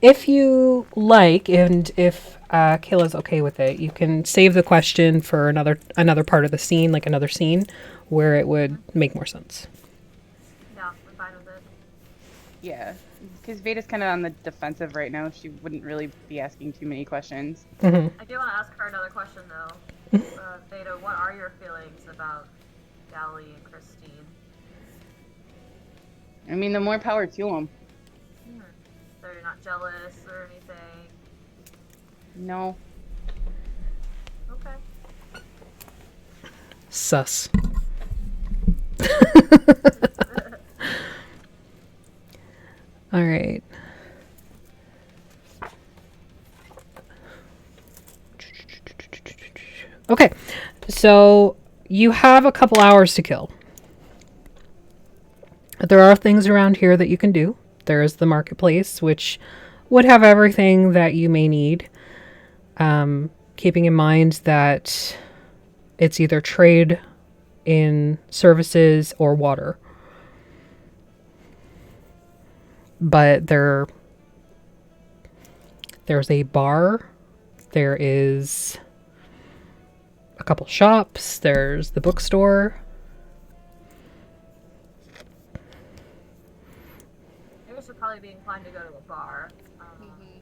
Speaker 1: If you like, and if Kayla's okay with it, you can save the question for another part of the scene, like another scene, where it would make more sense.
Speaker 2: Yeah, I'm fine with it.
Speaker 7: Yeah. because Veda's kind of on the defensive right now. She wouldn't really be asking too many questions.
Speaker 1: Mhm.
Speaker 2: I do want to ask her another question, though. Veda, what are your feelings about Gally and Christine?
Speaker 7: I mean, the more power to them.
Speaker 2: So you're not jealous or anything?
Speaker 7: No.
Speaker 2: Okay.
Speaker 1: Sus. All right. Okay, so you have a couple hours to kill. There are things around here that you can do. There is the marketplace, which would have everything that you may need. Keeping in mind that it's either trade in services or water. But there's a bar. There is a couple shops. There's the bookstore.
Speaker 2: I guess you'd probably be inclined to go to a bar. He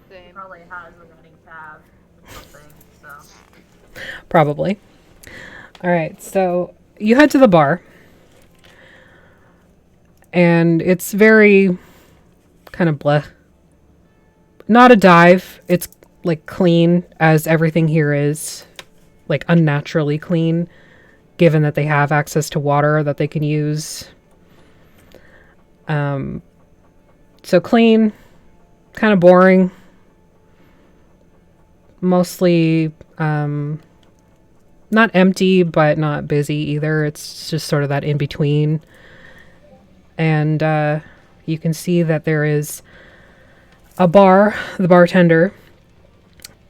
Speaker 3: Same.
Speaker 2: probably has a running tab or something, so.
Speaker 1: Probably. All right, so you head to the bar. And it's very kind of bleh. Not a dive. It's like clean, as everything here is. Like unnaturally clean, given that they have access to water that they can use. So clean, kind of boring. Mostly not empty, but not busy either. It's just sort of that in between. And you can see that there is a bar, the bartender,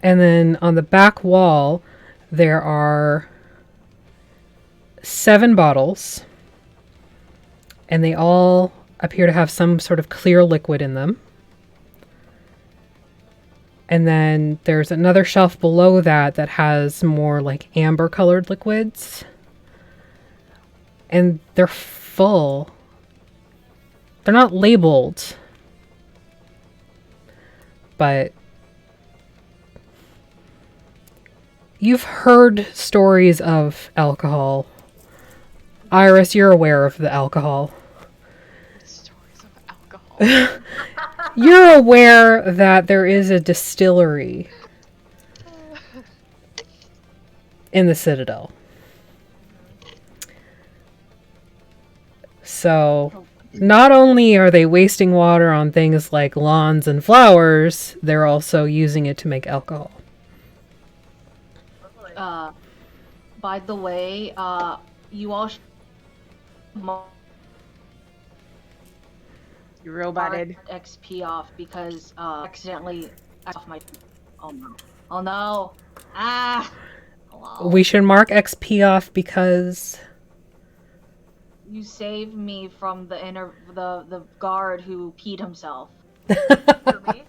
Speaker 1: and then on the back wall there are 7 bottles, and they all appear to have some sort of clear liquid in them. And then there's another shelf below that that has more like amber colored liquids, and they're full. They're not labeled, but you've heard stories of alcohol. Iris, you're aware of the alcohol.
Speaker 3: Stories of alcohol.
Speaker 1: You're aware that there is a distillery in the Citadel. So, not only are they wasting water on things like lawns and flowers, they're also using it to make alcohol.
Speaker 6: By the way, you all should
Speaker 7: You roboted.
Speaker 6: XP off because accidentally off my. Oh no! Oh no! Ah! Hello.
Speaker 1: We should mark XP off because
Speaker 6: You saved me from the guard who peed himself.
Speaker 2: For me?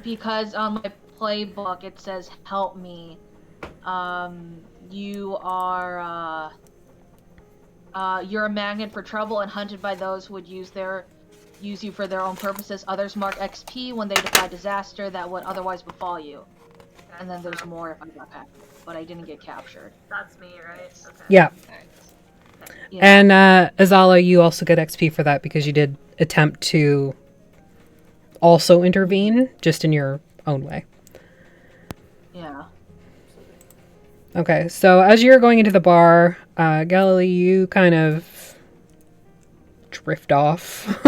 Speaker 6: Because on my playbook it says help me. You are you're a magnet for trouble and hunted by those who would use you for their own purposes. Others mark XP when they defy disaster that would otherwise befall you. And then there's more if I got captured, but I didn't get captured.
Speaker 2: That's me, right? Okay.
Speaker 1: yeah.
Speaker 6: Yeah.
Speaker 1: And Azala, you also get XP for that because you did attempt to also intervene, just in your own way.
Speaker 6: Yeah.
Speaker 1: Okay, so as you're going into the bar, Galilee, you kind of drift off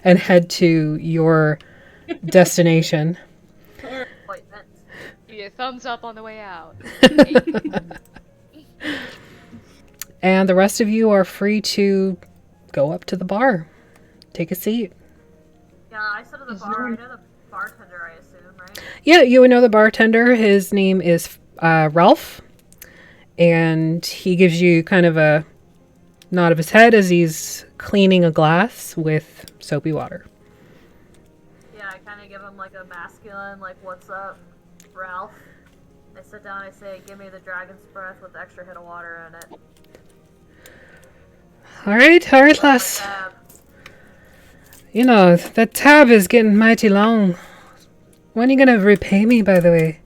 Speaker 1: and head to your destination.
Speaker 2: Appointment.
Speaker 3: Yeah, thumbs up on the way out.
Speaker 1: And the rest of you are free to go up to the bar. Take a seat.
Speaker 2: Yeah, I said to the bar, I know the bartender, I assume, right?
Speaker 1: Yeah, you would know the bartender. His name is Ralph. And he gives you kind of a nod of his head as he's cleaning a glass with soapy water.
Speaker 2: Yeah, I kind of give him like a masculine, like, what's up, Ralph? I sit down, I say, give me the dragon's breath with extra hit of water in it.
Speaker 1: All right, lass. You know, that tab is getting mighty long. When are you gonna repay me, by the way?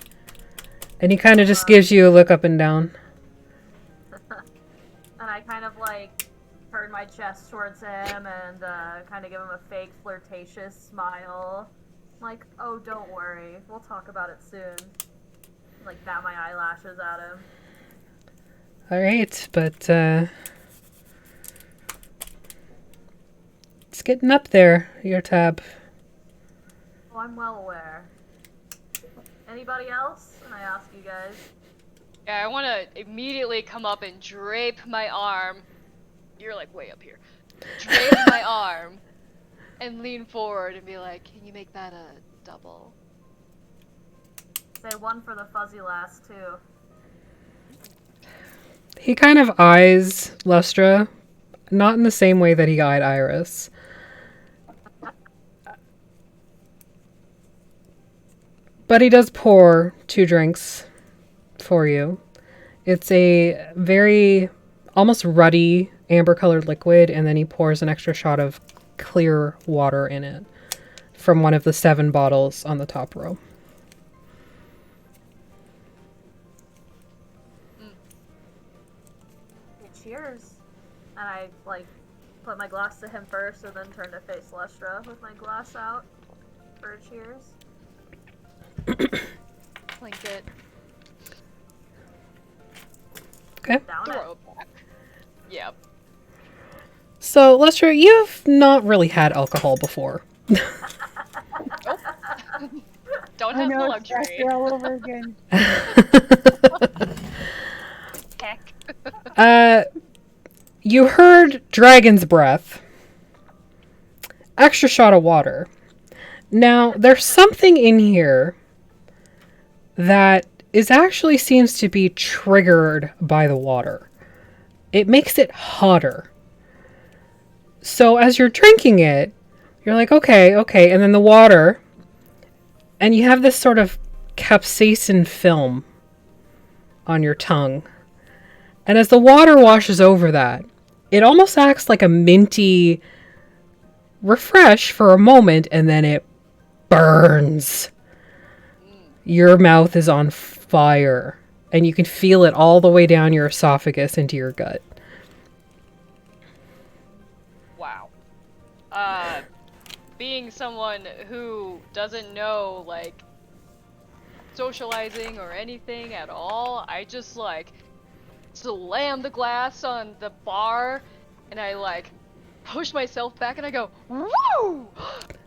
Speaker 1: And he kind of just gives you a look up and down.
Speaker 2: And I kind of like turn my chest towards him and kind of give him a fake flirtatious smile. Like, oh, don't worry, we'll talk about it soon. Like, bat my eyelashes at him.
Speaker 1: Alright, but, it's getting up there, your tab.
Speaker 2: Oh, I'm well aware. Anybody else? And I ask you guys.
Speaker 3: Yeah, I want to immediately come up and drape my arm. You're like way up here. Drape my arm and lean forward and be like, can you make that a double?
Speaker 2: Say one for the fuzzy lass, too.
Speaker 1: He kind of eyes Lustra, not in the same way that he eyed Iris. But he does pour 2 drinks for you. It's a very almost ruddy amber-colored liquid, and then he pours an extra shot of clear water in it from one of the 7 bottles on the top row.
Speaker 2: Okay, cheers. And I, like, put my glass to him first and then turn to face Lustra with my glass out for a cheers.
Speaker 3: Clink it.
Speaker 1: Okay.
Speaker 2: Down it.
Speaker 3: Throw it back. Yep.
Speaker 1: So, Lustra, you've not really had alcohol before.
Speaker 3: Don't
Speaker 7: I
Speaker 3: have the
Speaker 7: know, it's
Speaker 3: luxury.
Speaker 7: Esther all over again.
Speaker 3: Heck.
Speaker 1: You heard dragon's breath. Extra shot of water. Now, there's something in here that actually seems to be triggered by the water. It makes it hotter. So as you're drinking it, you're like, okay, and then the water, and you have this sort of capsaicin film on your tongue. And as the water washes over that, it almost acts like a minty refresh for a moment, and then it burns. Your mouth is on fire, and you can feel it all the way down your esophagus into your gut.
Speaker 3: Wow. Being someone who doesn't know, like, socializing or anything at all, I just, like, slam the glass on the bar, and I, like, push myself back, and I go, woo!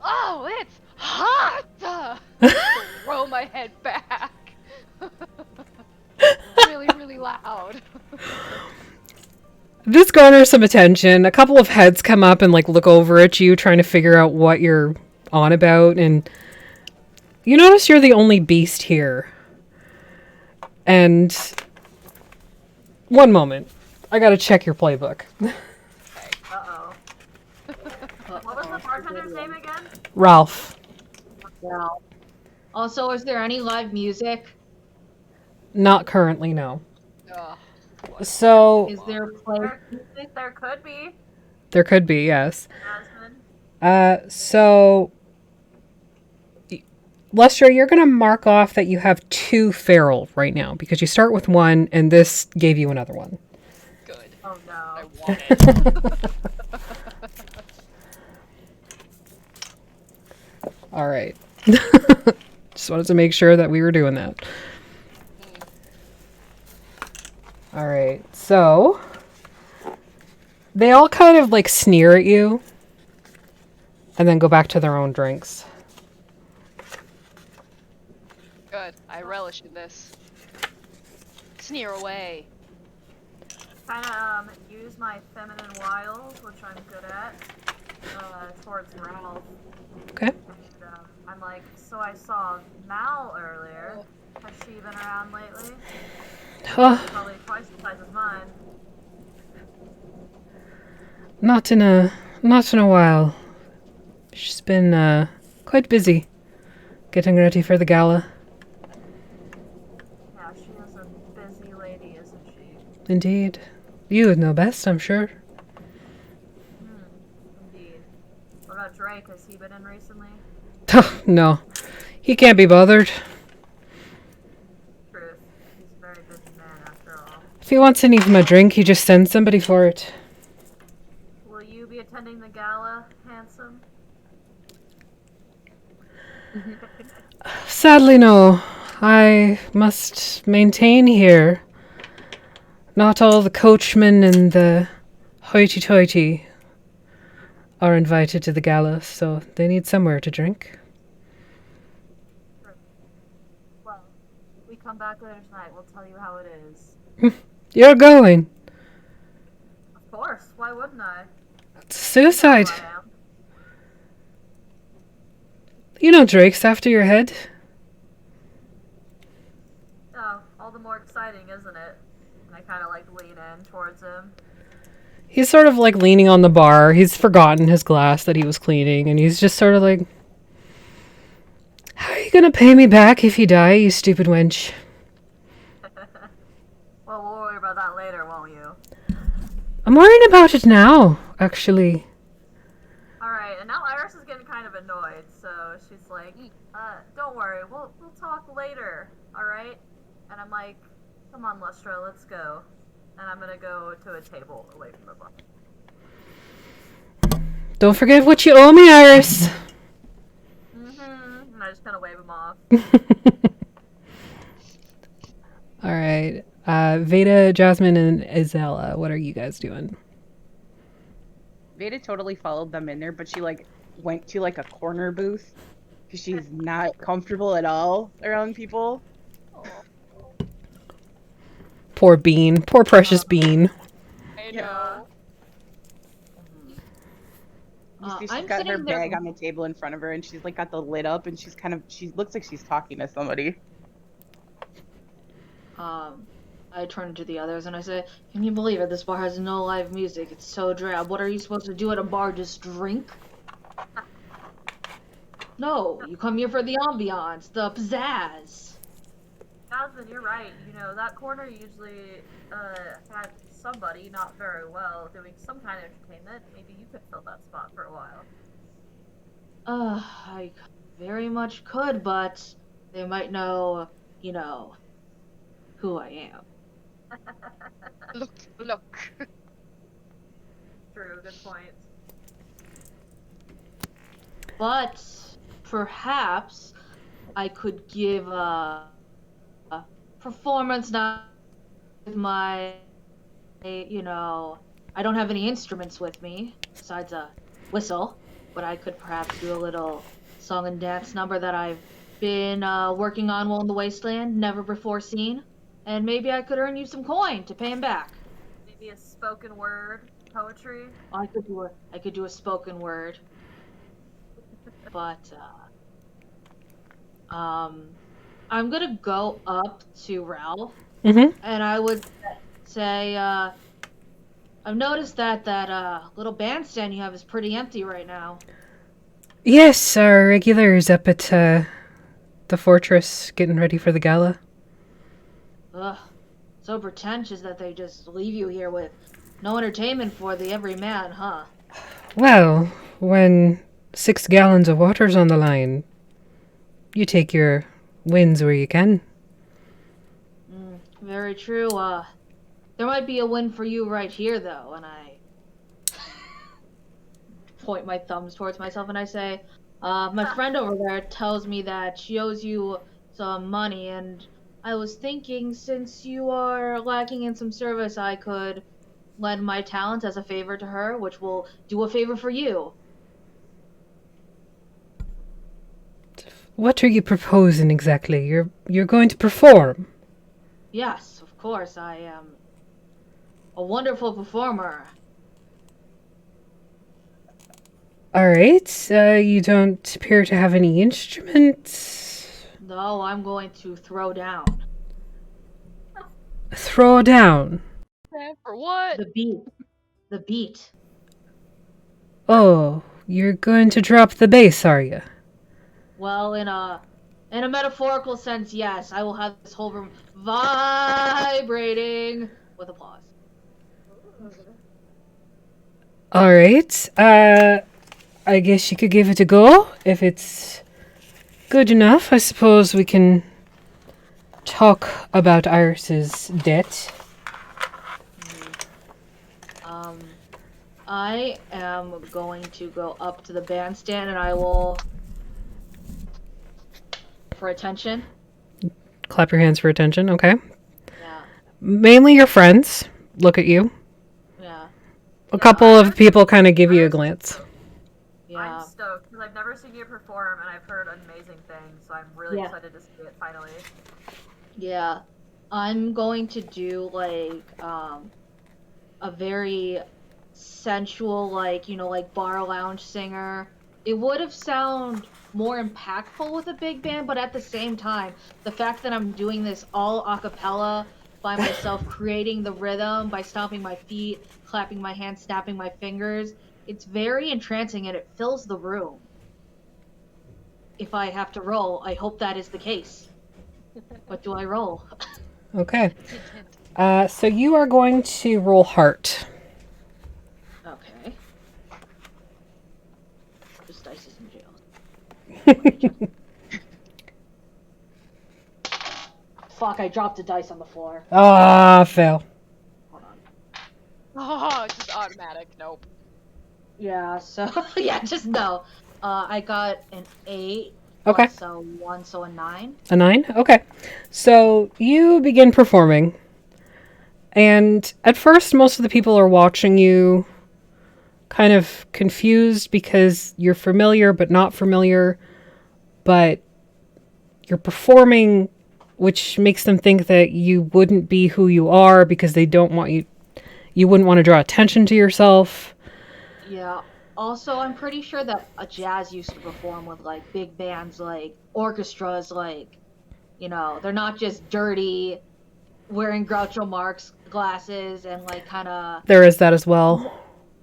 Speaker 3: Oh, it's hot! Throw my head back. Really, really loud.
Speaker 1: This garners some attention. A couple of heads come up and like look over at you, trying to figure out what you're on about, and you notice you're the only beast here. And one moment, I gotta check your playbook.
Speaker 2: Uh-oh. What was the bartender's name again?
Speaker 1: Ralph.
Speaker 6: Wow. Also, is there any live music?
Speaker 1: Not currently, no.
Speaker 3: Ugh.
Speaker 1: So
Speaker 6: Is there play music?
Speaker 2: There could be.
Speaker 1: there could be, yes.
Speaker 2: Jasmine.
Speaker 1: So Lustra, you're gonna mark off that you have 2 feral right now because you start with 1, and this gave you another one.
Speaker 3: Good.
Speaker 2: Oh
Speaker 3: I
Speaker 2: no.
Speaker 3: want it.
Speaker 1: All right. Just wanted to make sure that we were doing that. All right. So they all kind of like sneer at you and then go back to their own drinks.
Speaker 3: Good. I relish in this. Sneer away.
Speaker 2: Kind of use my feminine wiles, which I'm good at, towards Ralph.
Speaker 1: Okay.
Speaker 2: And, I'm like, so I saw Mal earlier. Has she been around lately? Probably twice the size as mine.
Speaker 1: Not in a while. She's been quite busy getting ready for the gala.
Speaker 2: Yeah, she is a busy lady, isn't she?
Speaker 1: Indeed. You would know best, I'm sure.
Speaker 2: Indeed. What about Dre? break has he been in recently?
Speaker 1: No, he can't be bothered.
Speaker 2: Truth. He's a very busy man after all.
Speaker 1: If he wants to need him a drink, he just sends somebody for it.
Speaker 2: Will you be attending the gala, handsome?
Speaker 1: Sadly, no. I must maintain here. Not all the coachmen and the hoity-toity are invited to the gala, so they need somewhere to drink.
Speaker 2: Well, if we come back later tonight, we'll tell you how it is.
Speaker 1: You're going.
Speaker 2: Of course, why wouldn't I?
Speaker 1: It's suicide.
Speaker 2: You know who I am.
Speaker 1: You know Drake's after your head.
Speaker 2: Oh, all the more exciting, isn't it? And I kind of like lean in towards him.
Speaker 1: He's sort of like leaning on the bar. He's forgotten his glass that he was cleaning, and he's just sort of like, how are you gonna pay me back if you die, you stupid wench?
Speaker 2: Well, we'll worry about that later, won't you?
Speaker 1: I'm worrying about it now, actually.
Speaker 2: Alright, and now Iris is getting kind of annoyed, so she's like, don't worry, we'll talk later, alright? And I'm like, come on, Lustra, let's go. And I'm gonna go to a table away from the bar.
Speaker 1: Don't forget what you owe me, Iris.
Speaker 2: And I just kind of wave him off.
Speaker 1: Alright. Veda, Jasmine, and Isella, what are you guys doing?
Speaker 7: Veda totally followed them in there, but she like went to like a corner booth because she's not comfortable at all around people.
Speaker 1: Poor Bean. Poor precious Bean.
Speaker 3: I know.
Speaker 7: She's
Speaker 6: I'm
Speaker 7: got her
Speaker 6: sitting there-
Speaker 7: bag on the table in front of her, and she's like got the lid up, and she looks like she's talking to somebody.
Speaker 6: I turn to the others and I say, can you believe it? This bar has no live music. It's so drab. What are you supposed to do at a bar? Just drink? No, you come here for the ambiance, the pizzazz.
Speaker 2: Jasmine, you're right. You know, that corner usually had somebody not very well doing some kind of entertainment. Maybe you could fill that spot for a while.
Speaker 6: I very much could, but they might know, you know, who I am.
Speaker 3: Look.
Speaker 2: True, good point.
Speaker 6: But perhaps I could give a performance now with my, you know, I don't have any instruments with me besides a whistle, but I could perhaps do a little song and dance number that I've been working on while in the wasteland, never before seen, and maybe I could earn you some coin to pay him back.
Speaker 2: Maybe a spoken word poetry.
Speaker 6: I could do a spoken word, but I'm gonna go up to Ralph,
Speaker 1: Mm-hmm.
Speaker 6: and I would say, I've noticed that little bandstand you have is pretty empty right now.
Speaker 1: Yes, our regulars up at the fortress getting ready for the gala.
Speaker 6: Ugh, so pretentious that they just leave you here with no entertainment for the everyman, huh?
Speaker 1: Well, when 6 gallons of water's on the line, you take your wins where you can.
Speaker 6: Very true. There might be a win for you right here, though, and I point my thumbs towards myself and I say, my friend over there tells me that she owes you some money, and I was thinking since you are lacking in some service, I could lend my talents as a favor to her, which will do a favor for you.
Speaker 1: What are you proposing exactly? You're going to perform?
Speaker 6: Yes, of course, I am a wonderful performer.
Speaker 1: Alright, you don't appear to have any instruments.
Speaker 6: No, I'm going to throw down.
Speaker 1: Throw down.
Speaker 3: For what?
Speaker 6: The beat. The beat.
Speaker 1: Oh, you're going to drop the bass, are you?
Speaker 6: Well, in a metaphorical sense, yes. I will have this whole room vibrating with applause.
Speaker 1: Alright, I guess you could give it a go. If it's good enough, I suppose we can talk about Iris's debt.
Speaker 6: I am going to go up to the bandstand and I will, for attention.
Speaker 1: Clap your hands for attention, okay?
Speaker 6: Yeah.
Speaker 1: Mainly your friends look at you.
Speaker 6: Yeah.
Speaker 1: A couple of people kind of give you a glance.
Speaker 6: Yeah.
Speaker 2: I'm stoked because I've never seen you perform and I've heard amazing things, so I'm really excited to see it finally.
Speaker 6: Yeah. I'm going to do like a very sensual, like, you know, like bar lounge singer. It would have sounded more impactful with a big band, but at the same time, the fact that I'm doing this all a cappella by myself, creating the rhythm by stomping my feet, clapping my hands, snapping my fingers, it's very entrancing and it fills the room. If I have to roll, I hope that is the case. What do I roll?
Speaker 1: Okay. So you are going to roll heart.
Speaker 6: Okay. This dice is in jail. Fuck, I dropped a dice on the floor.
Speaker 1: Fail.
Speaker 6: Hold on.
Speaker 3: Oh, just automatic. Nope.
Speaker 6: Yeah, so, yeah, just no. I got an 8.
Speaker 1: Okay.
Speaker 6: Plus a 1, so a 9.
Speaker 1: A 9? Okay. So you begin performing. And at first, most of the people are watching you kind of confused because you're familiar but not familiar. But you're performing, which makes them think that you wouldn't be who you are because they don't want you. You wouldn't want to draw attention to yourself.
Speaker 6: Yeah. Also, I'm pretty sure that a jazz used to perform with, like, big bands, like, orchestras, like, you know, they're not just dirty, wearing Groucho Marx glasses and, like, kind of
Speaker 1: There is that as well.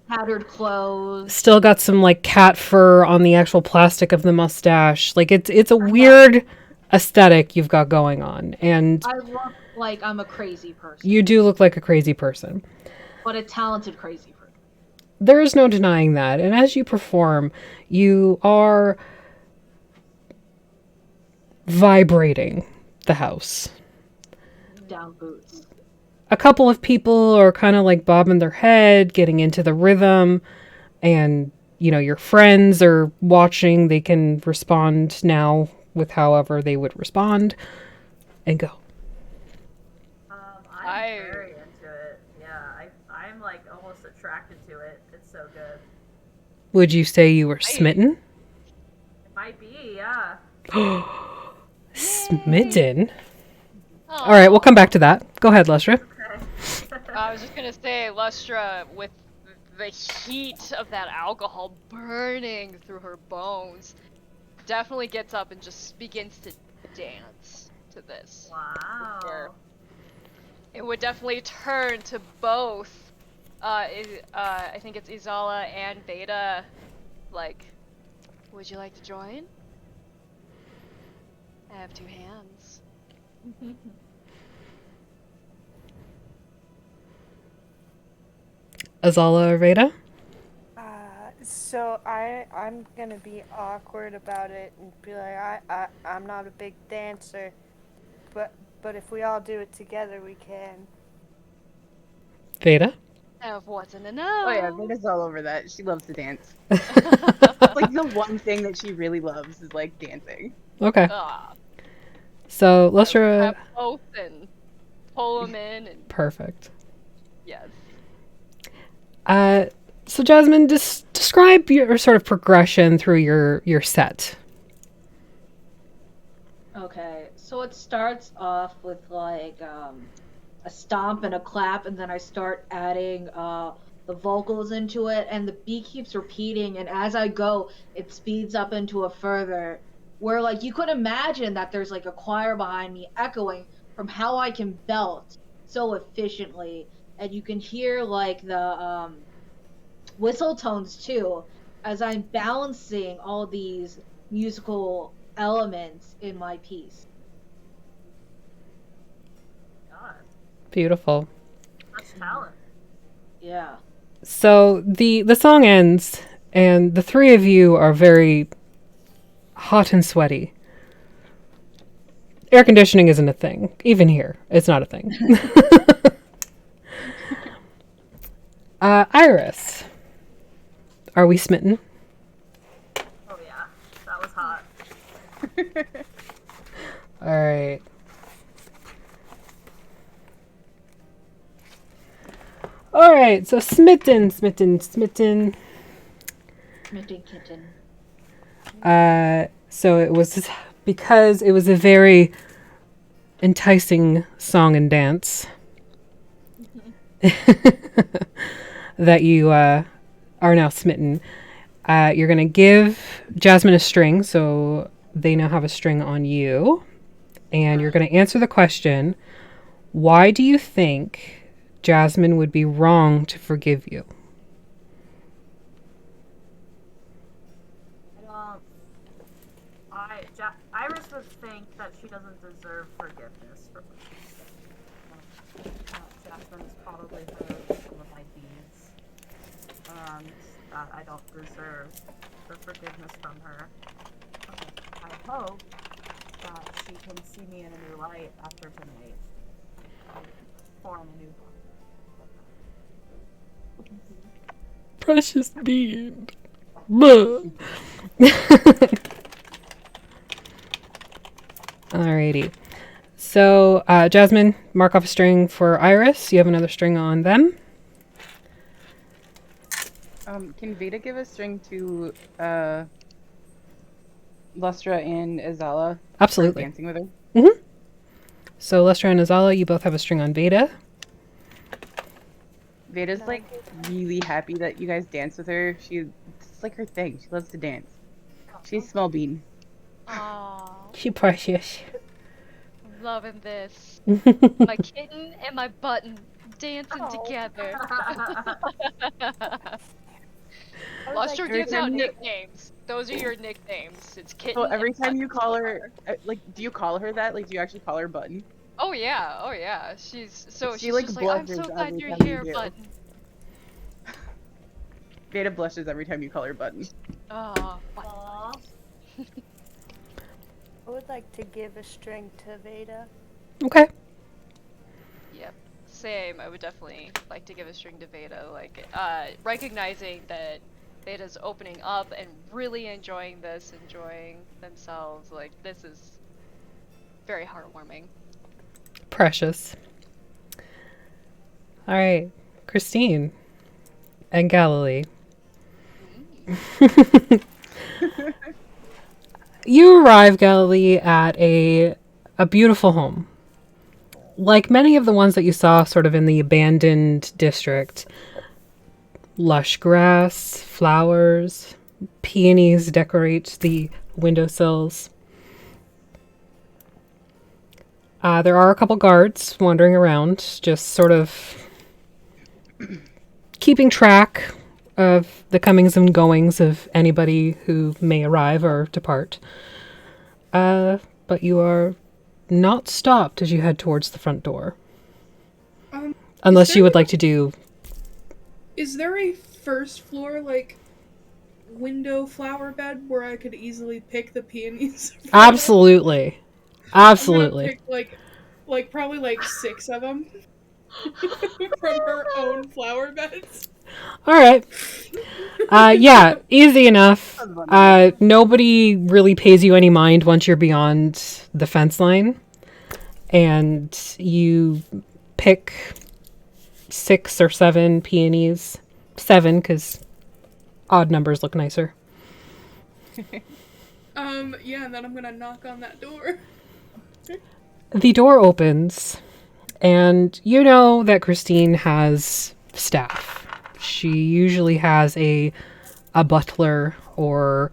Speaker 6: tattered clothes.
Speaker 1: Still got some like cat fur on the actual plastic of the mustache. Like it's a weird aesthetic you've got going on, and
Speaker 6: I look like I'm a crazy person.
Speaker 1: you do look like a crazy person.
Speaker 6: But a talented crazy person.
Speaker 1: There is no denying that. And as you perform, you are vibrating the house.
Speaker 6: Down boots.
Speaker 1: A couple of people are kind of like bobbing their head, getting into the rhythm, and you know, your friends are watching. They can respond now with however they would respond and go.
Speaker 2: I'm very into it. Yeah, I'm like almost attracted to it. It's so good.
Speaker 1: Would you say you were smitten?
Speaker 2: It might be, yeah.
Speaker 1: Smitten? All right, we'll come back to that. Go ahead, Lustra.
Speaker 3: I was just gonna say, Lustra, with the heat of that alcohol burning through her bones, definitely gets up and just begins to dance to this.
Speaker 2: Wow.
Speaker 3: It would definitely turn to both. I think it's Izala and Veda. Like, would you like to join? I have 2 hands.
Speaker 1: Azala or Veda?
Speaker 4: So I'm gonna be awkward about it and be like I'm not a big dancer, but if we all do it together, we can.
Speaker 1: Veda?
Speaker 3: Of what's in the
Speaker 7: Oh yeah,
Speaker 3: know.
Speaker 7: Veda's all over that. She loves to dance. It's like the one thing that she really loves is like dancing.
Speaker 1: Okay.
Speaker 3: Ah,
Speaker 1: So, Lustra...
Speaker 3: have both and pull them in and
Speaker 1: Perfect.
Speaker 3: yes.
Speaker 1: So Jasmine, describe your sort of progression through your set.
Speaker 6: Okay, so it starts off with like a stomp and a clap, and then I start adding the vocals into it, and the beat keeps repeating, and as I go, it speeds up into a further, where like you could imagine that there's like a choir behind me echoing from how I can belt so efficiently, and you can hear like the whistle tones too, as I'm balancing all these musical elements in my piece.
Speaker 2: God,
Speaker 1: Beautiful.
Speaker 2: much talent.
Speaker 6: Yeah.
Speaker 1: So the song ends, And the three of you are very hot and sweaty. Air conditioning isn't a thing. Even here, it's not a thing. Iris, are we smitten?
Speaker 2: Oh yeah, that was hot.
Speaker 1: All right. All right, so smitten.
Speaker 6: Smitten kitten.
Speaker 1: So it was because it was a very enticing song and dance that you are now smitten. You're going to give Jasmine a string, so they now have a string on you. And you're going to answer the question, why do you think Jasmine would be wrong to forgive you?
Speaker 2: Iris would think that she doesn't deserve forgiveness for Jasmine has probably heard some of my deeds, and that I don't deserve the forgiveness from her. I hope that she can see me in a new light after tonight. Form a new
Speaker 1: Precious bean. Alrighty. So, Jasmine, mark off a string for Iris. You have another string on them.
Speaker 7: Can Veda give a string to Lustra and Azala?
Speaker 1: Absolutely.
Speaker 7: Dancing with her.
Speaker 1: Mm-hmm. So, Lustra and Azala, you both have a string on Veda.
Speaker 7: Veda's like really happy that you guys dance with her. It's like her thing. She loves to dance. She's small bean.
Speaker 3: Aww,
Speaker 1: She precious.
Speaker 3: I'm loving this. My kitten and my button dancing together. Lustra gives out nicknames. Those are your nicknames. It's kitten.
Speaker 7: So every
Speaker 3: and
Speaker 7: time
Speaker 3: button
Speaker 7: you call her,
Speaker 3: together.
Speaker 7: do you call her that? Like, do you actually call her Button?
Speaker 3: Oh yeah. She's
Speaker 7: like
Speaker 3: just like, I'm
Speaker 7: blushes
Speaker 3: so glad
Speaker 7: every
Speaker 3: you're
Speaker 7: time you
Speaker 3: here,
Speaker 7: do.
Speaker 3: button.
Speaker 7: Veda blushes every time you call her Button.
Speaker 3: Oh,
Speaker 2: Aww.
Speaker 4: I would like to give a string to Veda.
Speaker 1: Okay.
Speaker 3: yep. Same. I would definitely like to give a string to Veda, like recognizing that Veda's opening up and really enjoying this, enjoying themselves. Like, this is very heartwarming.
Speaker 1: Precious. All right. Christine and Galilee. You arrive, Galilee, at a beautiful home. Like many of the ones that you saw sort of in the abandoned district, lush grass, flowers, peonies decorate the windowsills. There are a couple guards wandering around, just sort of keeping track of the comings and goings of anybody who may arrive or depart. But you are not stopped as you head towards the front door. Unless you would like to do...
Speaker 5: Is there a first floor, like, window flower bed where I could easily pick the peonies?
Speaker 1: Absolutely.
Speaker 5: I'm
Speaker 1: Absolutely.
Speaker 5: gonna pick, like probably like 6 of them from her own flower beds.
Speaker 1: All right. Yeah, easy enough. Nobody really pays you any mind once you're beyond the fence line. And you pick 6 or 7 peonies. 7, because odd numbers look nicer.
Speaker 5: Yeah, and then I'm gonna knock on that door.
Speaker 1: The door opens, and you know that Christine has staff. She usually has a butler or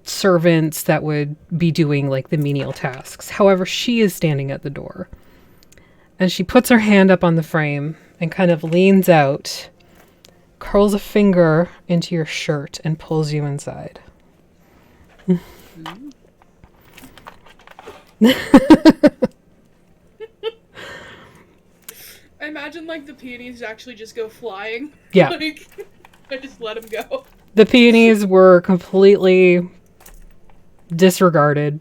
Speaker 1: servants that would be doing like the menial tasks. However, she is standing at the door, and she puts her hand up on the frame and kind of leans out, curls a finger into your shirt, and pulls you inside.
Speaker 5: I imagine like the peonies actually just go flying.
Speaker 1: Yeah.
Speaker 5: Like... I just let him go.
Speaker 1: The peonies were completely disregarded.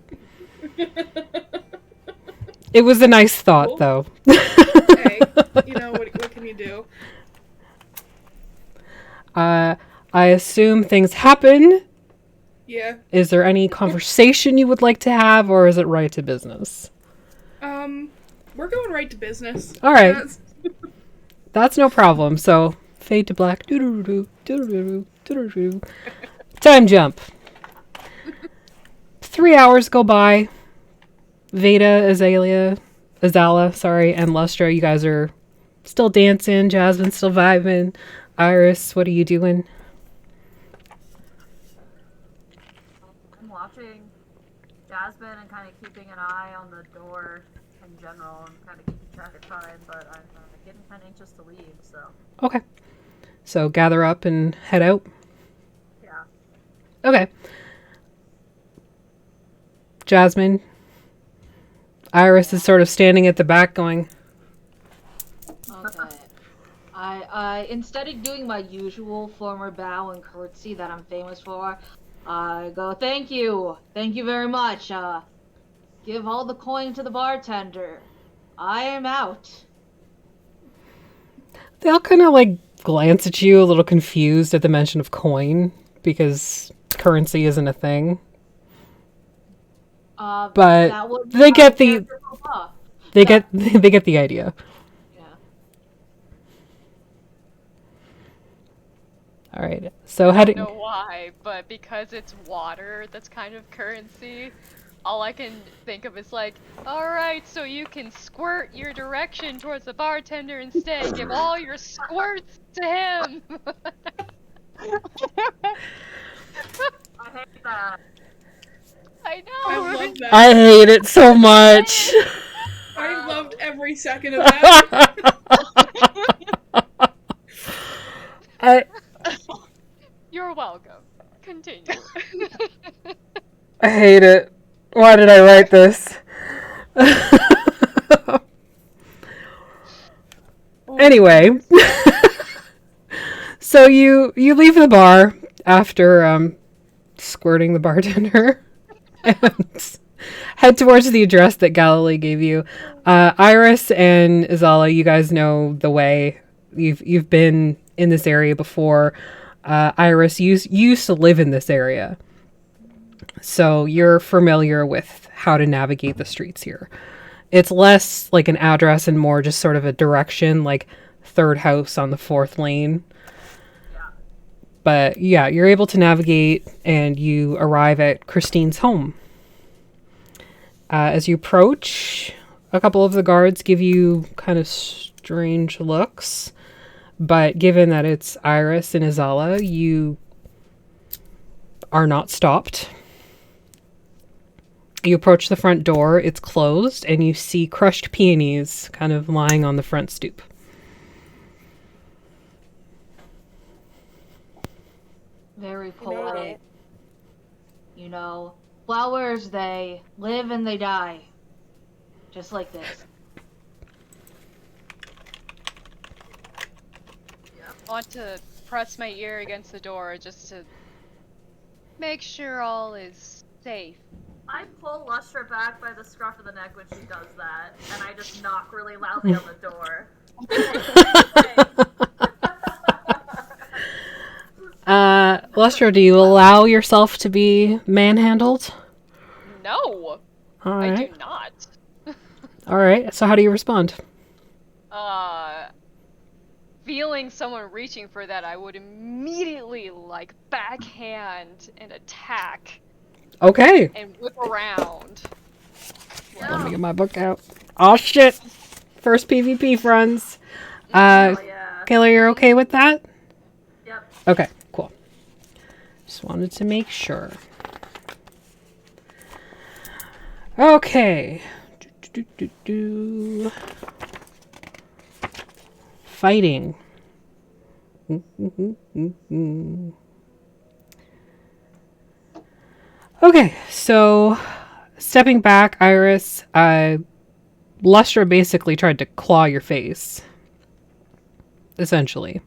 Speaker 1: It was a nice thought,
Speaker 5: Cool.
Speaker 1: though.
Speaker 5: Hey, you know, what can you do?
Speaker 1: I assume things happen.
Speaker 5: Yeah.
Speaker 1: Is there any conversation you would like to have, or is it right to business?
Speaker 5: We're going right to business.
Speaker 1: All right. That's no problem. So, fade to black. Doo-doo-doo, doo-doo-doo, doo-doo-doo. Time jump. 3 hours go by. Veda, Azala, and Lustra, you guys are still dancing. Jasmine's still vibing. Iris, what are you doing?
Speaker 2: I'm watching Jasmine and kind of keeping an eye on the door in general and kind of keeping track of time, but I'm getting kind of anxious to leave, so.
Speaker 1: Okay. So gather up and head out?
Speaker 2: Yeah.
Speaker 1: Okay. Jasmine. Iris is sort of standing at the back going,
Speaker 6: Okay. I instead of doing my usual former bow and curtsy that I'm famous for, I go, thank you very much. Give all the coin to the bartender. I am out.
Speaker 1: they all kind of like glance at you a little confused at the mention of coin because currency isn't a thing. But
Speaker 6: that would be
Speaker 1: they
Speaker 6: my
Speaker 1: get the
Speaker 6: character profile.
Speaker 1: they get the idea.
Speaker 6: Yeah.
Speaker 1: All right. So
Speaker 3: I
Speaker 1: heading.
Speaker 3: don't know why, but because it's water that's kind of currency, all I can think of is like, alright, so you can squirt your direction towards the bartender instead. Give all your squirts to him.
Speaker 2: I hate that.
Speaker 3: I
Speaker 5: I
Speaker 3: know.
Speaker 5: love that.
Speaker 1: I hate it so much.
Speaker 5: I loved every second of that.
Speaker 3: You're welcome. Continue.
Speaker 1: I hate it. Why did I write this? Anyway, so you leave the bar after squirting the bartender and head towards the address that Galilee gave you. Iris and Azala, you guys know the way. You've been in this area before. Iris used to live in this area, so you're familiar with how to navigate the streets here. It's less like an address and more just sort of a direction, like third house on the fourth lane. But yeah, you're able to navigate and you arrive at Christine's home. As you approach, a couple of the guards give you kind of strange looks. But given that it's Iris and Azala, you are not stopped. You approach the front door, it's closed, and you see crushed peonies kind of lying on the front stoop.
Speaker 6: Very
Speaker 4: You made
Speaker 6: polite.
Speaker 4: it.
Speaker 6: You know, flowers, they live and they die. Just like this.
Speaker 3: I want to press my ear against the door just to make sure all is safe.
Speaker 2: I pull Lustra back by the scruff of the neck when she does that, and I just knock really loudly on the door.
Speaker 1: Lustra, do you allow yourself to be manhandled?
Speaker 3: No,
Speaker 1: All
Speaker 3: I
Speaker 1: right.
Speaker 3: do not.
Speaker 1: All right. So how do you respond?
Speaker 3: Feeling someone reaching for that, I would immediately like backhand and attack
Speaker 1: Okay.
Speaker 3: and whip around.
Speaker 1: Let me get my book out. Oh shit! First PvP, friends.
Speaker 2: Hell yeah.
Speaker 1: Kayla, you're okay with that?
Speaker 2: Yep.
Speaker 1: Okay, cool. Just wanted to make sure. Okay. Fighting. Okay, so stepping back, Iris, Lustra basically tried to claw your face. Essentially.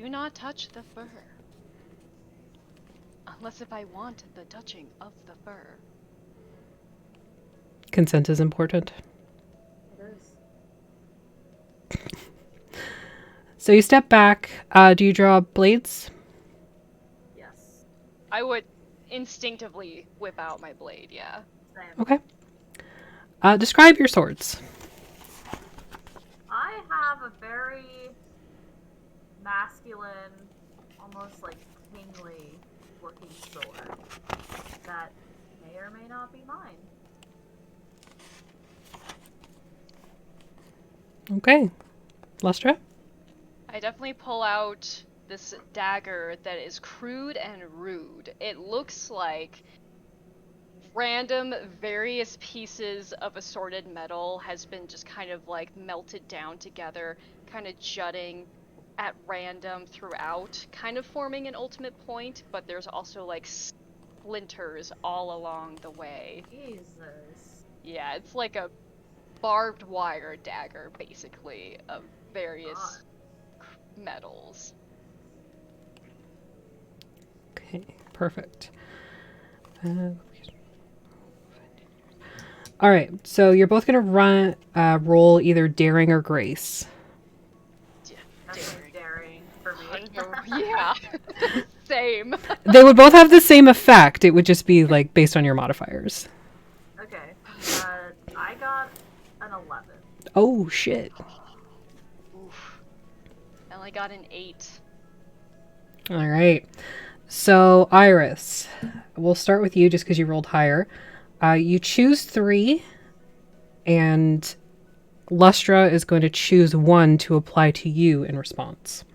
Speaker 3: Do not touch the fur. Unless if I want the touching of the fur.
Speaker 1: Consent is important.
Speaker 2: It is.
Speaker 1: So you step back. Do you draw blades?
Speaker 2: Yes.
Speaker 3: I would instinctively whip out my blade, yeah.
Speaker 2: Same.
Speaker 1: Okay. Describe your swords.
Speaker 2: I have a very masculine, almost like kingly looking sword that may or may not be mine.
Speaker 1: Okay. Lustra?
Speaker 3: I definitely pull out this dagger that is crude and rude. It looks like random various pieces of assorted metal has been just kind of like melted down together, kind of jutting at random throughout, kind of forming an ultimate point, but there's also like splinters all along the way.
Speaker 2: Jesus.
Speaker 3: Yeah, it's like a barbed wire dagger, basically, of various metals.
Speaker 1: Okay, perfect. All right, so you're both gonna roll either daring or grace.
Speaker 2: Definitely daring for me.
Speaker 3: Yeah, same.
Speaker 1: They would both have the same effect. It would just be like based on your modifiers.
Speaker 2: Okay. I got an 11.
Speaker 1: Oh shit.
Speaker 3: Oof. I only got an 8.
Speaker 1: All right. So Iris, we'll start with you just because you rolled higher. You choose 3, and Lustra is going to choose 1 to apply to you in response.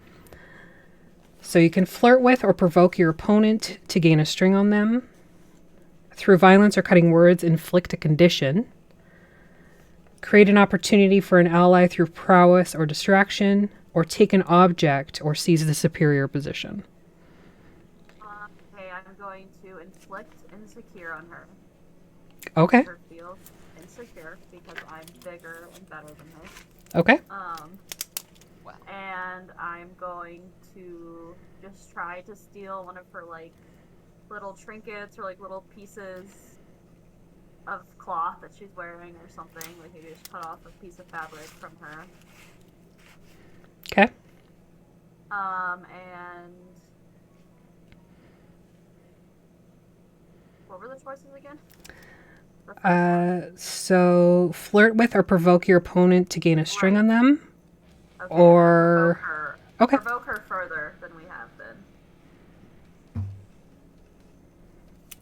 Speaker 1: So you can flirt with or provoke your opponent to gain a string on them. Through violence or cutting words, inflict a condition. Create an opportunity for an ally through prowess or distraction, or take an object or seize the superior position.
Speaker 2: Okay, I'm going to inflict insecure on her.
Speaker 1: Okay.
Speaker 2: Her feel insecure because I'm bigger and better than her.
Speaker 1: Okay.
Speaker 2: And I'm going to just try to steal one of her like little trinkets or like little pieces of cloth that she's wearing or something. Like maybe just cut off a piece of fabric from her.
Speaker 1: Okay.
Speaker 2: And what were the choices again?
Speaker 1: So flirt with or provoke your opponent to gain a string on them.
Speaker 2: Okay,
Speaker 1: Or
Speaker 2: provoke her.
Speaker 1: Okay.
Speaker 2: Provoke her further than we have been.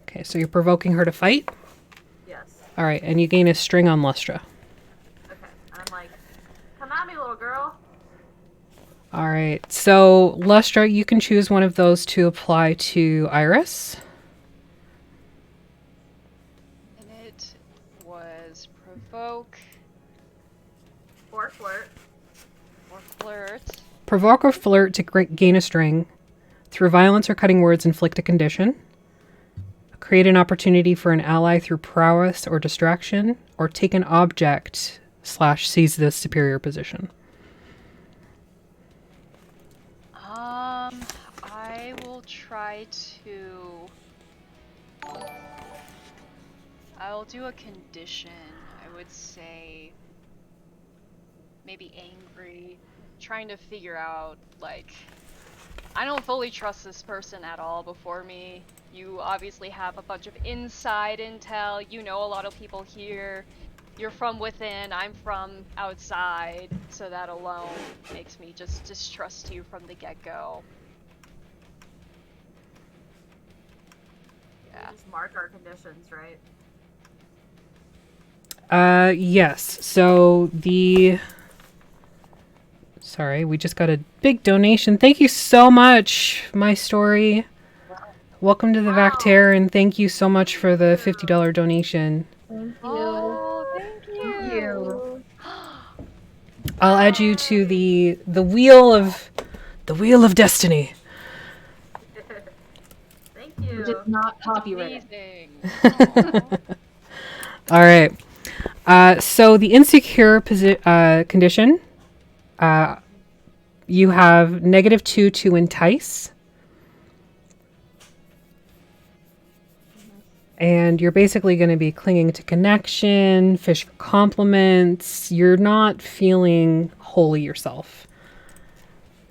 Speaker 1: Okay, so you're provoking her to fight?
Speaker 2: Yes.
Speaker 1: All right, and you gain a string on Lustra.
Speaker 2: Okay. And I'm like, come at me, little girl.
Speaker 1: All right, so Lustra, you can choose one of those to apply to Iris.
Speaker 3: And it was provoke
Speaker 2: Or flirt.
Speaker 3: or flirt.
Speaker 1: Provoke or flirt to gain a string. Through violence or cutting words, inflict a condition. Create an opportunity for an ally through prowess or distraction, or take an object / seize the superior position.
Speaker 3: I will try to... I'll do a condition. I would say maybe angry. Trying to figure out, like, I don't fully trust this person at all before me. You obviously have a bunch of inside intel. You know a lot of people here. You're from within, I'm from outside. So that alone makes me just distrust you from the get-go.
Speaker 2: Yeah. Just mark our conditions, right?
Speaker 1: Yes. So Sorry, we just got a big donation. Thank you so much, My Story. Welcome to the Vactair, and thank you so much for the $50 donation.
Speaker 6: Thank you.
Speaker 3: Oh, thank you.
Speaker 1: I'll add you to the wheel of destiny.
Speaker 2: Thank you.
Speaker 6: Just not copyright.
Speaker 3: Amazing.
Speaker 1: All right. So the insecure condition, You have -2 to entice. And you're basically going to be clinging to connection, fish for compliments. You're not feeling wholly yourself.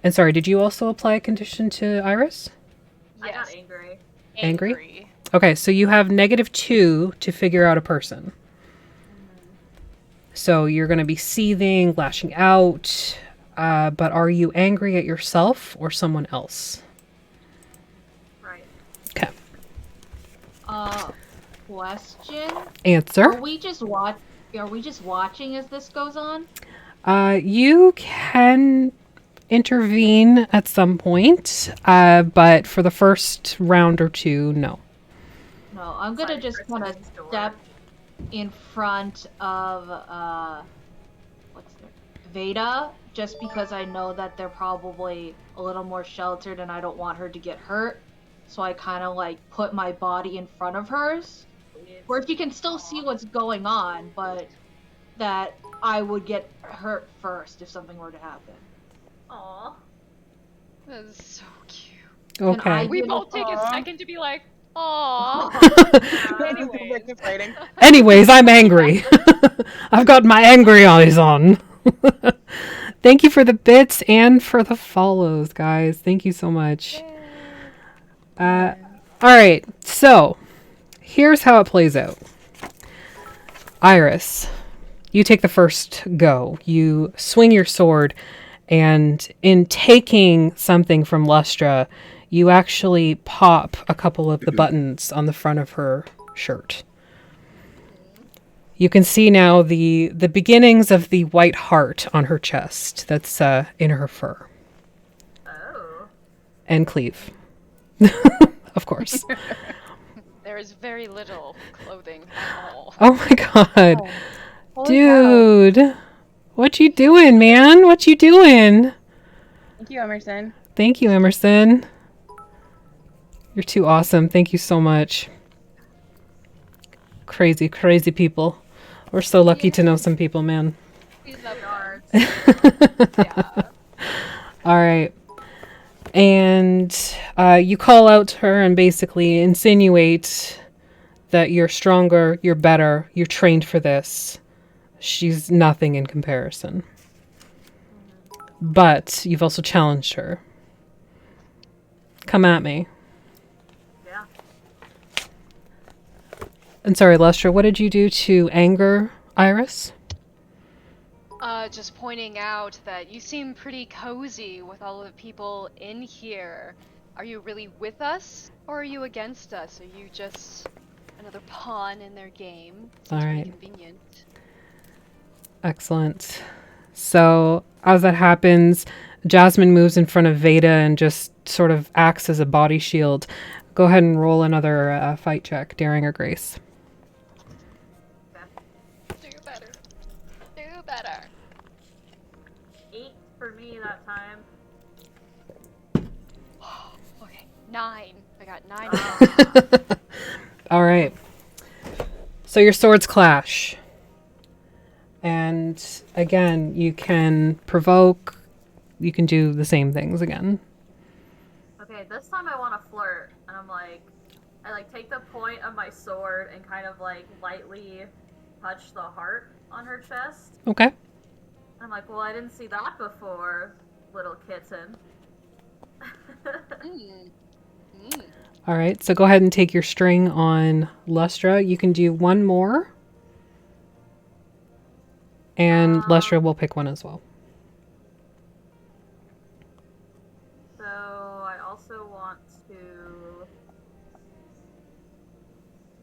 Speaker 1: And sorry, did you also apply a condition to Iris?
Speaker 2: I got
Speaker 3: Yes.
Speaker 2: angry.
Speaker 1: Angry? Okay, so you have -2 to figure out a person. So you're going to be seething, lashing out. But are you angry at yourself or someone else?
Speaker 2: Right.
Speaker 1: Okay.
Speaker 6: Question.
Speaker 1: Answer.
Speaker 6: Are we just watching as this goes on?
Speaker 1: You can intervene at some point, but for the first round or two, no.
Speaker 6: No, I'm gonna
Speaker 2: Sorry,
Speaker 6: just
Speaker 2: Chris,
Speaker 6: kind of
Speaker 2: next door.
Speaker 6: step in front of Veda, just because I know that they're probably a little more sheltered and I don't want her to get hurt. So I kind of like put my body in front of hers, where she can still see what's going on, but that I would get hurt first if something were to happen.
Speaker 2: Aw.
Speaker 3: That is so cute.
Speaker 1: Okay.
Speaker 3: We
Speaker 6: Give
Speaker 3: both
Speaker 6: it-
Speaker 3: take a
Speaker 7: Aw.
Speaker 3: second to be like, "Aw."
Speaker 7: Go back to fighting.
Speaker 1: Anyways, I'm angry. I've got my angry eyes on. Thank you for the bits and for the follows, guys. Thank you so much. All right, so here's how it plays out. Iris, you take the first go. You swing your sword, and in taking something from Lustra, you actually pop a couple of the buttons on the front of her shirt. You can see now the beginnings of the white heart on her chest that's in her fur.
Speaker 2: Oh.
Speaker 1: And cleave. Of course.
Speaker 3: There is very little clothing at all.
Speaker 1: Oh my god.
Speaker 6: Holy
Speaker 1: Dude. What you doing, man? What you doing?
Speaker 7: Thank you, Emerson.
Speaker 1: Thank you, Emerson. You're too awesome. Thank you so much. Crazy, crazy people. We're so lucky to know some people, man.
Speaker 3: We love art.
Speaker 2: Yeah.
Speaker 1: All right. And you call out to her and basically insinuate that you're stronger, you're better, you're trained for this. She's nothing in comparison. But you've also challenged her. Come at me.
Speaker 2: Yeah.
Speaker 1: And sorry, Lustra, what did you do to anger Iris?
Speaker 3: Just pointing out that you seem pretty cozy with all of the people in here. Are you really with us, or are you against us? Are you just another pawn in their game? Seems
Speaker 1: All
Speaker 3: pretty
Speaker 1: right.
Speaker 3: convenient.
Speaker 1: Excellent. So, as that happens, Jasmine moves in front of Veda and just sort of acts as a body shield. Go ahead and roll another fight check, daring or grace.
Speaker 3: Do better. Do better.
Speaker 2: 8 for me that time.
Speaker 3: Okay, 9. I got 9.
Speaker 1: All right. So your swords clash. And again, you can provoke. You can do the same things again.
Speaker 2: Okay, this time I want to flirt, and I take the point of my sword and kind of lightly touch the heart on her chest.
Speaker 1: Okay.
Speaker 2: I'm like, well, I didn't see that before, little kitten.
Speaker 1: All right. So go ahead and take your string on Lustra. You can do one more. And Lustra will pick one as well.
Speaker 2: So I also want to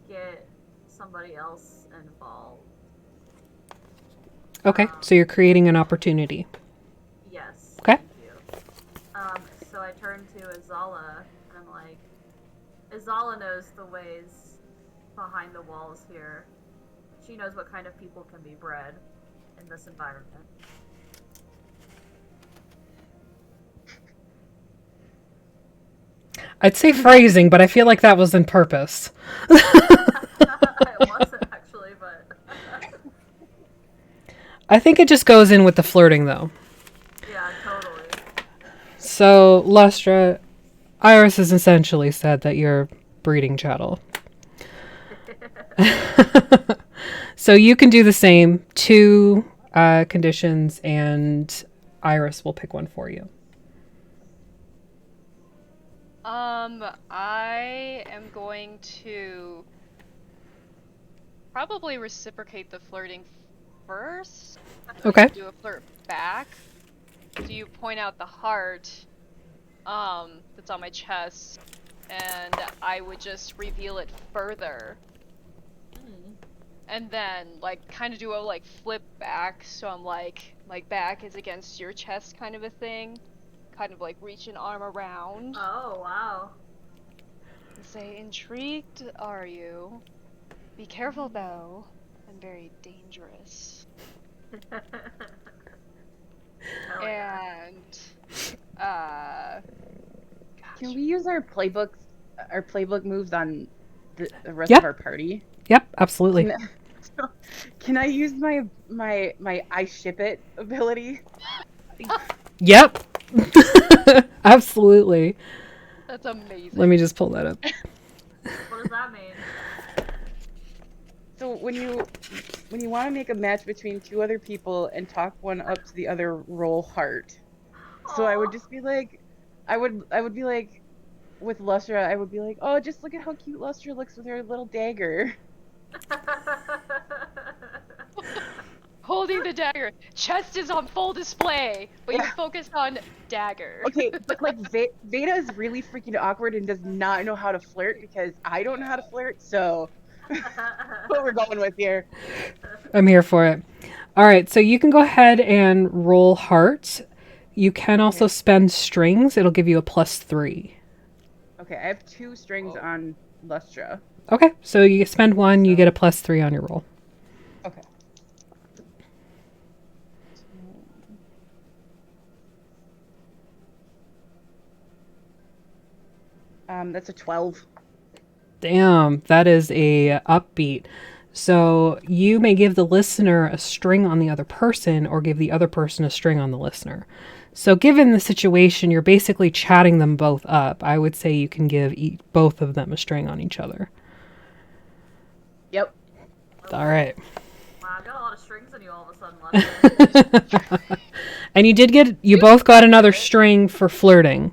Speaker 2: get somebody else involved.
Speaker 1: Okay. So you're creating an opportunity.
Speaker 2: Yes.
Speaker 1: Okay.
Speaker 2: Thank you. So I turn to Azala, and I'm like, Azala knows the ways behind the walls here. She knows what kind of people can be bred in this environment.
Speaker 1: I'd say phrasing, but I feel like that was on purpose.
Speaker 2: It wasn't actually, but
Speaker 1: I think it just goes in with the flirting, though.
Speaker 2: yeah, totally.
Speaker 1: So, Lustra, Iris has essentially said that you're breeding chattel. So you can do the same. 2 conditions, and Iris will pick one for you.
Speaker 3: I am going to probably reciprocate the flirting first.
Speaker 1: Okay.
Speaker 3: Do a flirt back. So you point out the heart, that's on my chest, and I would just reveal it further. And then, like, kind of do a, like, flip back, so I'm, like, my back is against your chest kind of a thing. Kind of, like, reach an arm around.
Speaker 2: Oh, wow.
Speaker 3: And say, intrigued, are you? Be careful, though. I'm very dangerous.
Speaker 2: Hell yeah.
Speaker 3: And,
Speaker 7: Can we use our playbook moves on the rest
Speaker 1: Yep.
Speaker 7: of our party?
Speaker 1: Yep, absolutely.
Speaker 7: Can I use my I ship it ability?
Speaker 1: Yep. Absolutely.
Speaker 3: That's amazing.
Speaker 1: Let me just pull that up.
Speaker 2: What does that mean?
Speaker 7: So when you want to make a match between 2 other people and talk one up to the other, roll heart. So I would just be like, I would be like, with Lustra, I would be like, oh, just look at how cute Lustra looks with her little dagger.
Speaker 3: Holding the dagger. Chest is on full display, but you focused on dagger.
Speaker 7: Okay, but like Veda is really freaking awkward and does not know how to flirt because I don't know how to flirt, so what we're going with here.
Speaker 1: I'm here for it. All right, so you can go ahead and roll heart. You can also spend strings. It'll give you a +3.
Speaker 7: Okay, I have 2 strings on Lustra.
Speaker 1: Okay, so you spend 1, you get a +3 on your roll.
Speaker 7: Okay. That's a 12.
Speaker 1: Damn, that is a upbeat. So you may give the listener a string on the other person or give the other person a string on the listener. So given the situation, you're basically chatting them both up. I would say you can give both of them a string on each other.
Speaker 7: Yep.
Speaker 1: All right.
Speaker 2: Wow, I've got a lot of strings on you all of a sudden, Lustra.
Speaker 1: And you both got another string for flirting.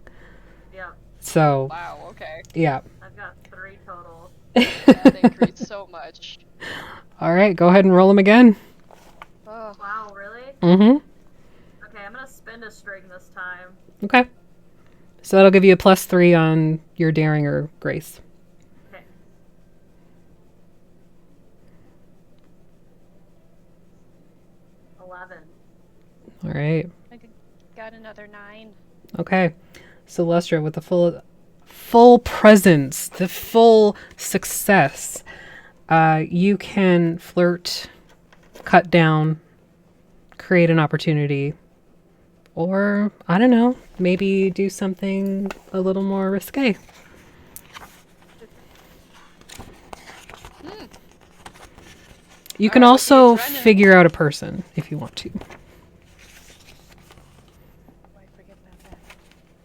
Speaker 2: Yep.
Speaker 1: So,
Speaker 3: Wow, okay.
Speaker 1: yeah.
Speaker 2: I've got 3 total.
Speaker 3: That increased so much.
Speaker 1: All right, go ahead and roll them again.
Speaker 3: Oh.
Speaker 2: Wow, really?
Speaker 1: Mm-hmm.
Speaker 2: Okay, I'm gonna spend a string this time.
Speaker 1: Okay. So that'll give you a +3 on your daring or grace.
Speaker 2: Okay. $11.
Speaker 1: All right.
Speaker 3: I got another 9.
Speaker 1: Okay. So Lustra, with the full presence, the full success, you can flirt, cut down, create an opportunity, or, I don't know, maybe do something a little more risque. You can
Speaker 3: Alright, what's the
Speaker 1: also
Speaker 3: adrenaline?
Speaker 1: figure out a person if you want to.
Speaker 3: Oh, I forget about that.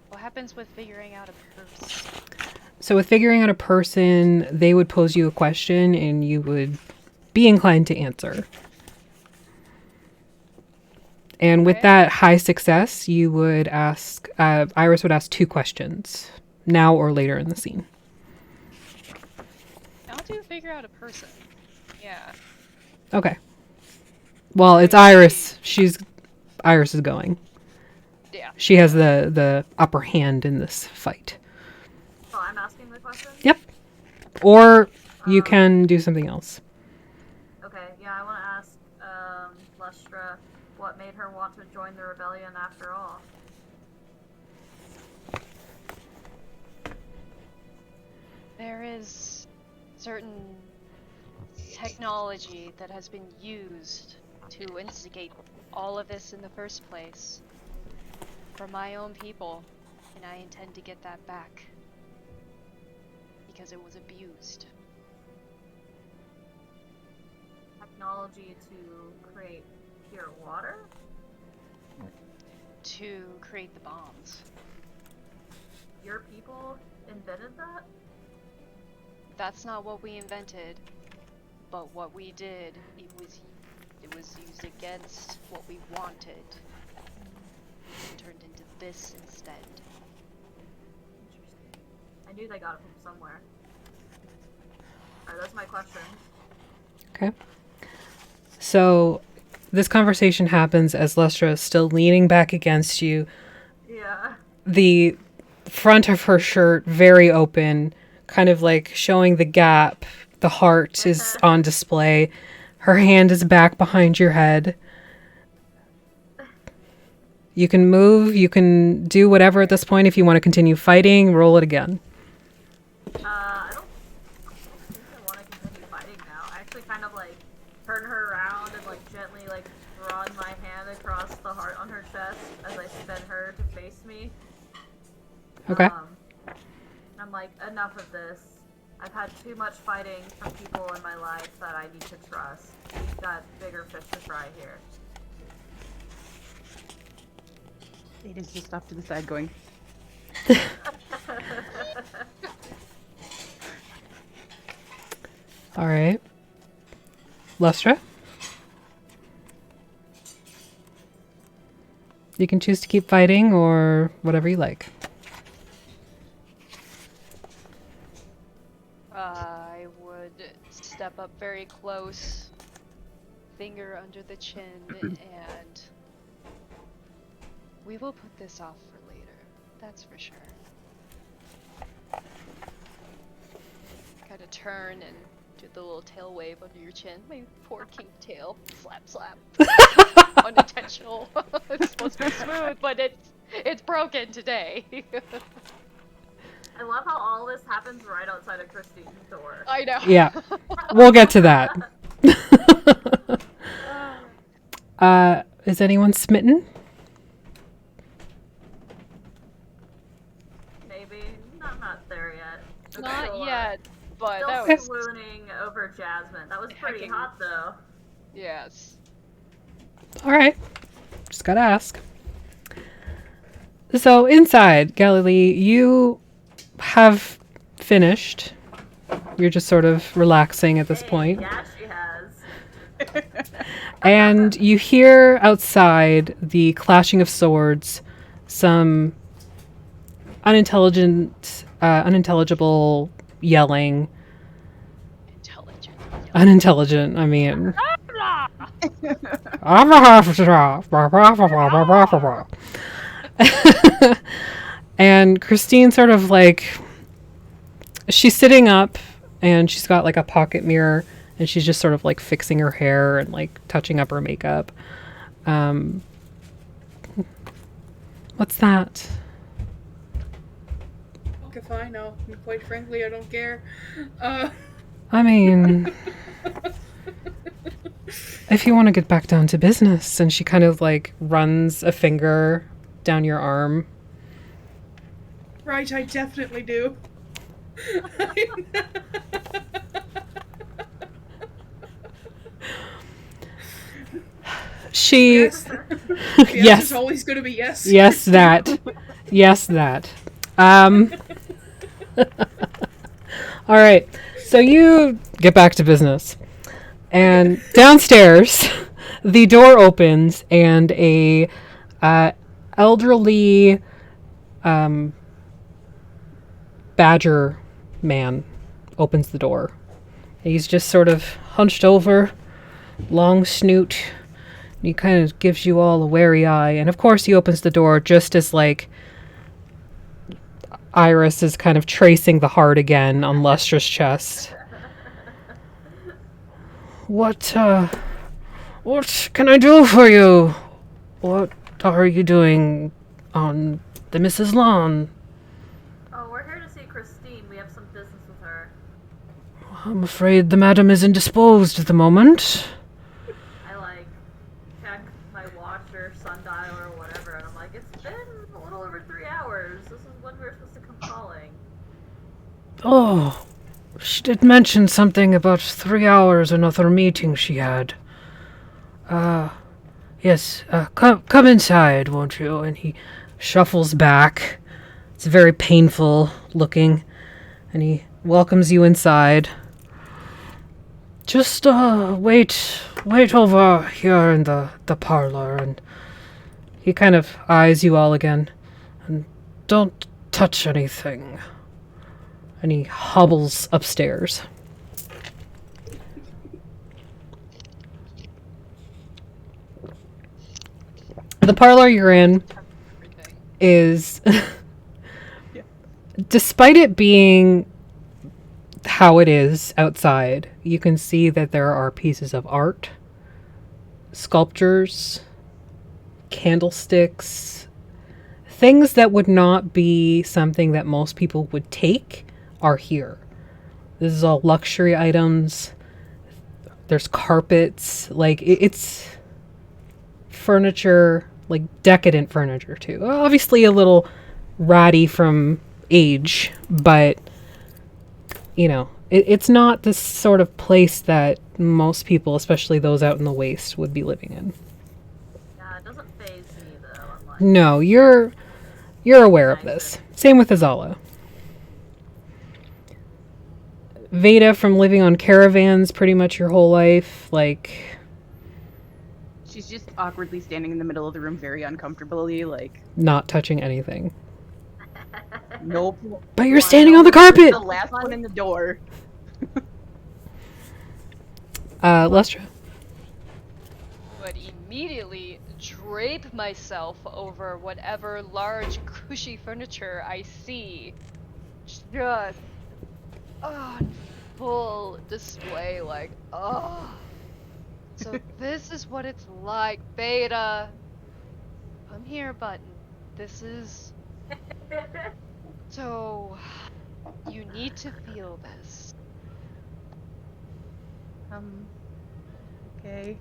Speaker 3: What happens with figuring out a person?
Speaker 1: So with figuring out a person, they would pose you a question and you would be inclined to answer. And with
Speaker 3: Okay.
Speaker 1: that high success, you would ask, Iris would ask 2 questions, now or later in the scene.
Speaker 3: I'll do figure out a person. Yeah.
Speaker 1: Okay. Well, it's Iris. Iris is going.
Speaker 3: Yeah.
Speaker 1: She has the upper hand in this fight.
Speaker 2: Oh, I'm asking the question?
Speaker 1: Yep. Or you can do something else.
Speaker 2: Okay, yeah, I want to ask Lustra what made her want to join the rebellion after all.
Speaker 3: There is certain technology that has been used to instigate all of this in the first place for my own people, and I intend to get that back because it was abused.
Speaker 2: Technology to create pure water?
Speaker 3: To create the bombs.
Speaker 2: your people invented that?
Speaker 3: That's not what we invented, but what we did, it was used against what we wanted. And turned into this instead.
Speaker 2: Interesting. I knew they got it from somewhere. Alright, that's my question.
Speaker 1: Okay. So this conversation happens as Lestra is still leaning back against you.
Speaker 2: Yeah.
Speaker 1: The front of her shirt very open, kind of like showing the gap. The heart is on display. Her hand is back behind your head. You can move, you can do whatever at this point. If you want to continue fighting, roll it again.
Speaker 2: I don't think I want to continue fighting now. I actually kind of like turn her around and like gently like run my hand across the heart on her chest as I spin her to face me.
Speaker 1: Okay.
Speaker 2: And I'm like, enough of this. I've had too much fighting from people in my life that I need to trust. We've got bigger fish to fry here.
Speaker 7: Ada's just off to the side going,
Speaker 1: All right. Lestra? You can choose to keep fighting or whatever you like.
Speaker 3: I would step up very close, finger under the chin, and we will put this off for later. That's for sure. Kind of turn and do the little tail wave under your chin. My poor kink tail. Slap, slap. Unintentional. It's supposed to be smooth, but it's broken today.
Speaker 2: I love how all this happens right outside of Christine's door.
Speaker 3: I know.
Speaker 1: Yeah. We'll get to that. Is anyone smitten?
Speaker 2: Maybe. Not there yet. I'm
Speaker 3: Not
Speaker 2: still,
Speaker 3: yet, but
Speaker 2: Still
Speaker 3: that was...
Speaker 2: swooning over Jasmine. That was pretty
Speaker 3: Hecking.
Speaker 2: hot though.
Speaker 3: Yes.
Speaker 1: All right. Just gotta ask. So inside, Galilee, you have finished. You're just sort of relaxing at this point.
Speaker 2: Yeah, she has.
Speaker 1: And you hear outside the clashing of swords, some unintelligible yelling. Unintelligent, I mean. And Christine sort of like, she's sitting up and she's got like a pocket mirror and she's just sort of like fixing her hair and like touching up her makeup. What's that?
Speaker 5: If I know, and quite frankly, I don't care.
Speaker 1: I mean, if you want to get back down to business. And she kind of like runs a finger down your arm.
Speaker 5: Right, I definitely do.
Speaker 1: She...
Speaker 5: Yes.
Speaker 1: Yes.
Speaker 5: It's always going to be yes.
Speaker 1: Yes, that. Yes, that. All right. So you get back to business. And downstairs, the door opens and a elderly badger man opens the door. He's just sort of hunched over, long snoot. He kind of gives you all a wary eye. And of course he opens the door just as like Iris is kind of tracing the heart again on Lustra's chest. What can I do for you? What are you doing on the Mrs. Lawn?
Speaker 2: Oh, we're here to see Christine. We have some business with her.
Speaker 1: I'm afraid the madam is indisposed at the moment.
Speaker 2: I like check my watch or sundial or whatever, and I'm like, it's been a little over 3 hours. This is when we were supposed to come calling.
Speaker 1: Oh, she did mention something about 3 hours, another meeting she had. Yes, come inside, won't you? And he shuffles back It's very painful looking, and he welcomes you inside. Just wait over here in the parlor, and he kind of eyes you all again. And don't touch anything. And he hobbles upstairs. The parlor you're in is, despite it being how it is outside, you can see that there are pieces of art, sculptures, candlesticks, things that would not be something that most people would take are here. This is all luxury items. There's carpets. Like, it's furniture, like decadent furniture too. Obviously a little ratty from age, but you know, it's not this sort of place that most people, especially those out in the waste, would be living in.
Speaker 2: Yeah, it doesn't faze me though. Unlike
Speaker 1: No, you're aware of this. Same with Azala. Veda, from living on caravans pretty much your whole life, like,
Speaker 7: She's just awkwardly standing in the middle of the room, very uncomfortably, like,
Speaker 1: not touching anything.
Speaker 7: nope.
Speaker 1: But you're standing on the carpet!
Speaker 7: The last one in the door.
Speaker 1: Lestra.
Speaker 3: Would immediately drape myself over whatever large, cushy furniture I see. Just on full display, like, oh. So this is what it's like, Beta. Come here, button. This is... So, you need to feel this.
Speaker 7: Okay.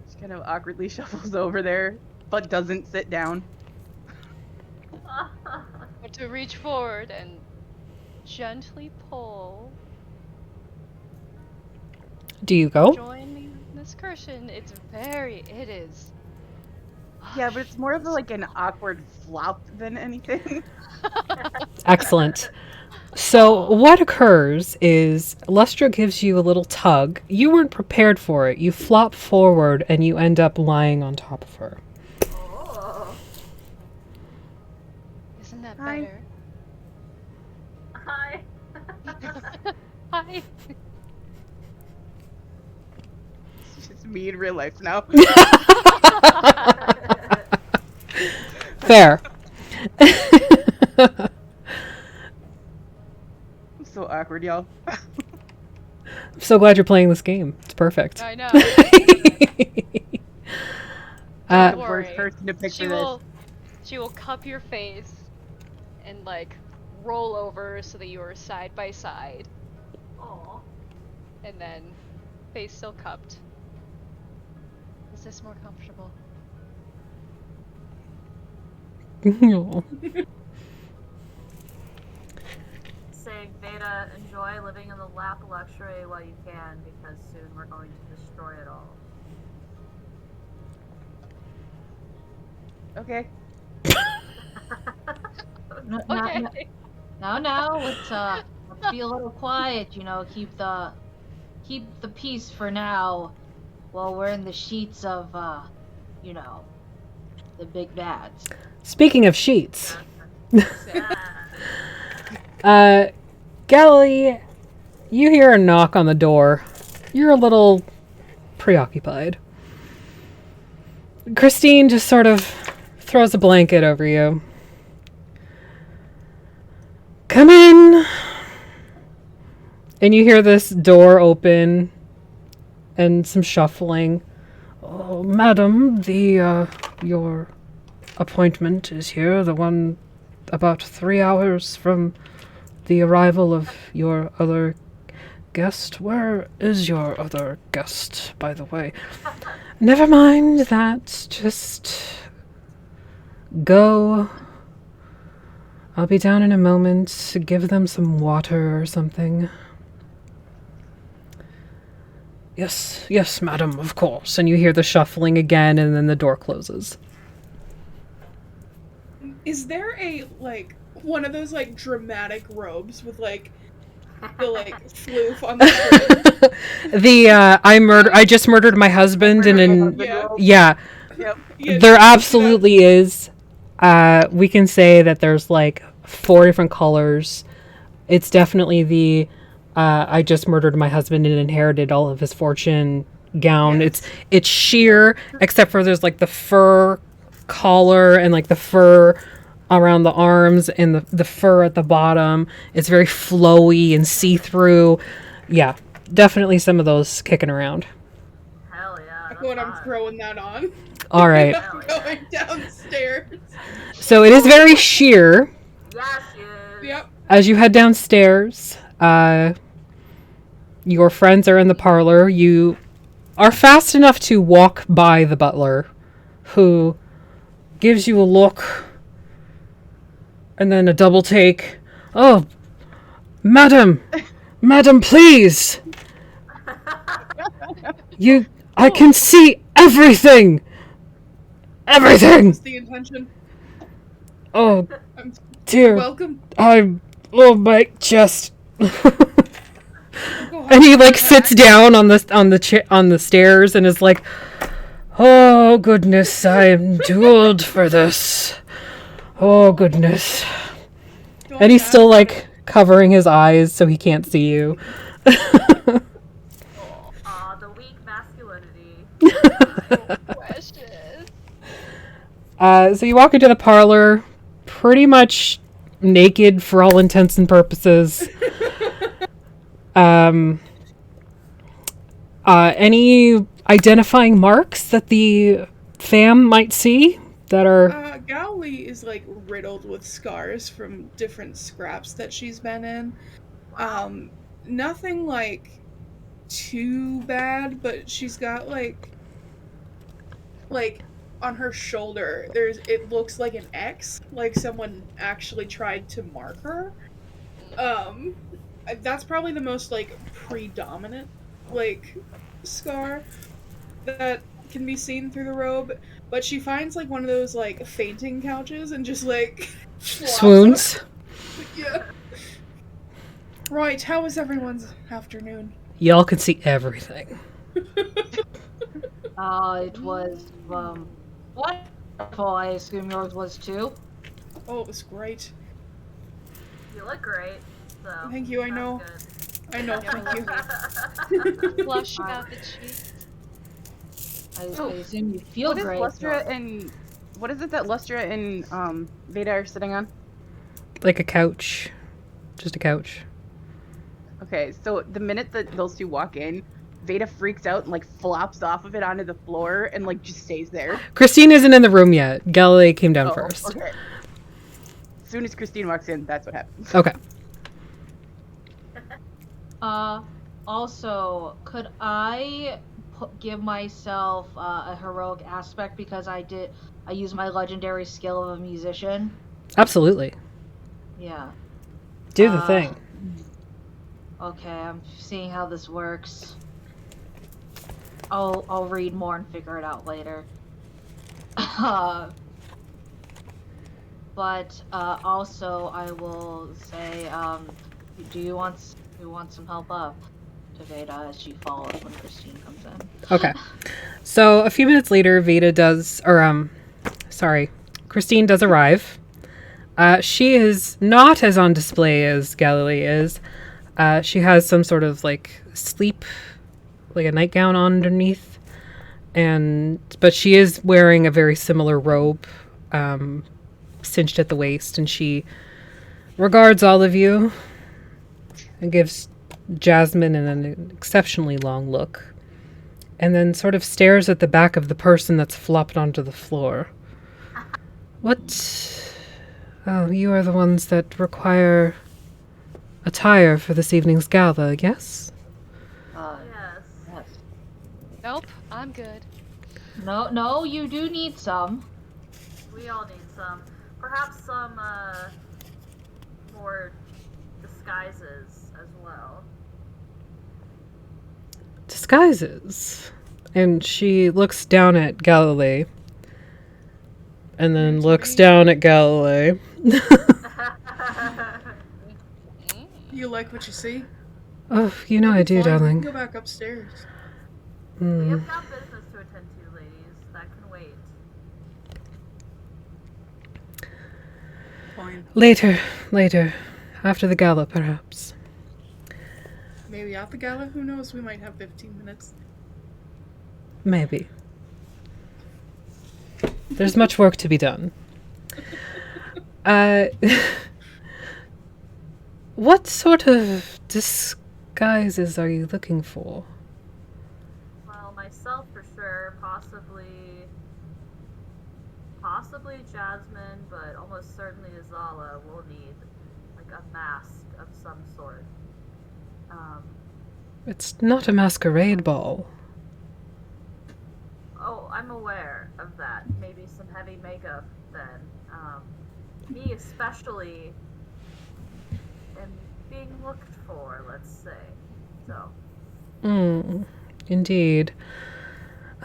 Speaker 7: Just kind of awkwardly shuffles over there, but doesn't sit down.
Speaker 3: But to reach forward and gently pull.
Speaker 1: Do you go?
Speaker 3: Join me in this excursion. It is.
Speaker 7: Yeah, but it's more of like an awkward flop than anything.
Speaker 1: Excellent. So what occurs is Lustra gives you a little tug. You weren't prepared for it. You flop forward and you end up lying on top of her.
Speaker 2: Oh.
Speaker 3: Isn't that
Speaker 7: Hi.
Speaker 3: better?
Speaker 2: Hi.
Speaker 3: Hi.
Speaker 7: It's just me in real life now.
Speaker 1: Fair.
Speaker 7: I'm so awkward, y'all.
Speaker 1: I'm so glad you're playing this game. It's perfect.
Speaker 3: I know.
Speaker 1: Uh,
Speaker 7: The worst
Speaker 3: worry.
Speaker 7: person to pick
Speaker 3: She
Speaker 7: for this.
Speaker 3: she will cup your face and like roll over so that you are side by side,
Speaker 2: Oh.
Speaker 3: and then face still cupped. Is this more comfortable?
Speaker 2: Say, Veda, enjoy living in the lap of luxury while you can, because soon we're going to destroy it all.
Speaker 7: Okay.
Speaker 3: Okay.
Speaker 6: Now, let's be a little quiet, you know, keep the peace for now while we're in the sheets of you know, the big bads.
Speaker 1: Speaking of sheets,
Speaker 2: Yeah.
Speaker 1: Gally, you hear a knock on the door. You're a little preoccupied. Christine just sort of throws a blanket over you. Come in! And you hear this door open and some shuffling. Oh, madam, your appointment is here, the one about 3 hours from the arrival of your other guest. Where is your other guest, by the way? Never mind that. Just go. I'll be down in a moment. Give them some water or something. Yes, madam, of course. And you hear the shuffling again, and then the door closes.
Speaker 5: Is there a, like, one of those, like, dramatic robes with, like, the, like, floof on the brim?
Speaker 1: I just murdered my husband, and
Speaker 5: Yeah.
Speaker 1: yeah,
Speaker 7: Yep.
Speaker 5: Yeah,
Speaker 1: there
Speaker 5: just
Speaker 1: absolutely is. We can say that there's like 4 different colors. It's definitely the I just murdered my husband and inherited all of his fortune gown.
Speaker 5: Yes.
Speaker 1: It's sheer, except for there's like the fur collar and like the fur around the arms and the fur at the bottom. It's very flowy and see-through. Yeah, definitely some of those kicking around.
Speaker 2: Hell yeah. That's
Speaker 5: When I'm
Speaker 2: hot.
Speaker 5: throwing that on.
Speaker 1: All right.
Speaker 5: I'm going downstairs.
Speaker 1: So it is very sheer.
Speaker 2: Yes, dude.
Speaker 5: Yep.
Speaker 1: As you head downstairs, your friends are in the parlor. You are fast enough to walk by the butler, who gives you a look and then a double take. Oh, madam, please. I can see everything. Everything.
Speaker 5: That's the intention.
Speaker 1: Oh,
Speaker 5: I'm
Speaker 1: dear.
Speaker 5: welcome.
Speaker 1: Oh, my chest.
Speaker 5: Go
Speaker 1: And he
Speaker 5: hide
Speaker 1: like
Speaker 5: in
Speaker 1: sits
Speaker 5: the
Speaker 1: down on the stairs and is like, "Oh goodness, I am too old for this. Oh goodness."
Speaker 5: back.
Speaker 1: And he's still like covering his eyes so he can't see you.
Speaker 2: Aw, the weak masculinity.
Speaker 3: Precious.
Speaker 1: So you walk into the parlor, pretty much naked for all intents and purposes. Any identifying marks that the fam might see that are...
Speaker 5: Gowley is like riddled with scars from different scraps that she's been in. Nothing like too bad, but she's got like on her shoulder it looks like an X, like someone actually tried to mark her. That's probably the most like predominant like scar that can be seen through the robe, but she finds like one of those like fainting couches and just like
Speaker 1: swoons.
Speaker 5: Yeah. Right, how was everyone's afternoon?
Speaker 1: Y'all can see everything.
Speaker 6: It was wonderful. I assume yours was too.
Speaker 5: Oh, it was great.
Speaker 2: You look great. So
Speaker 5: Thank you, I
Speaker 2: that's
Speaker 5: know.
Speaker 2: good.
Speaker 5: I know, thank you.
Speaker 3: Blush about the cheeks.
Speaker 6: I assume you feel
Speaker 7: What is
Speaker 6: great.
Speaker 7: Lustra and what is it that Lustra and Veda are sitting on?
Speaker 1: Like a couch. Just a couch.
Speaker 7: Okay, so the minute that those two walk in, Veda freaks out and like flops off of it onto the floor and like just stays there.
Speaker 1: Christine isn't in the room yet. Galilee came down first.
Speaker 7: Okay. As soon as Christine walks in, that's what happens.
Speaker 1: Okay.
Speaker 6: Also, could I give myself a heroic aspect because I use my legendary skill of a musician?
Speaker 1: Absolutely.
Speaker 6: Yeah.
Speaker 1: Do the thing.
Speaker 6: Okay, I'm seeing how this works. I'll read more and figure it out later. But also I will say, do you want some help up to Veda as she follows when Christine comes in?
Speaker 1: Okay. So a few minutes later, Christine does arrive. She is not as on display as Galilee is. She has some sort of like like a nightgown on underneath, but she is wearing a very similar robe, cinched at the waist, and she regards all of you and gives Jasmine an exceptionally long look, and then sort of stares at the back of the person that's flopped onto the floor. What? Oh, you are the ones that require attire for this evening's gala, yes?
Speaker 2: Yes.
Speaker 3: Nope, I'm good.
Speaker 6: No, you do need some.
Speaker 2: We all need some. Perhaps some more disguises as well.
Speaker 1: Disguises. And she looks down at Galilee. and then looks down at Galilei.
Speaker 5: You like what you see?
Speaker 1: Oh, you know I do,
Speaker 5: Fine, we can
Speaker 1: darling.
Speaker 5: go back upstairs.
Speaker 2: We have got business to attend to, ladies. That can wait.
Speaker 5: Fine.
Speaker 1: Later. After the gala, perhaps.
Speaker 5: Maybe at the gala? Who knows? We might have 15 minutes.
Speaker 1: Maybe. There's much work to be done. What sort of disguises are you looking for?
Speaker 2: Well, myself for sure, possibly Jasmine, but almost certainly Azala will need like a mask of some sort.
Speaker 1: It's not a masquerade ball.
Speaker 2: Oh, I'm aware of that. Maybe some heavy makeup then. Me especially am being looked for, let's say. So.
Speaker 1: Indeed.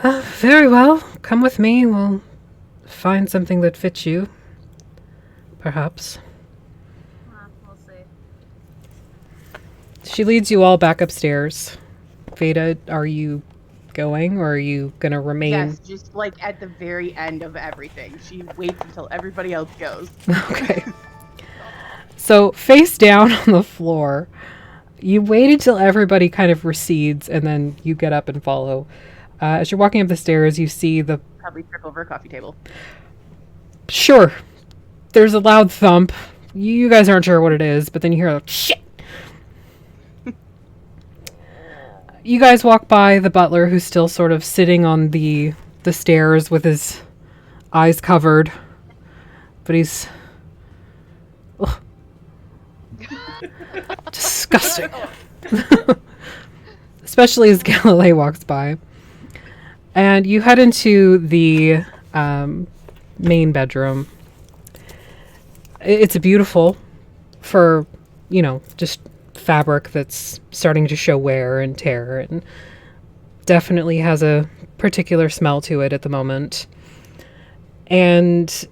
Speaker 1: Very well. Come with me. We'll find something that fits you. Perhaps.
Speaker 2: We'll see.
Speaker 1: She leads you all back upstairs. Veda, are you going, or are you gonna remain?
Speaker 7: Yes, just like at the very end of everything. She waits until everybody else goes.
Speaker 1: Okay. So, face down on the floor, you wait until everybody kind of recedes, and then you get up and follow. As you're walking up the stairs, you see the...
Speaker 7: Probably trip over a coffee table.
Speaker 1: Sure. There's a loud thump. You guys aren't sure what it is, but then you hear a shit. You guys walk by the butler, who's still sort of sitting on the stairs with his eyes covered. But he's... Ugh. Disgusting. Especially as Galilei walks by. And you head into the main bedroom. It's beautiful for, just fabric that's starting to show wear and tear, and definitely has a particular smell to it at the moment. And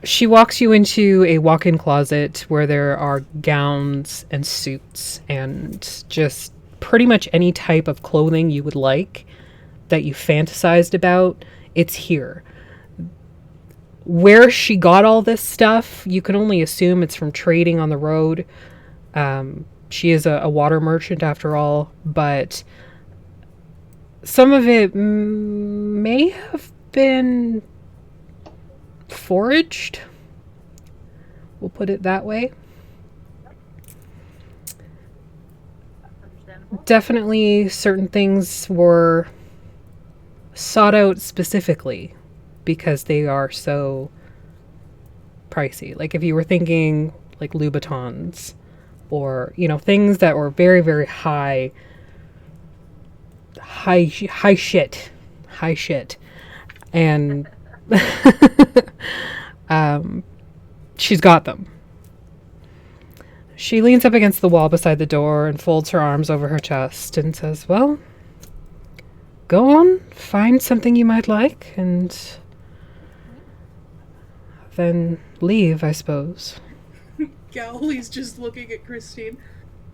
Speaker 1: she walks you into a walk-in closet where there are gowns and suits and just pretty much any type of clothing you would like that you fantasized about. It's here. Where she got all this stuff, you can only assume it's from trading on the road. She is a water merchant after all, but some of it may have been foraged. We'll put it that way.
Speaker 2: Understandable.
Speaker 1: Definitely certain things were sought out specifically because they are so pricey. Like if you were thinking like Louboutins or, things that were very, very high shit. And she's got them. She leans up against the wall beside the door and folds her arms over her chest and says, well, go on, find something you might like, and then leave, I suppose.
Speaker 5: Galilee's just looking at Christine.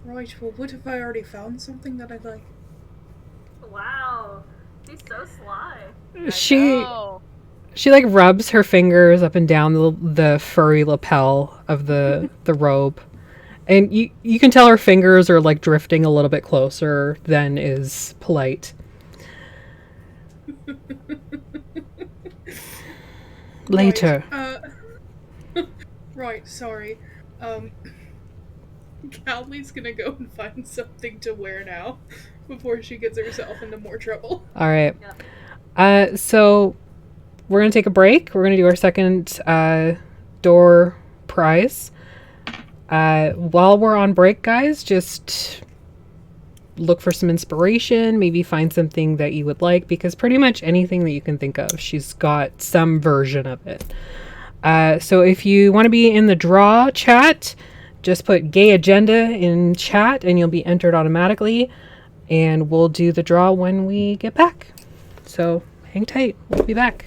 Speaker 5: Right, well, what if I already found something that I like?
Speaker 2: Wow. She's so sly.
Speaker 1: She like rubs her fingers up and down the furry lapel of the robe. And you can tell her fingers are like drifting a little bit closer than is polite. Later.
Speaker 5: Right, sorry. Galilee's gonna go and find something to wear now before she gets herself into more trouble.
Speaker 1: All right. So we're going to take a break. We're going to do our second door prize. While we're on break, guys, just look for some inspiration, maybe find something that you would like, because pretty much anything that you can think of, she's got some version of it. So if you want to be in the draw chat, just put gay agenda in chat and you'll be entered automatically, and we'll do the draw when we get back. So hang tight. We'll be back.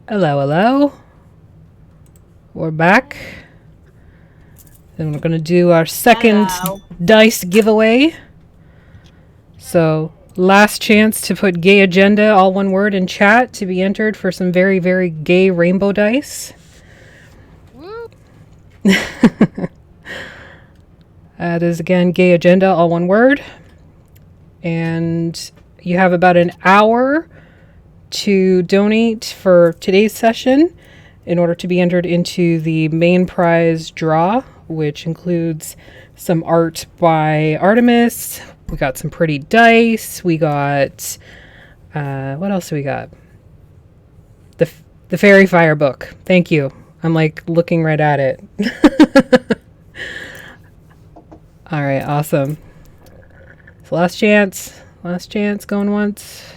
Speaker 1: Hello, hello. We're back. Then we're going to do our second
Speaker 6: Hello.
Speaker 1: dice giveaway. So, last chance to put gay agenda, all one word, in chat to be entered for some very, very gay rainbow dice.
Speaker 3: Woo!
Speaker 1: That is, again, gay agenda, all one word. And you have about an hour to donate for today's session in order to be entered into the main prize draw, which includes some art by Artemis. We got some pretty dice. We got what else do we got? The Fairy Fire book. Thank you. I'm like looking right at it. All right, awesome. So last chance going once.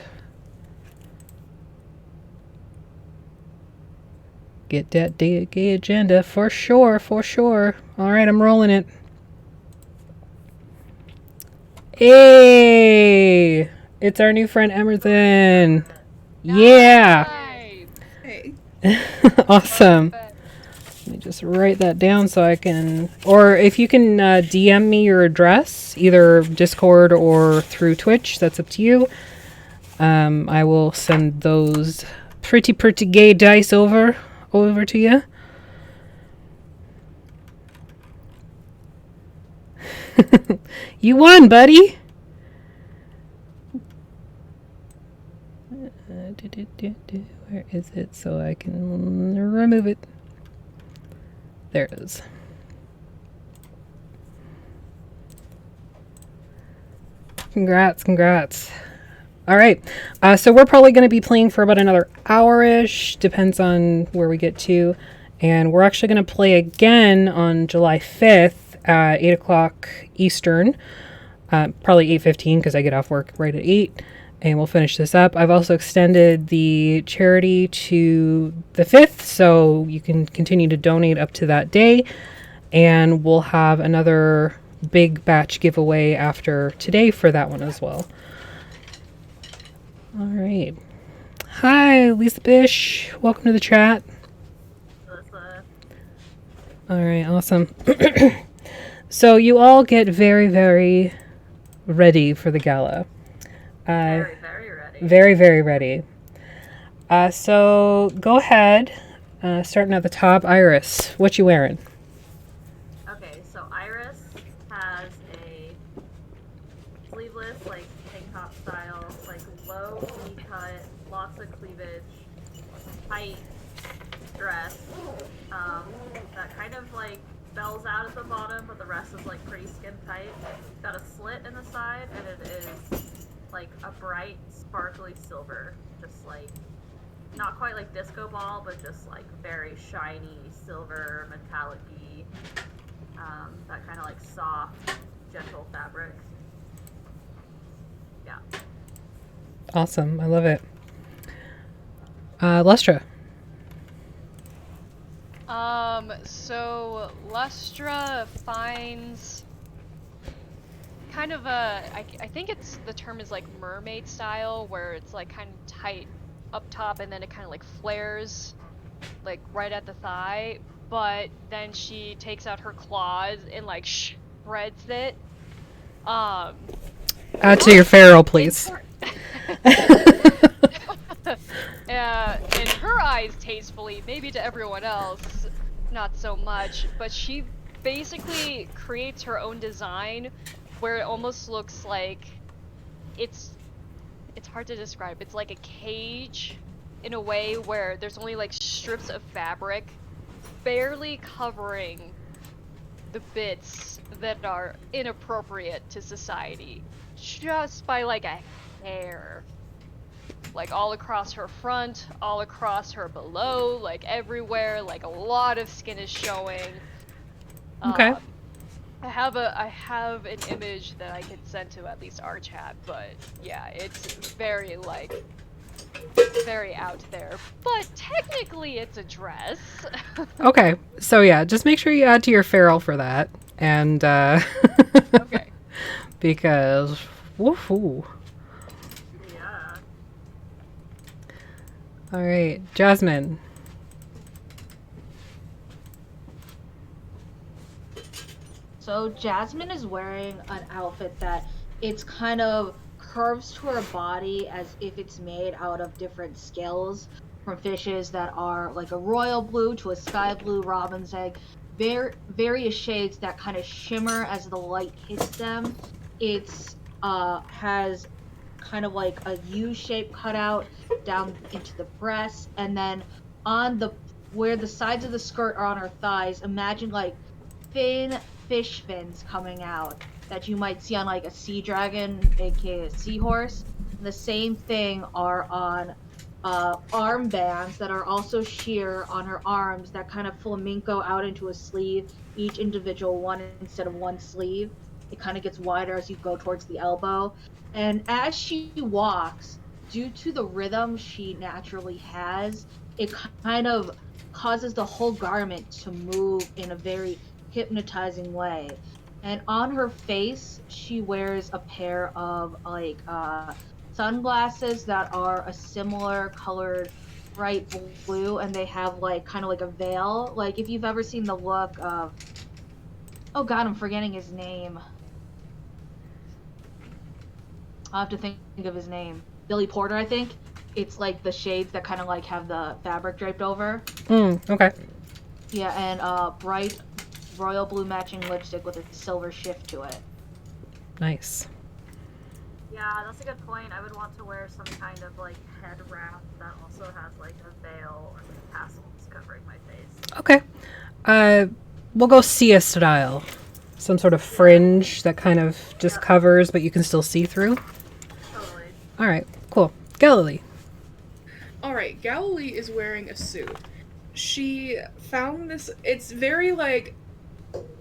Speaker 1: Get that gay agenda for sure, for sure. All right, I'm rolling it. Hey, it's our new friend Emerson. Yeah.
Speaker 3: Nice.
Speaker 5: Hey.
Speaker 1: Awesome. Let me just write that down so I can, or if you can DM me your address, either Discord or through Twitch, that's up to you. I will send those pretty gay dice over to you. You won, buddy. Where is it so I can remove it? There it is. Congrats. All right. So we're probably going to be playing for about another hour-ish. Depends on where we get to. And we're actually going to play again on July 5th at 8 o'clock Eastern. Probably 8:15 because I get off work right at 8. And we'll finish this up. I've also extended the charity to the 5th, so you can continue to donate up to that day. And we'll have another big batch giveaway after today for that one as well. All right. Hi, Lisa Bish. Welcome to the chat. All right, awesome. So you all get very, very ready for the gala.
Speaker 2: Very, very ready.
Speaker 1: Very, very ready. So go ahead. Starting at the top, Iris, what you wearing?
Speaker 2: Okay, so Iris has a sleeveless, like tank top style, like low knee cut, lots of cleavage, tight dress. That kind of like bells out at the bottom, but the rest is like pretty skin tight. It's got a slit in the side, and it is like a bright, sparkly silver, just like not quite like disco ball, but just like very shiny silver, metallic-y, that kind of like soft, gentle fabric. Yeah.
Speaker 1: Awesome. I love it. Lustra.
Speaker 3: So Lustra finds kind of a, I think it's, the term is like mermaid style, where it's like kind of tight up top and then it kind of like flares like right at the thigh, but then she takes out her claws and like shreds it.
Speaker 1: Add to your feral, please.
Speaker 3: In her eyes, tastefully, maybe to everyone else, not so much, but she basically creates her own design where it almost looks like it's hard to describe. It's like a cage in a way where there's only like strips of fabric barely covering the bits that are inappropriate to society, just by like a hair. Like all across her front, all across her below, like everywhere, like a lot of skin is showing.
Speaker 1: Okay.
Speaker 3: I have an image that I can send to at least our chat, but yeah, it's very like very out there. But technically it's a dress.
Speaker 1: Okay. So yeah, just make sure you add to your feral for that. And
Speaker 3: Okay.
Speaker 1: Because woohoo.
Speaker 2: Yeah.
Speaker 1: All right, Jasmine.
Speaker 6: So Jasmine is wearing an outfit that it's kind of curves to her body as if it's made out of different scales from fishes that are like a royal blue to a sky blue robin's egg. Various shades that kind of shimmer as the light hits them. It's has kind of like a U shape cutout down into the breast, and then on the where the sides of the skirt are on her thighs, imagine like thin fish fins coming out that you might see on like a sea dragon, aka a seahorse. And the same thing are on armbands that are also sheer on her arms that kind of flamenco out into a sleeve, each individual one instead of one sleeve. It kind of gets wider as you go towards the elbow. And as she walks, due to the rhythm she naturally has, it kind of causes the whole garment to move in a very hypnotizing way. And on her face, she wears a pair of like sunglasses that are a similar colored bright blue, and they have like kind of like a veil. Like if you've ever seen the look of, oh god, I'm forgetting his name. I'll have to think of his name. Billy Porter, I think. It's like the shades that kind of like have the fabric draped over.
Speaker 1: Okay.
Speaker 6: Yeah, and bright royal blue matching lipstick with a silver shift to it.
Speaker 1: Nice.
Speaker 2: Yeah, that's a good point. I would want to wear some kind of like head wrap that also has like a veil or like tassels covering my face.
Speaker 1: Okay. We'll go Sia style. Some sort of fringe that kind of just covers, but you can still see through.
Speaker 2: Totally.
Speaker 1: All right, cool. Galilee.
Speaker 5: All right, Galilee is wearing a suit. She found this. It's very like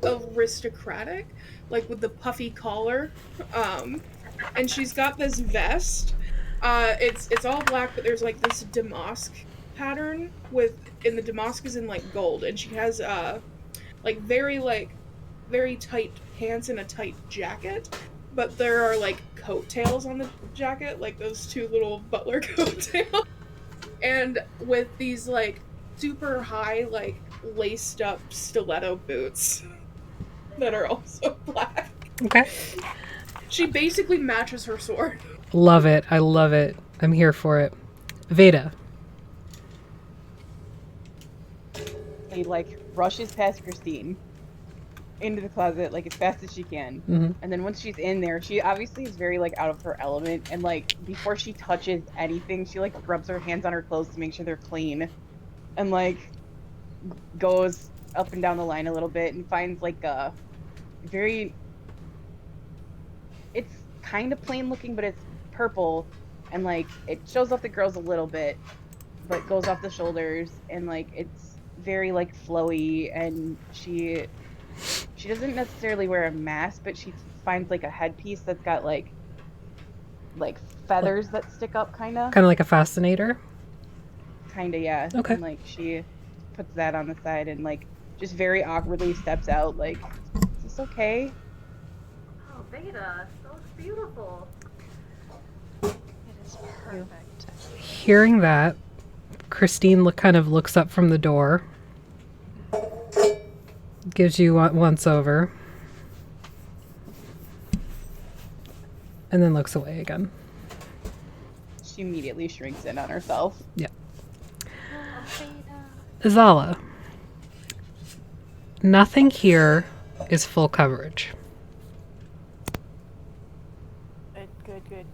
Speaker 5: aristocratic, like with the puffy collar, and she's got this vest. It's all black, but there's like this damask pattern and the damask is in like gold, and she has like very tight pants and a tight jacket, but there are like coattails on the jacket, like those two little butler coattails, and with these like super high like laced up stiletto boots that are also black.
Speaker 1: Okay.
Speaker 5: She basically matches her sword.
Speaker 1: Love it. I love it. I'm here for it. Veda.
Speaker 7: He like rushes past Christine into the closet like as fast as she can.
Speaker 1: Mm-hmm.
Speaker 7: And then once she's in there, she obviously is very like out of her element, and like before she touches anything, she like rubs her hands on her clothes to make sure they're clean, and like goes up and down the line a little bit and finds like a very, it's kind of plain looking, but it's purple, and like it shows off the girls a little bit, but goes off the shoulders, and like it's very like flowy, and she doesn't necessarily wear a mask, but she finds like a headpiece that's got like feathers that stick up, kind of
Speaker 1: Like a fascinator.
Speaker 7: yeah.
Speaker 1: Okay.
Speaker 7: And like she puts that on the side and like just very awkwardly steps out like, is this okay?
Speaker 2: Oh, Veda, that looks beautiful.
Speaker 3: It is perfect.
Speaker 1: Hearing that, Christine kind of looks up from the door, gives you once over, and then looks away again.
Speaker 7: She immediately shrinks in on herself.
Speaker 1: Yeah. Zala. Nothing here is full coverage.
Speaker 4: Good.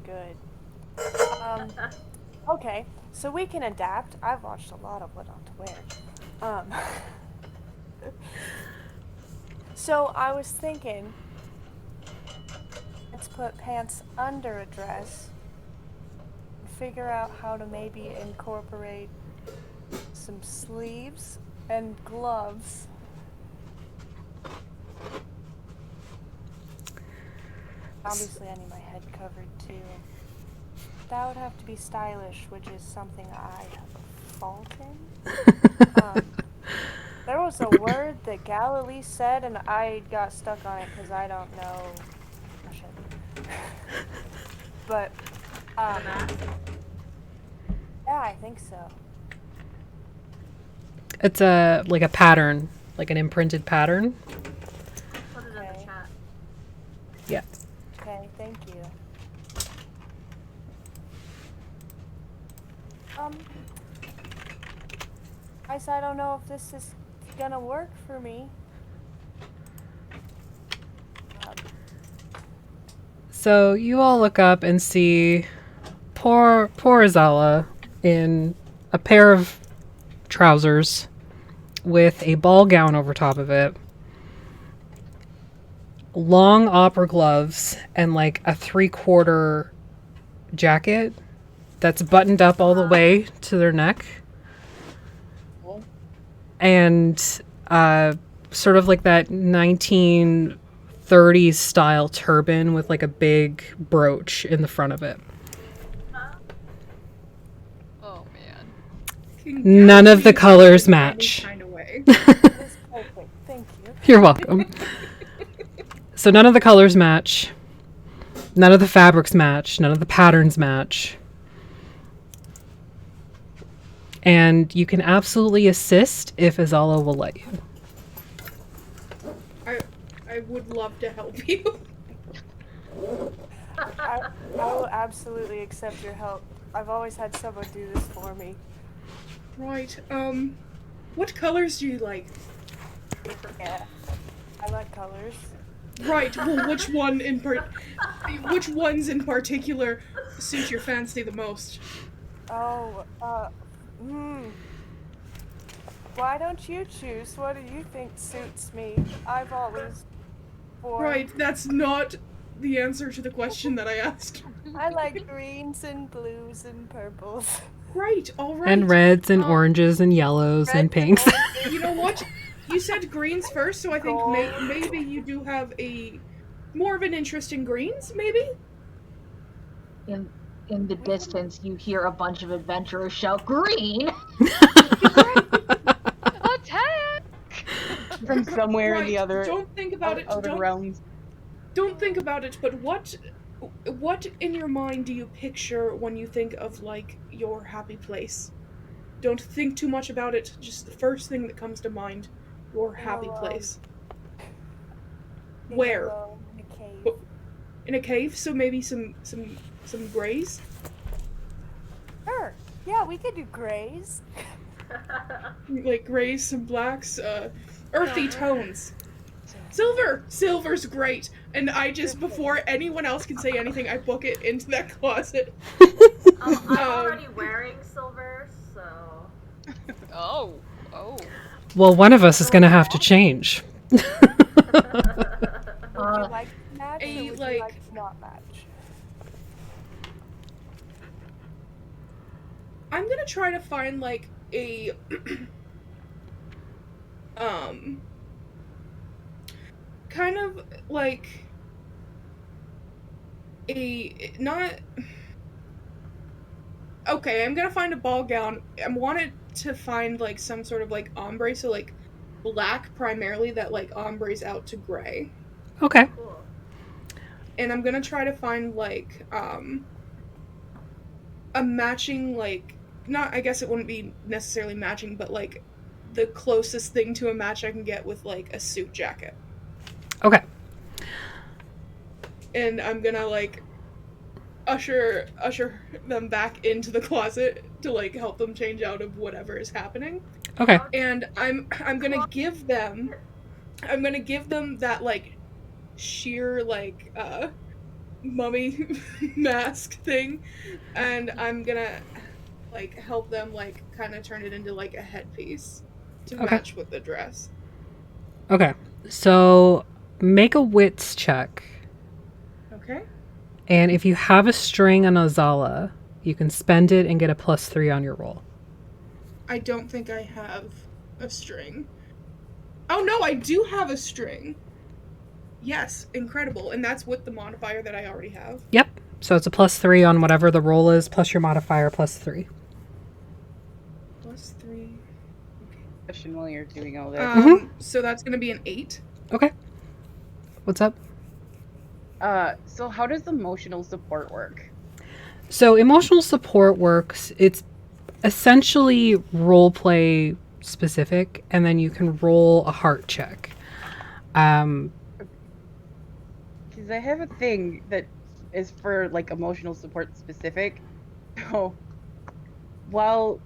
Speaker 4: Okay, so we can adapt. I've watched a lot of what not to wear. So I was thinking, let's put pants under a dress and figure out how to maybe incorporate some sleeves and gloves. Obviously, I need my head covered too. That would have to be stylish, which is something I have a fault in. There was a word that Galilee said, and I got stuck on it because I don't know Russian. But, yeah, I think so.
Speaker 1: It's like a pattern, like an imprinted pattern.
Speaker 2: Put it in the
Speaker 4: Okay.
Speaker 2: chat.
Speaker 1: Yeah.
Speaker 4: Okay, thank you. I don't know if this is gonna work for me.
Speaker 1: So you all look up and see poor Azala in a pair of trousers with a ball gown over top of it, long opera gloves, and like a 3/4 jacket that's buttoned up all the way to their neck, and sort of like that 1930s style turban with like a big brooch in the front of it.
Speaker 3: Oh man.
Speaker 1: None of the colors match.
Speaker 5: Kind of way.
Speaker 4: It's perfect. Thank you.
Speaker 1: You're welcome. So none of the colors match. None of the fabrics match. None of the patterns match. And you can absolutely assist if Azala will let you.
Speaker 5: I would love to help you.
Speaker 4: I will absolutely accept your help. I've always had someone do this for me.
Speaker 5: Right. What colors do you like?
Speaker 4: Yeah. I like colors.
Speaker 5: Right. Well, which ones in particular suit your fancy the most?
Speaker 4: Oh, why don't you choose? What do you think suits me? I've always worn.
Speaker 5: Right. That's not the answer to the question that I asked.
Speaker 4: I like greens and blues and purples.
Speaker 5: Right. All right.
Speaker 1: And reds and oranges and yellows and pinks.
Speaker 5: You know what? You said greens first, so I think maybe you do have more of an interest in greens, maybe?
Speaker 6: In the distance, you hear a bunch of adventurers shout, "Green!"
Speaker 3: Attack!
Speaker 7: From somewhere in the
Speaker 5: Right.
Speaker 7: other
Speaker 5: Don't think about it.
Speaker 7: outer realms.
Speaker 5: Don't think about it, but what in your mind do you picture when you think of, like, your happy place? Don't think too much about it, just the first thing that comes to mind. Your happy place. Where?
Speaker 4: In a cave.
Speaker 5: In a cave, so maybe some grays?
Speaker 4: Sure. Yeah, we could do grays.
Speaker 5: Like grays, some blacks, earthy tones. Silver's great. And I just, before anyone else can say anything, I book it into that closet.
Speaker 8: I'm already wearing silver, so.
Speaker 3: Oh.
Speaker 1: Well, one of us is going to have to change.
Speaker 4: Would you like to match or would you like to not match?
Speaker 5: I'm gonna try to find, like, a kind of like okay, I'm gonna find a ball gown. I wanted to find, like, some sort of, like, ombre, so, like, black primarily that, like, ombres out to gray.
Speaker 1: Okay.
Speaker 8: Cool.
Speaker 5: And I'm gonna try to find, like, a matching, like, not, I guess it wouldn't be necessarily matching, but, like, the closest thing to a match I can get with, like, a suit jacket.
Speaker 1: Okay.
Speaker 5: And I'm gonna, like, usher them back into the closet to, like, help them change out of whatever is happening.
Speaker 1: Okay.
Speaker 5: And I'm gonna give them that, like, sheer, like, mummy mask thing, and I'm gonna, like, help them, like, kind of turn it into, like, a headpiece to match with the dress.
Speaker 1: Okay. So make a wits check.
Speaker 5: Okay.
Speaker 1: And if you have a string on Azala, you can spend it and get a +3 on your roll.
Speaker 5: I don't think I have a string. Oh no, I do have a string. Yes, incredible. And that's with the modifier that I already have.
Speaker 1: Yep. So it's a +3 on whatever the roll is, plus your modifier, +3.
Speaker 5: +3.
Speaker 7: Question while you're doing all that.
Speaker 5: So that's gonna be an 8.
Speaker 1: Okay. What's up?
Speaker 7: So how does emotional support work?
Speaker 1: So emotional support works, it's essentially role play specific, and then you can roll a heart check.
Speaker 7: Because I have a thing that is for like emotional support specific. So while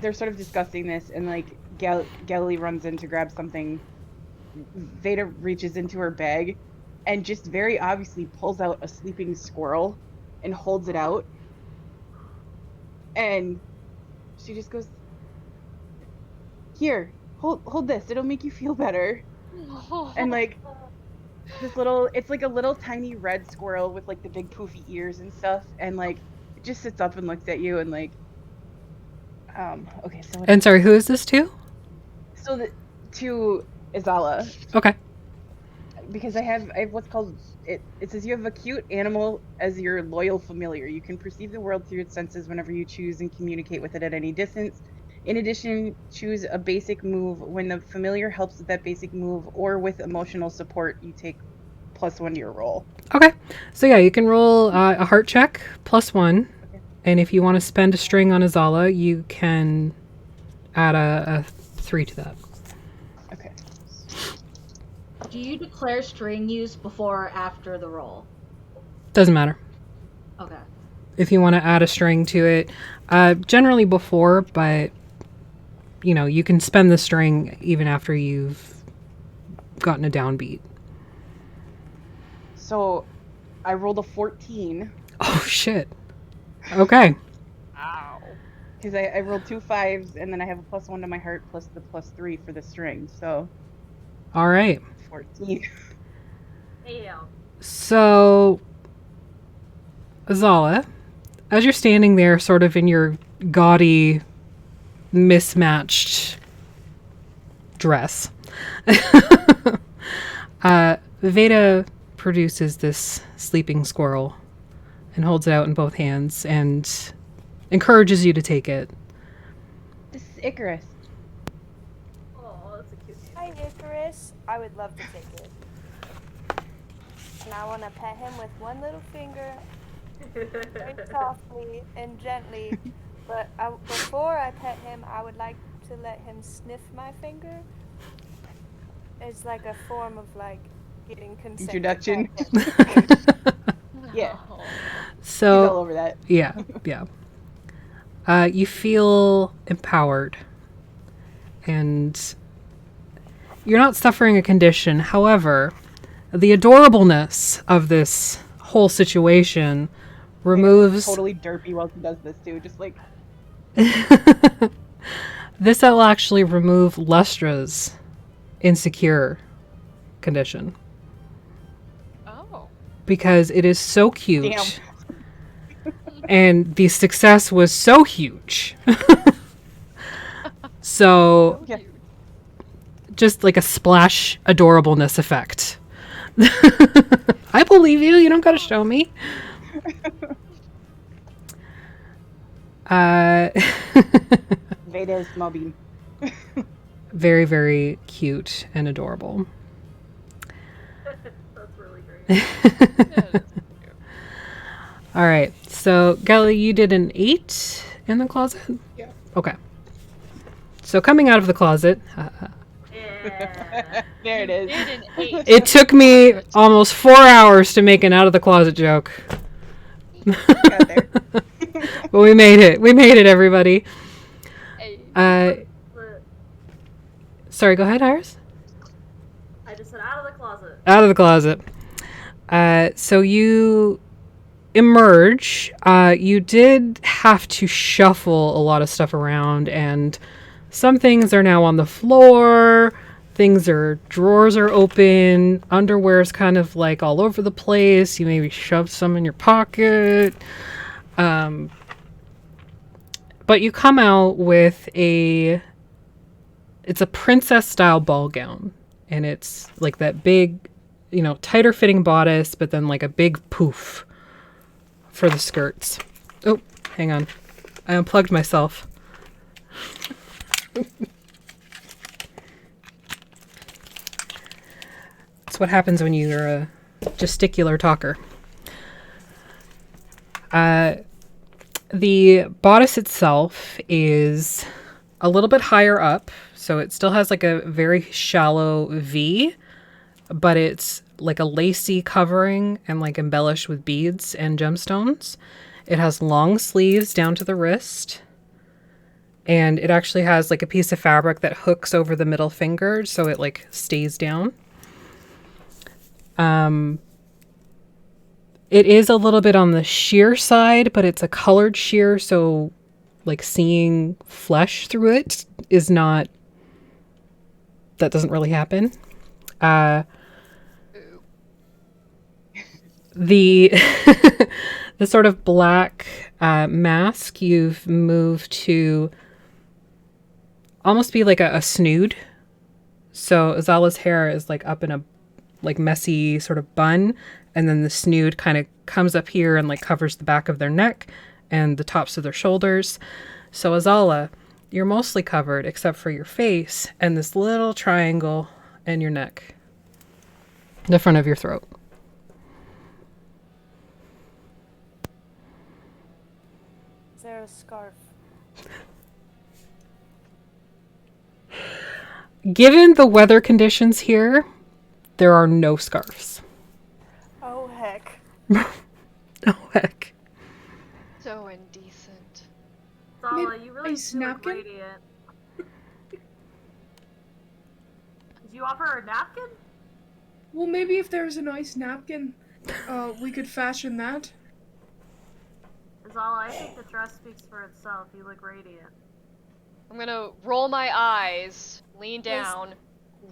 Speaker 7: they're sort of discussing this, and like Galilee runs in to grab something, Veda reaches into her bag and just very obviously pulls out a sleeping squirrel and holds it out. And she just goes, "Here, hold this. It'll make you feel better." And like it's like a little tiny red squirrel with like the big poofy ears and stuff, and like it just sits up and looks at you and like okay, so
Speaker 1: And sorry, who is this to?
Speaker 7: so to Izala.
Speaker 1: Okay.
Speaker 7: Because I have what's called it says you have a cute animal as your loyal familiar. You can perceive the world through its senses whenever you choose and communicate with it at any distance. In addition, choose a basic move. When the familiar helps with that basic move or with emotional support, you take +1 to your roll.
Speaker 1: Okay. So yeah, you can roll a heart check +1.
Speaker 7: Okay.
Speaker 1: And if you want to spend a string on Azala, you can add a 3 to that.
Speaker 7: Okay.
Speaker 6: Do you declare string use before or after the roll?
Speaker 1: Doesn't matter.
Speaker 6: Okay.
Speaker 1: If you want to add a string to it, generally before, but you know, you can spend the string even after you've gotten a downbeat.
Speaker 7: So I rolled a 14.
Speaker 1: Oh shit. Okay.
Speaker 3: Ow.
Speaker 7: Because I rolled 2 5s, and then I have a +1 to my heart plus the +3 for the string. So
Speaker 1: All right.
Speaker 7: 14.
Speaker 8: Damn.
Speaker 1: So, Azala, as you're standing there sort of in your gaudy, mismatched dress, Veda produces this sleeping squirrel and holds it out in both hands and encourages you to take it.
Speaker 7: This is Icarus.
Speaker 8: Oh, that's a cute name.
Speaker 4: Hi, Icarus. I would love to take it. And I want to pet him with one little finger, very softly and gently. But before I pet him, I would like to let him sniff my finger. It's like a form of like getting consent. to
Speaker 7: Introduction.
Speaker 4: pet him.
Speaker 7: Yeah. He's all
Speaker 1: So,
Speaker 7: over that.
Speaker 1: yeah. You feel empowered. And you're not suffering a condition. However, the adorableness of this whole situation removes...
Speaker 7: Totally derpy while he does this too. Just like...
Speaker 1: This will actually remove Lustra's insecure condition.
Speaker 3: Oh.
Speaker 1: Because it is so cute.
Speaker 7: Damn.
Speaker 1: And the success was so huge. So,
Speaker 7: Yeah.
Speaker 1: just like a splash adorableness effect. I believe you. You don't gotta show me.
Speaker 7: Veda's mobbing.
Speaker 1: Very, very cute and adorable.
Speaker 8: That's really great.
Speaker 3: Yeah, it is cute.
Speaker 1: All right. So, Gali, you did an 8 in the closet?
Speaker 5: Yeah.
Speaker 1: Okay. So, coming out of the closet,
Speaker 8: Yeah.
Speaker 7: There it is.
Speaker 3: Did an 8.
Speaker 1: it took me almost 4 hours to make an out of the closet joke.
Speaker 7: Got there.
Speaker 1: But we made it. We made it, everybody.
Speaker 3: Hey.
Speaker 1: Sorry, go ahead, Iris.
Speaker 8: I just said out of the closet.
Speaker 1: Out of the closet. So you emerge. You did have to shuffle a lot of stuff around, and some things are now on the floor. Drawers are open. Underwear's kind of like all over the place. You maybe shoved some in your pocket. But you come out with it's a princess style ball gown, and it's like that big, tighter fitting bodice, but then like a big poof for the skirts. Oh, hang on. I unplugged myself. That's what happens when you're a gesticular talker. The bodice itself is a little bit higher up. So it still has like a very shallow V, but it's like a lacy covering and like embellished with beads and gemstones. It has long sleeves down to the wrist. And it actually has like a piece of fabric that hooks over the middle finger so it like stays down. It is a little bit on the sheer side, but it's a colored sheer, so like seeing flesh through it is not, that doesn't really happen. The the sort of black mask you've moved to almost be like a snood. So Azala's hair is like up in a like messy sort of bun, and then the snood kind of comes up here and like covers the back of their neck and the tops of their shoulders. So Azala, you're mostly covered except for your face and this little triangle and your neck, the front of your throat.
Speaker 4: Is there a scarf?
Speaker 1: Given the weather conditions here, there are no scarves.
Speaker 4: Oh, heck.
Speaker 1: Oh, heck.
Speaker 3: So indecent.
Speaker 8: Zala, you really
Speaker 5: nice
Speaker 8: do look
Speaker 5: napkin?
Speaker 8: radiant. Did you offer her a napkin?
Speaker 5: Well, maybe if there's a nice napkin, we could fashion that.
Speaker 8: Zala, I think the dress speaks for itself. You look radiant.
Speaker 3: I'm gonna roll my eyes, lean down,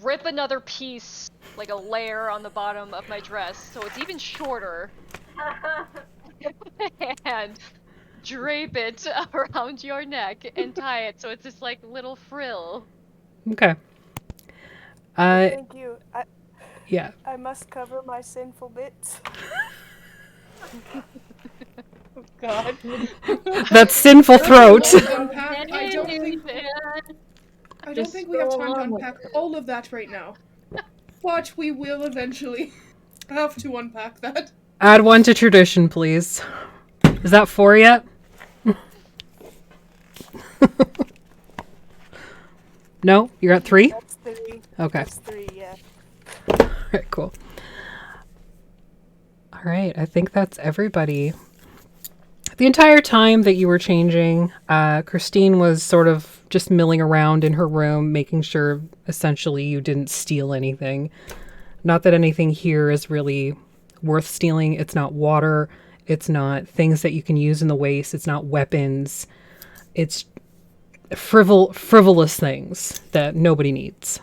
Speaker 3: rip another piece, like a layer on the bottom of my dress, so it's even shorter, and drape it around your neck and tie it so it's this like little frill.
Speaker 1: Okay.
Speaker 4: Thank you.
Speaker 1: Yeah.
Speaker 4: I must cover my sinful bits.
Speaker 7: Oh God.
Speaker 1: That's sinful throat.
Speaker 5: I don't think we have time to unpack all of that right now. But we will eventually have to unpack that.
Speaker 1: Add 1 to tradition, please. Is that 4 yet? No? You're at 3?
Speaker 4: That's 3.
Speaker 1: Okay.
Speaker 4: That's 3, yeah.
Speaker 1: Alright, cool. Alright, I think that's everybody. The entire time that you were changing, Christine was sort of just milling around in her room, making sure essentially you didn't steal anything. Not that anything here is really worth stealing. It's not water. It's not things that you can use in the waste. It's not weapons. It's frivolous things that nobody needs.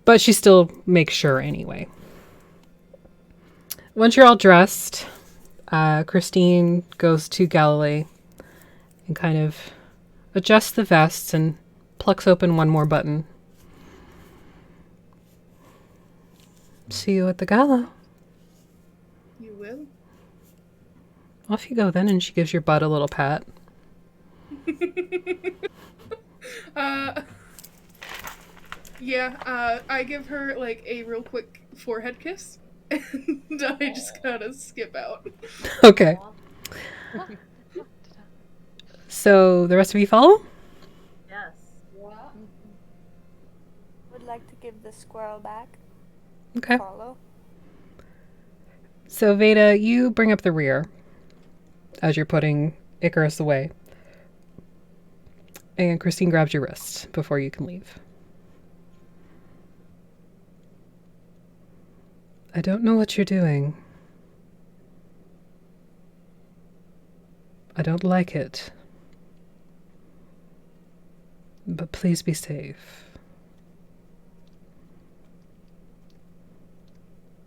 Speaker 1: But she still makes sure anyway. Once you're all dressed, Christine goes to Galilee and kind of adjusts the vests and plucks open one more button. See you at the gala.
Speaker 5: You will?
Speaker 1: Off you go then, and she gives your butt a little pat.
Speaker 5: I give her like a real quick forehead kiss, and I just kind of skip out.
Speaker 1: Okay. So the rest of you follow?
Speaker 8: Yes.
Speaker 4: Would like to give the squirrel back.
Speaker 1: Okay.
Speaker 4: Follow.
Speaker 1: So Veda, you bring up the rear as you're putting Icarus away. And Christine grabs your wrist before you can leave. I don't know what you're doing. I don't like it. But please be safe.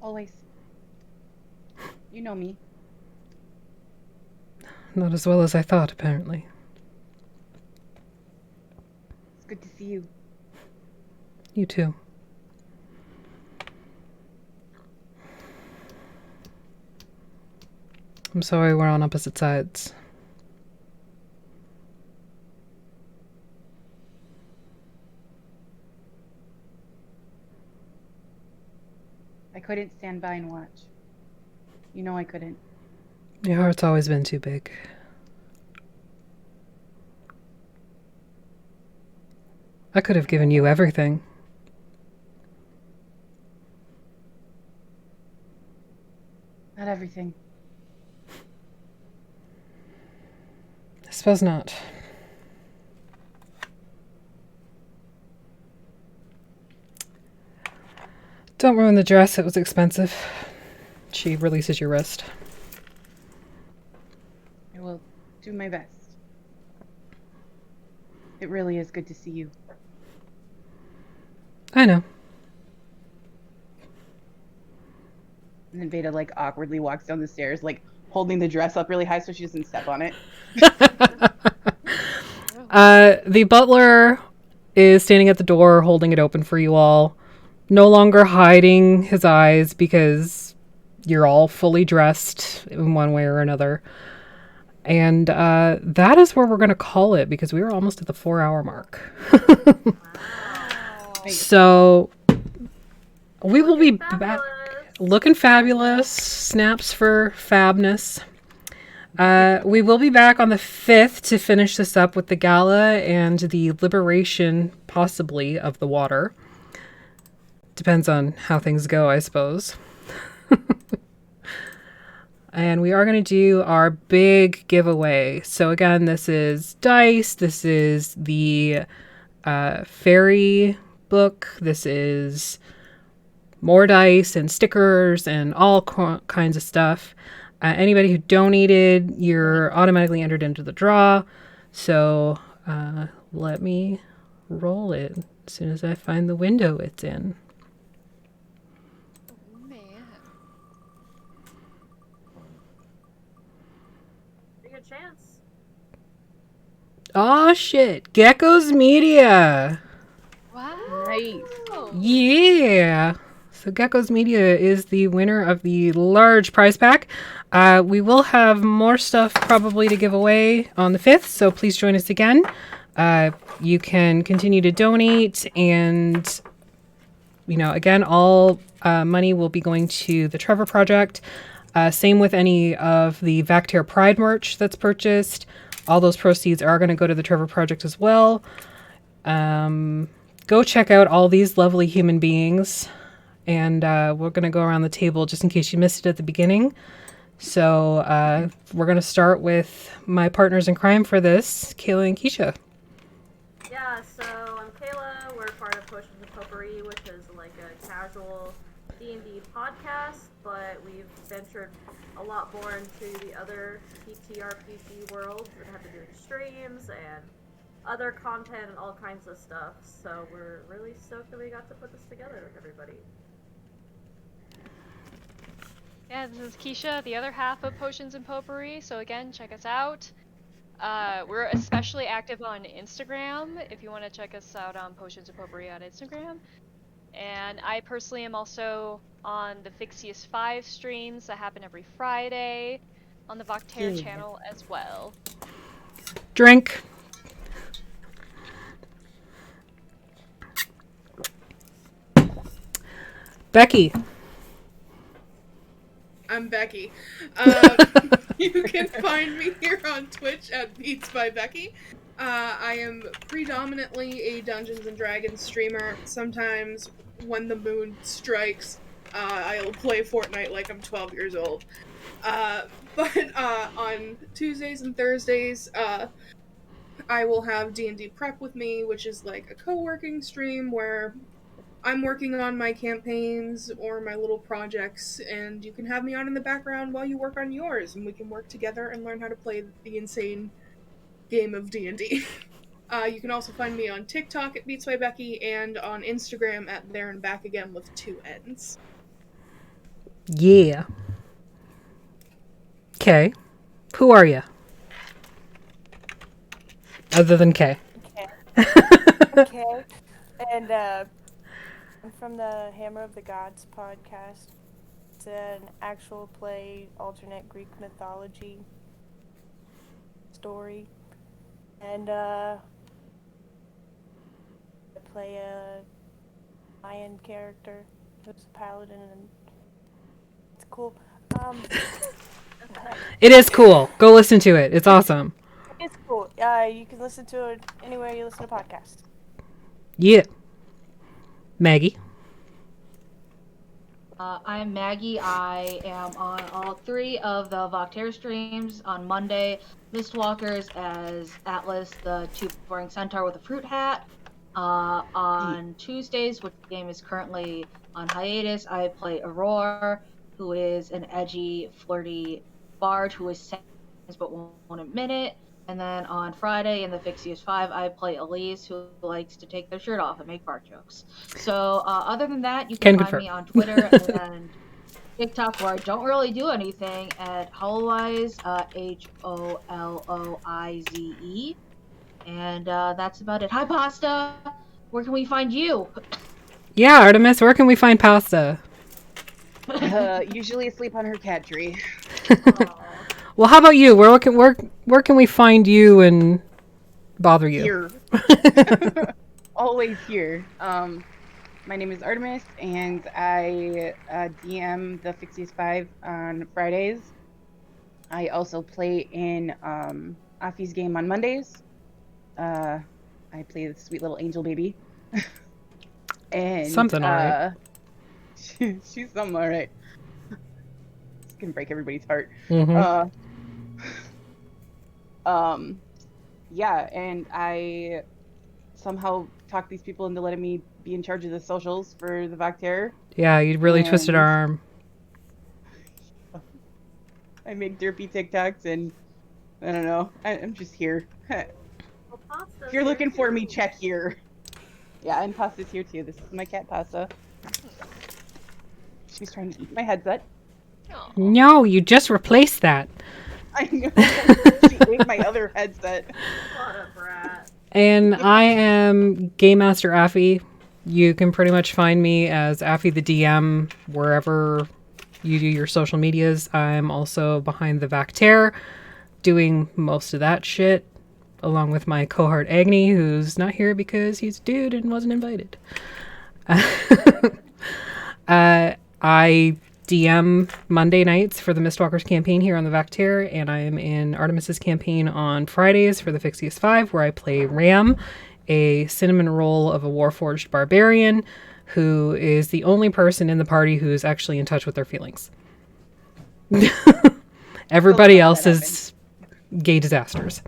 Speaker 7: Always. You know me.
Speaker 1: Not as well as I thought, apparently.
Speaker 7: It's good to see you.
Speaker 1: You too. I'm sorry we're on opposite sides.
Speaker 7: I couldn't stand by and watch. You know I couldn't.
Speaker 1: Your heart's always been too big. I could have given you everything.
Speaker 7: Not everything.
Speaker 1: I suppose not. Don't ruin the dress. It was expensive. She releases your wrist.
Speaker 7: I will do my best. It really is good to see you.
Speaker 1: I know.
Speaker 7: And then Veda like awkwardly walks down the stairs, like holding the dress up really high so she doesn't step on it.
Speaker 1: The butler is standing at the door holding it open for you all. No longer hiding his eyes because you're all fully dressed in one way or another. And that is where we're going to call it because we were almost at the 4-hour mark. So we will be back looking fabulous. Snaps for fabness. We will be back on the 5th to finish this up with the gala and the liberation, possibly, of the water. Depends on how things go, I suppose. And we are going to do our big giveaway. So again, this is dice. This is the fairy book. This is more dice and stickers and all kinds of stuff. Anybody who donated, you're automatically entered into the draw. So let me roll it as soon as I find the window it's in.
Speaker 3: Oh, man.
Speaker 8: Pretty good chance.
Speaker 1: Oh shit, Gecko's Media.
Speaker 3: Wow.
Speaker 7: Nice.
Speaker 1: Yeah. So Gecko's Media is the winner of the large prize pack. We will have more stuff probably to give away on the 5th, so please join us again. You can continue to donate, and, you know, again, all money will be going to the Trevor Project. Same with any of the Vactair Pride merch that's purchased. All those proceeds are going to go to the Trevor Project as well. Go check out all these lovely human beings. And we're going to go around the table just in case you missed it at the beginning. So we're going to start with my partners in crime for this, Kayla and Keisha.
Speaker 8: Yeah, so I'm Kayla. We're part of Potions Potpourri, which is like a casual D&D podcast, but we've ventured a lot more into the other TTRPG worlds that have to do with streams and other content and all kinds of stuff. So we're really stoked that we got to put this together with everybody.
Speaker 3: Yeah, this is Keisha, the other half of Potions and Potpourri. So again, check us out. We're especially active on Instagram, if you want to check us out on Potions and Potpourri on Instagram. And I personally am also on the Fixius 5 streams that happen every Friday on the Vactair channel as well.
Speaker 1: Drink. Becky.
Speaker 5: I'm Becky. You can find me here on Twitch at Beats by Becky. I am predominantly a Dungeons and Dragons streamer. Sometimes when the moon strikes, I'll play Fortnite like I'm 12 years old. But on Tuesdays and Thursdays, I will have D&D Prep with me, which is like a co-working stream where I'm working on my campaigns or my little projects, and you can have me on in the background while you work on yours, and we can work together and learn how to play the insane game of D&D. You can also find me on TikTok at Beats by Becky and on Instagram at There and Back Again with 2 N's.
Speaker 1: Yeah. Okay. Who are you? Other than Kay.
Speaker 4: Okay. And I'm from the Hammer of the Gods podcast. It's an actual play, alternate Greek mythology story. And I play a Mayan character who's a paladin, and it's cool.
Speaker 1: It is cool. Go listen to it. It's awesome.
Speaker 4: It's cool. You can listen to it anywhere you listen to podcasts.
Speaker 1: Yeah. Maggie.
Speaker 6: I'm Maggie. I am on all 3 of the Voctair streams. On Monday, Mistwalkers as Atlas, the too boring centaur with a fruit hat. On Tuesdays, which the game is currently on hiatus, I play Aurora, who is an edgy, flirty bard who is sings but won't admit it. And then on Friday in the Fixius 5, I play Elise, who likes to take their shirt off and make fart jokes. So other than that, you can
Speaker 1: Can
Speaker 6: find
Speaker 1: confirm.
Speaker 6: me on Twitter and TikTok, where I don't really do anything, at Hollowize, HOLOIZE. And that's about it. Hi, Pasta! Where can we find you?
Speaker 1: Yeah, Artemis, where can we find Pasta?
Speaker 7: Usually asleep on her cat tree.
Speaker 8: Aw.
Speaker 1: Well, how about you? Where can we find you and bother you?
Speaker 7: Here. Always here. My name is Artemis, and I DM the Fixius 5 on Fridays. I also play in Aphi's game on Mondays. I play the sweet little angel baby. And
Speaker 1: Something alright.
Speaker 7: She's something alright. It's gonna break everybody's heart.
Speaker 1: Mm-hmm.
Speaker 7: Yeah, and I somehow talked these people into letting me be in charge of the socials for the Voctair.
Speaker 1: Yeah, you really twisted our arm.
Speaker 7: I make derpy TikToks, and I don't know. I'm just here.
Speaker 8: Well, Pasta's
Speaker 7: If you're
Speaker 8: here
Speaker 7: looking for me,
Speaker 8: too.
Speaker 7: check here. Yeah, and Pasta's here too. This is my cat, Pasta. She's trying to eat my headset.
Speaker 3: Aw.
Speaker 1: No, you just replaced that.
Speaker 7: I know. She ate my other headset.
Speaker 8: What a brat.
Speaker 1: And I am Game Master Aphi. You can pretty much find me as Aphi the DM wherever you do your social medias. I'm also behind the Voctair doing most of that shit, along with my cohort Agni, who's not here because he's a dude and wasn't invited. I DM Monday nights for the Mistwalkers campaign here on the Voctair, and I am in Artemis's campaign on Fridays for the Fixius 5, where I play Ram, a cinnamon roll of a warforged barbarian who is the only person in the party who is actually in touch with their feelings. Everybody else is gay disasters.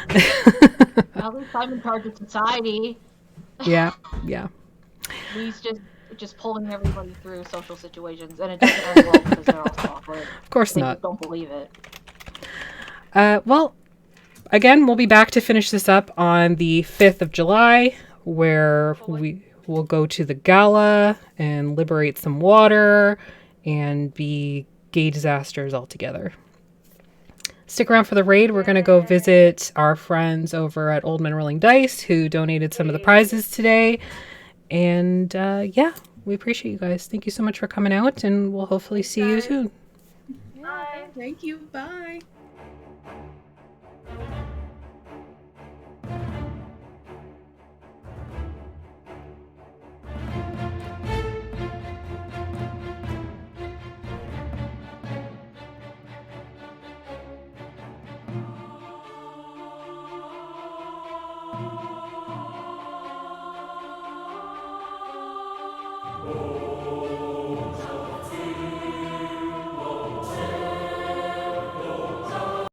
Speaker 6: At least I'm in charge of society.
Speaker 1: Yeah.
Speaker 6: He's just pulling everybody through social situations, and it doesn't end well because they're all so awkward.
Speaker 1: Of course
Speaker 6: They
Speaker 1: not.
Speaker 6: just don't believe it.
Speaker 1: Well, again, we'll be back to finish this up on the 5th of July, where we will go to the gala and liberate some water and be gay disasters altogether. Stick around for the raid. We're going to go visit our friends over at Old Men Rolling Dice, who donated some of the prizes today. And yeah, we appreciate you guys. Thank you so much for coming out, and we'll hopefully see you soon.
Speaker 8: Bye.
Speaker 5: Thank you. Bye.